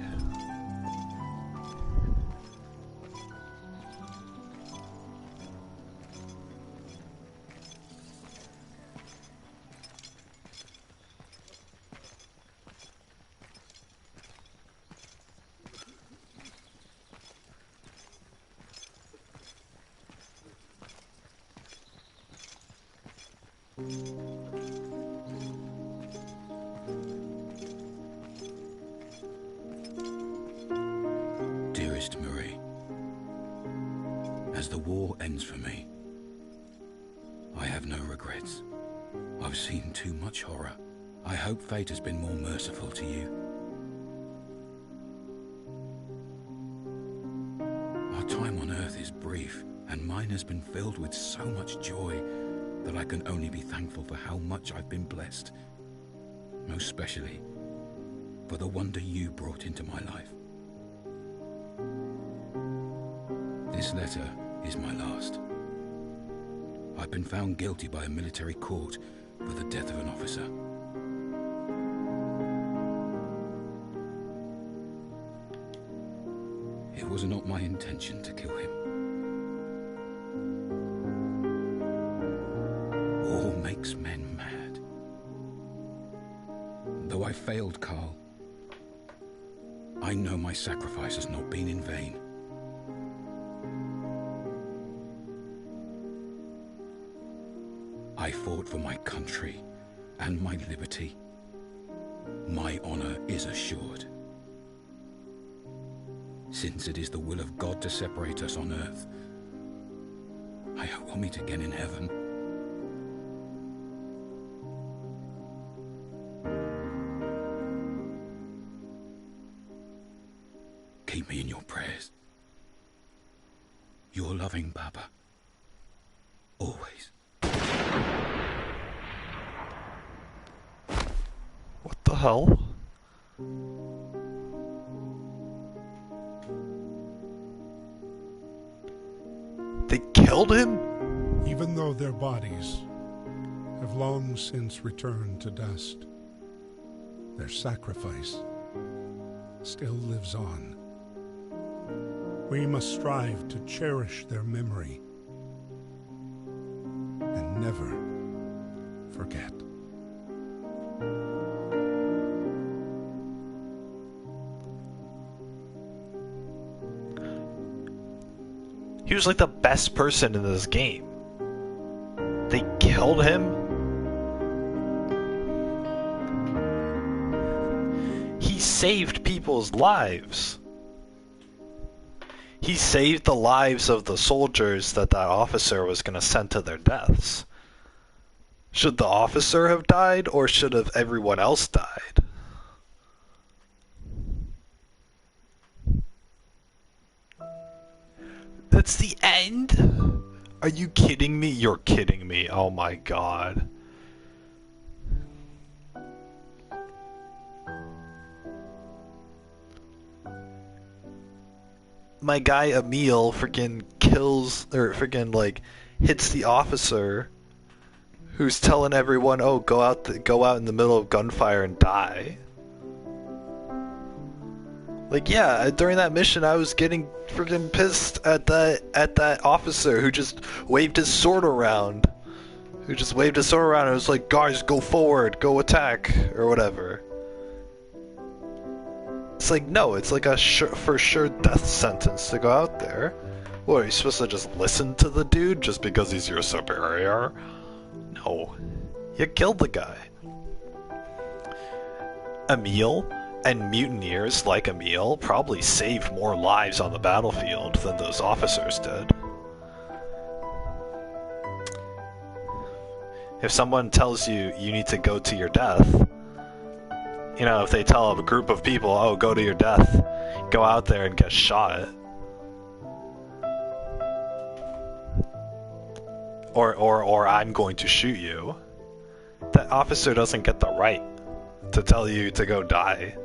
[SPEAKER 7] Dearest Marie, as the war ends for me, I have no regrets. I've seen too much horror. I hope fate has been more merciful to you. Our time on Earth is brief, and mine has been filled with so much joy that I can only be thankful for how much I've been blessed. Most especially for the wonder you brought into my life. This letter is my last. I've been found guilty by a military court for the death of an officer. It was not my intention to kill him. War makes men mad. Though I failed Karl, I know my sacrifice has not been in vain. I fought for my country and my liberty. My honor is assured. Since it is the will of God to separate us on earth, I hope we'll meet again in heaven. Keep me in your prayers. Your loving Papa. Always.
[SPEAKER 1] What the hell? They killed him?
[SPEAKER 2] Even though their bodies have long since returned to dust, their sacrifice still lives on. We must strive to cherish their memory and never forget.
[SPEAKER 1] He was like the best person in this game. They killed him? He saved people's lives. He saved the lives of the soldiers that officer was going to send to their deaths. Should the officer have died, or should have everyone else died? That's the end? Are you kidding me? You're kidding me. Oh my god. My guy Emil freaking kills, or freaking like hits the officer who's telling everyone, "Oh, go out in the middle of gunfire and die." Like, yeah, during that mission, I was getting freaking pissed at that officer who just waved his sword around. And was like, guys, go forward, go attack, or whatever. It's like, no, it's like a for sure death sentence to go out there. What, are you supposed to just listen to the dude just because he's your superior? No. You killed the guy. Emil and mutineers like Emil probably saved more lives on the battlefield than those officers did. If someone tells you you need to go to your death, you know, if they tell a group of people, oh, go to your death, go out there and get shot. Or I'm going to shoot you. That officer doesn't get the right to tell you to go die.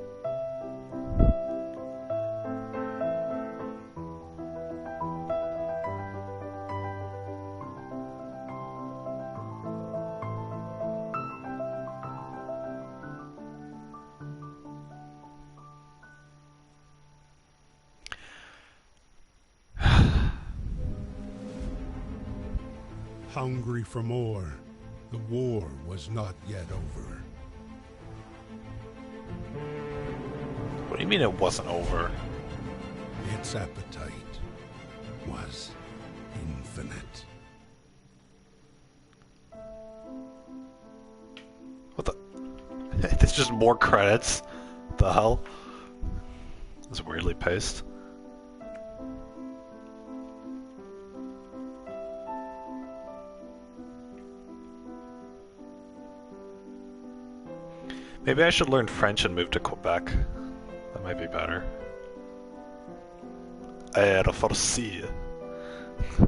[SPEAKER 2] Hungry for more, the war was not yet over.
[SPEAKER 1] What do you mean it wasn't over?
[SPEAKER 2] Its appetite was infinite.
[SPEAKER 1] What the? It's just more credits. The hell? It's weirdly paced. Maybe I should learn French and move to Quebec. That might be better. I don't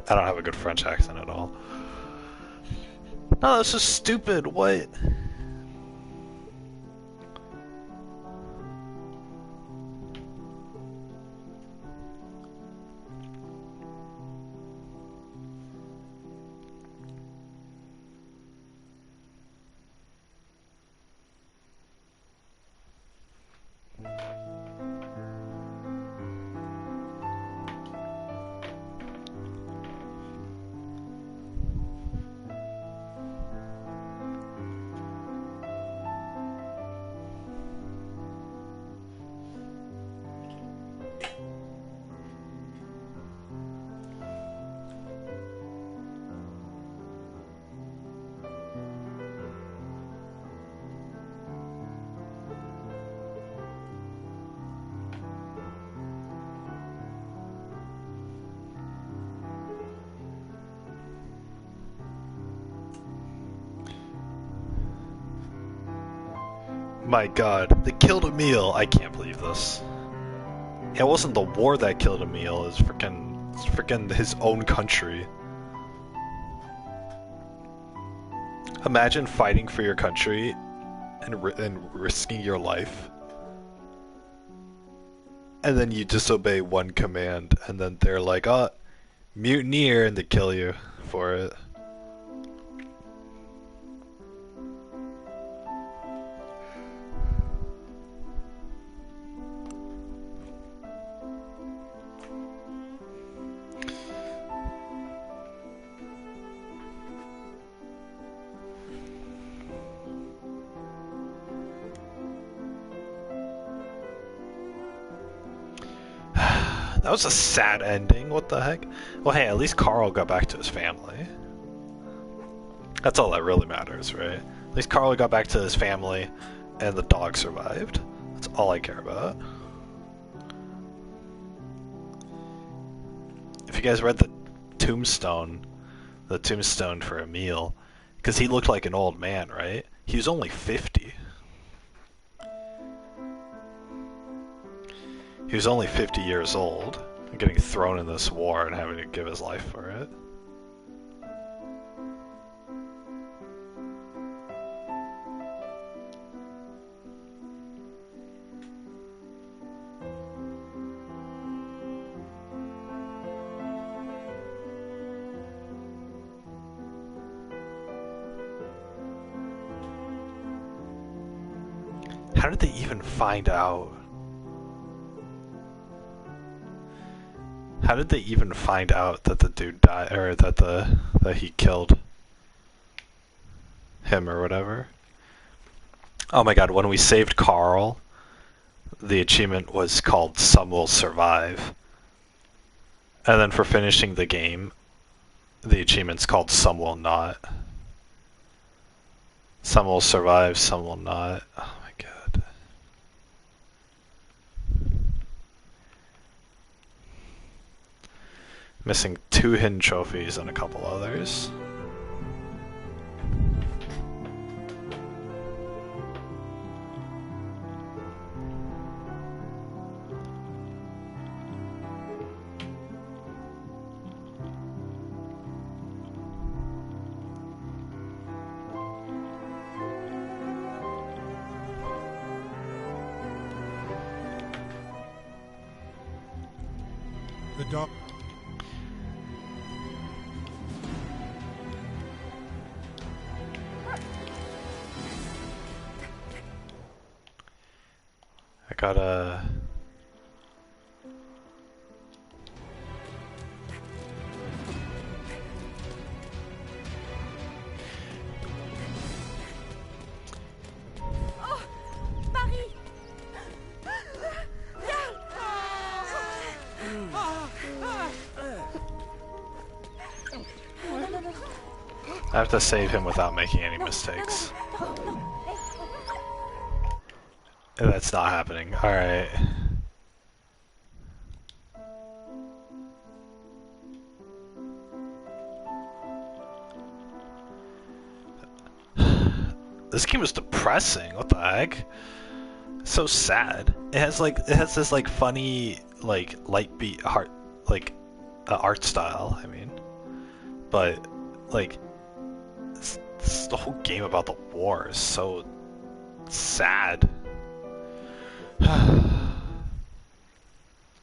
[SPEAKER 1] have a good French accent at all. No, that's just stupid. What? My god, they killed Emil. I can't believe this. It wasn't the war that killed Emil, it's freaking his own country. Imagine fighting for your country and risking your life. And then you disobey one command, and then they're like, oh, mutineer, and they kill you for it. That was a sad ending, what the heck? Well, hey, at least Karl got back to his family. That's all that really matters, right? At least Karl got back to his family, and the dog survived. That's all I care about. If you guys read the tombstone for Emil, because he looked like an old man, right? He was only 50. He was only 50 years old, getting thrown in this war and having to give his life for it. How did they even find out? How did they even find out that the dude died, or that he killed him or whatever? Oh my god, when we saved Karl, the achievement was called Some Will Survive. And then for finishing the game, the achievement's called Some Will Not. Some will survive, some will not. Oh my god. Missing 2 hidden trophies and a couple others.
[SPEAKER 2] The dog.
[SPEAKER 1] I gotta...
[SPEAKER 5] Oh, Marie.
[SPEAKER 1] I have to save him without making any mistakes. That's not happening. Alright. This game is depressing. What the heck? It's so sad. It has this like funny like light beat heart like art style. I mean, but like it's the whole game about the war is so sad.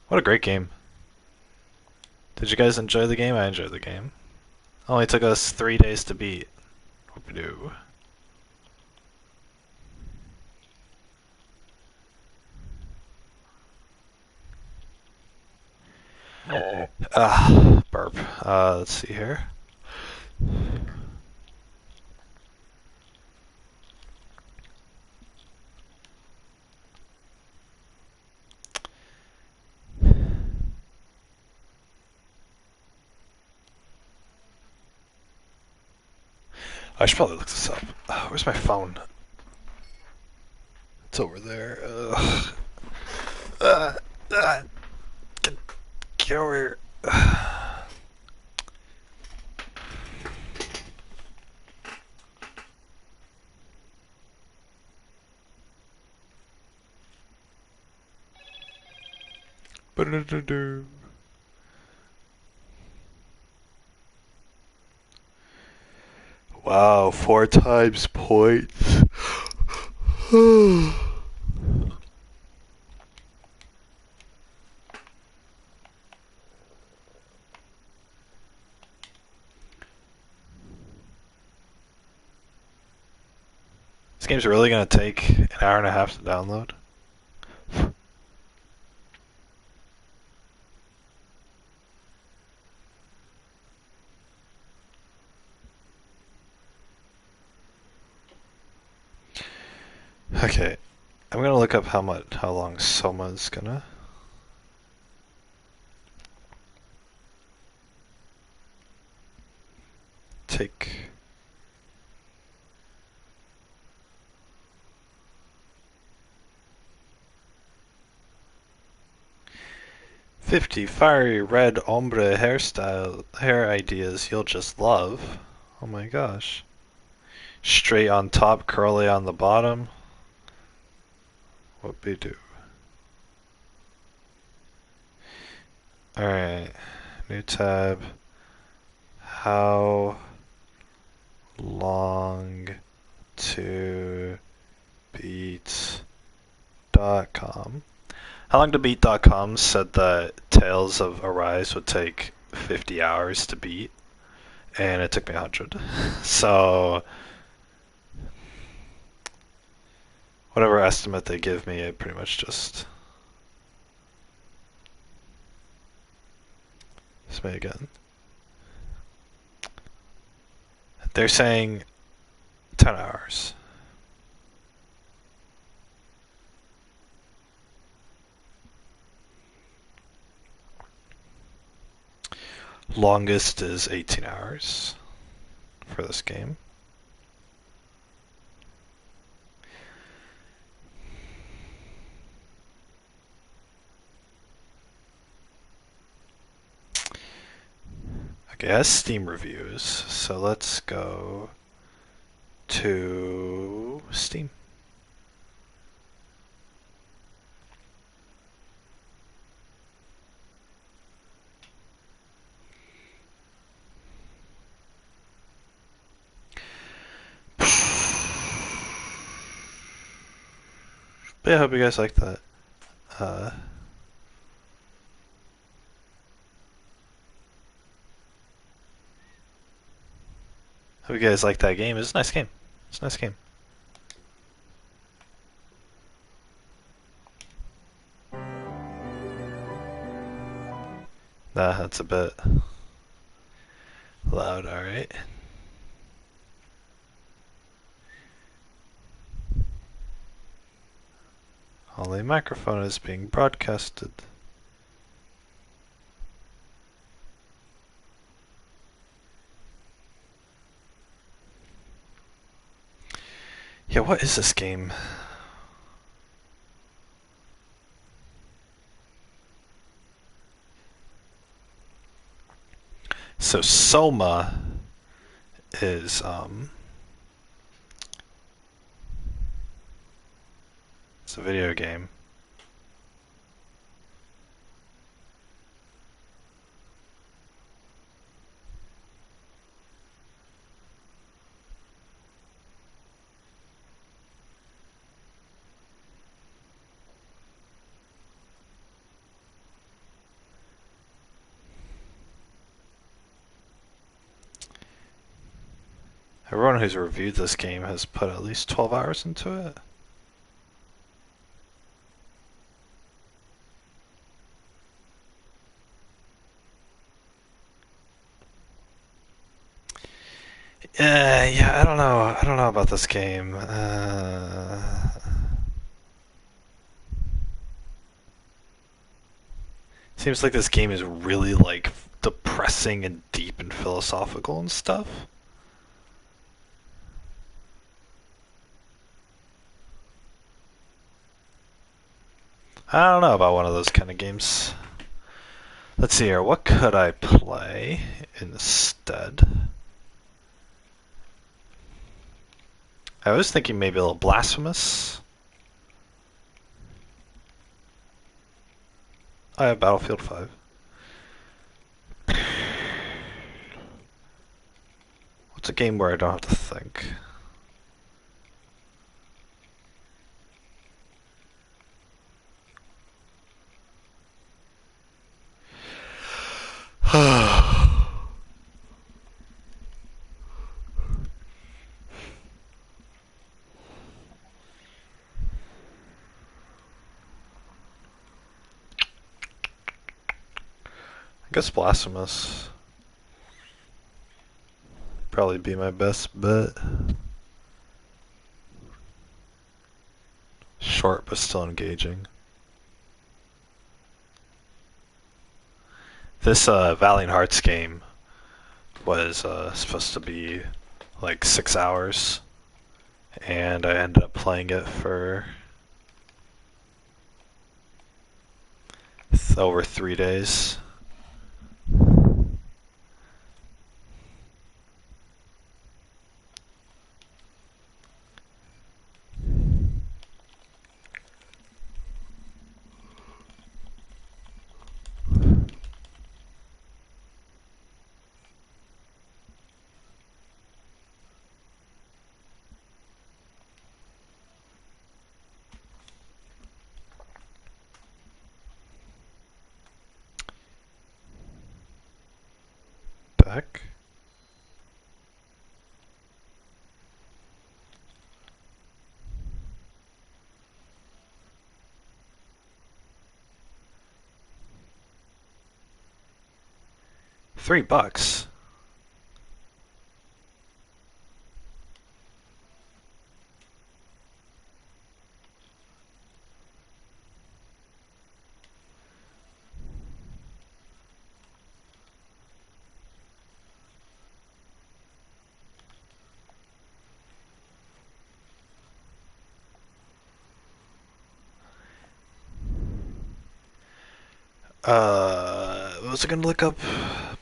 [SPEAKER 1] What a great game. Did you guys enjoy the game? I enjoyed the game. Only took us 3 days to beat. Whoop-a-doo. Burp. Let's see here. I should probably look this up. Where's my phone? It's over there. Get over here. Wow, 4 times points. This game's really gonna take an hour and a half to download. Okay, I'm gonna look up how long Soma's gonna. Take. "50 fiery red ombre hair ideas you'll just love." Oh my gosh. Straight on top, curly on the bottom. What we do? Alright. New tab. How long to beat.com. How long to beat.com said that Tales of Arise would take 50 hours to beat, and it took me 100. So whatever estimate they give me, it pretty much just Let's make it again. They're saying 10 hours. Longest is 18 hours for this game. Okay, it has Steam reviews, so let's go to Steam. But yeah, I hope you guys like that. Hope you guys like that game. It's a nice game. It's a nice game. Nah, that's a bit loud, alright. Only microphone is being broadcasted. Yeah, what is this game? So Soma is it's a video game. Everyone who's reviewed this game has put at least 12 hours into it. Yeah, I don't know. I don't know about this game. Seems like this game is really like depressing and deep and philosophical and stuff. I don't know about one of those kind of games. Let's see here. What could I play instead? I was thinking maybe a little Blasphemous. I have Battlefield 5. What's a game where I don't have to think? I guess Blasphemous probably be my best bet. Short but still engaging. This Valiant Hearts game was supposed to be like 6 hours, and I ended up playing it for over 3 days. $3. Was I gonna look up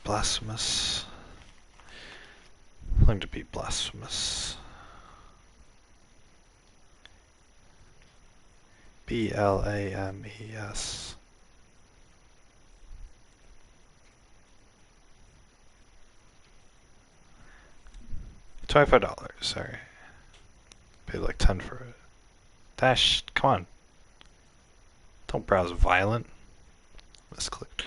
[SPEAKER 1] blasphemous? I'm going to be blasphemous. BLAMES. $25, sorry. Paid like 10 for it. Dash, come on. Don't browse Violent. Misclicked.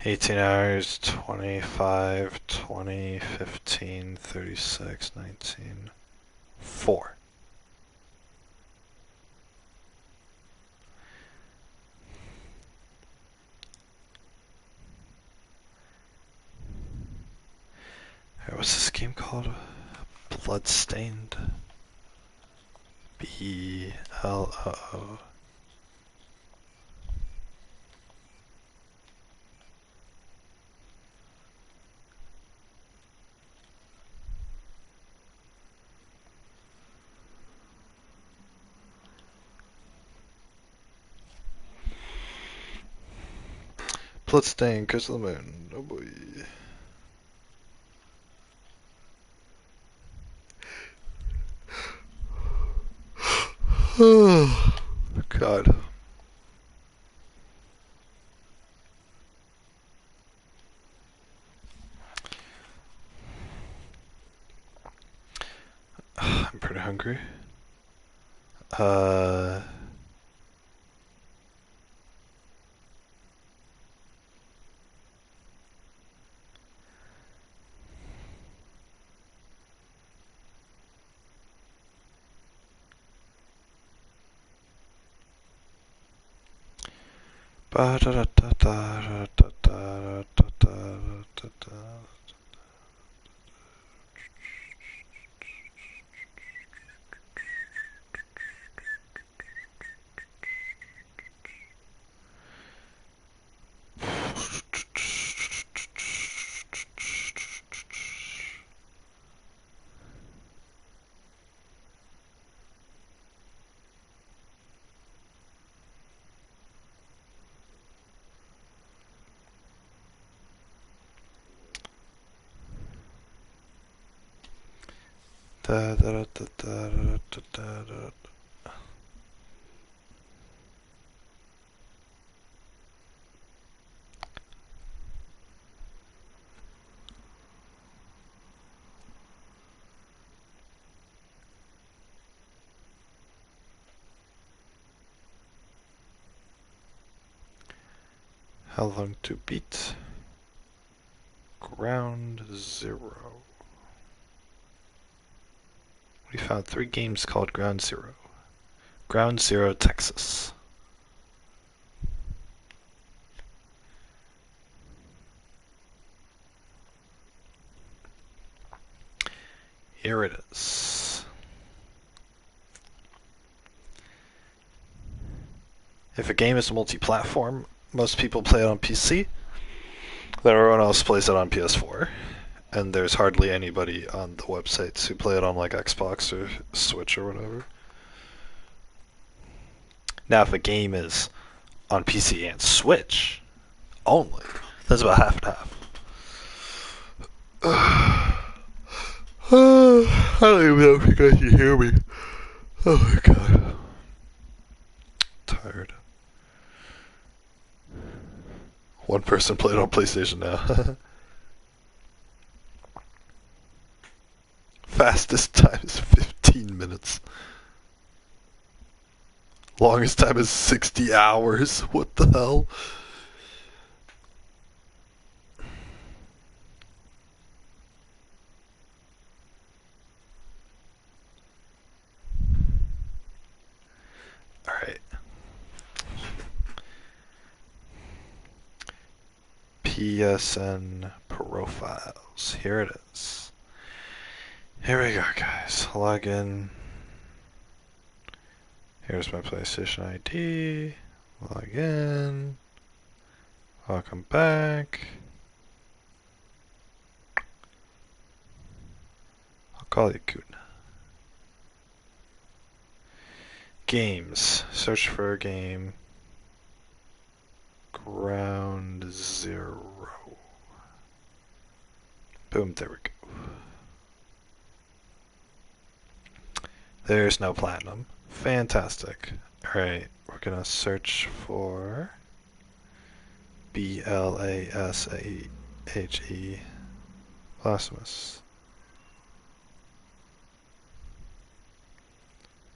[SPEAKER 1] $18, 25, 20, 15, 36, 19, 4. What's this game called? Bloodstained. BLOO. Bloodstained, Curse of the Moon. Oh boy. Oh, God. I'm pretty hungry. How long to beat? Ground Zero. We found 3 games called Ground Zero. Ground Zero, Texas. Here it is. If a game is multi-platform, most people play it on PC, then everyone else plays it on PS4, and there's hardly anybody on the websites who play it on like Xbox or Switch or whatever. Now if a game is on PC and Switch only, that's about half and half. I don't even know if you guys can hear me. Oh my God. Tired. One person played on PlayStation now. Fastest time is 15 minutes. Longest time is 60 hours. What the hell? PSN profiles. Here it is. Here we go, guys. Log in. Here's my PlayStation ID. Log in. Welcome back. I'll call you Kun. Games. Search for a game. Ground Zero. Boom, there we go. There's no platinum. Fantastic. Alright, we're gonna search for BLASAHE Blasphemous.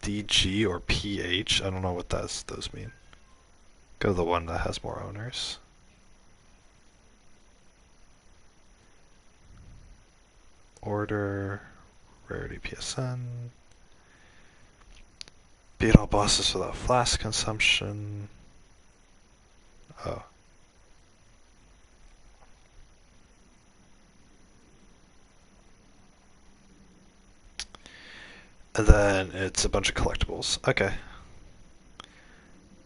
[SPEAKER 1] DG or PH? I don't know what those mean. Go to the one that has more owners. Order, rarity PSN. Beat all bosses without flask consumption. Oh. And then it's a bunch of collectibles. Okay.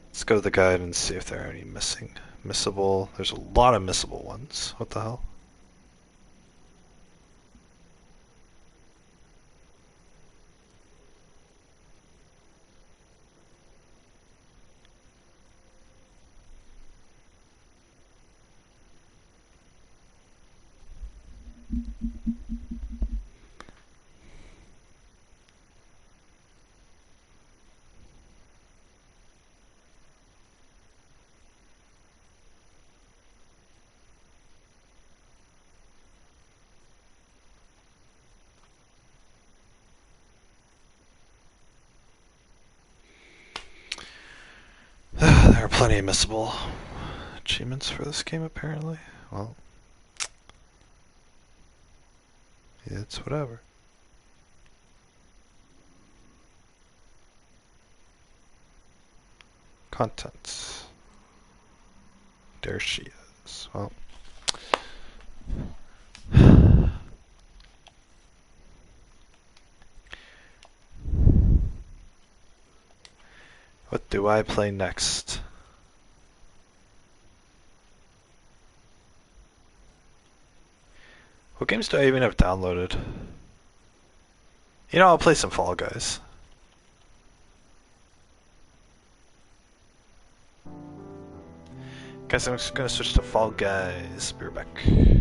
[SPEAKER 1] Let's go to the guide and see if there are any missable. There's a lot of missable ones. What the hell? There are plenty of missable achievements for this game, apparently. Well, it's whatever. Contents. There she is. Well. What do I play next? What games do I even have downloaded? You know, I'll play some Fall Guys. Guys, I'm just gonna switch to Fall Guys. Be right back.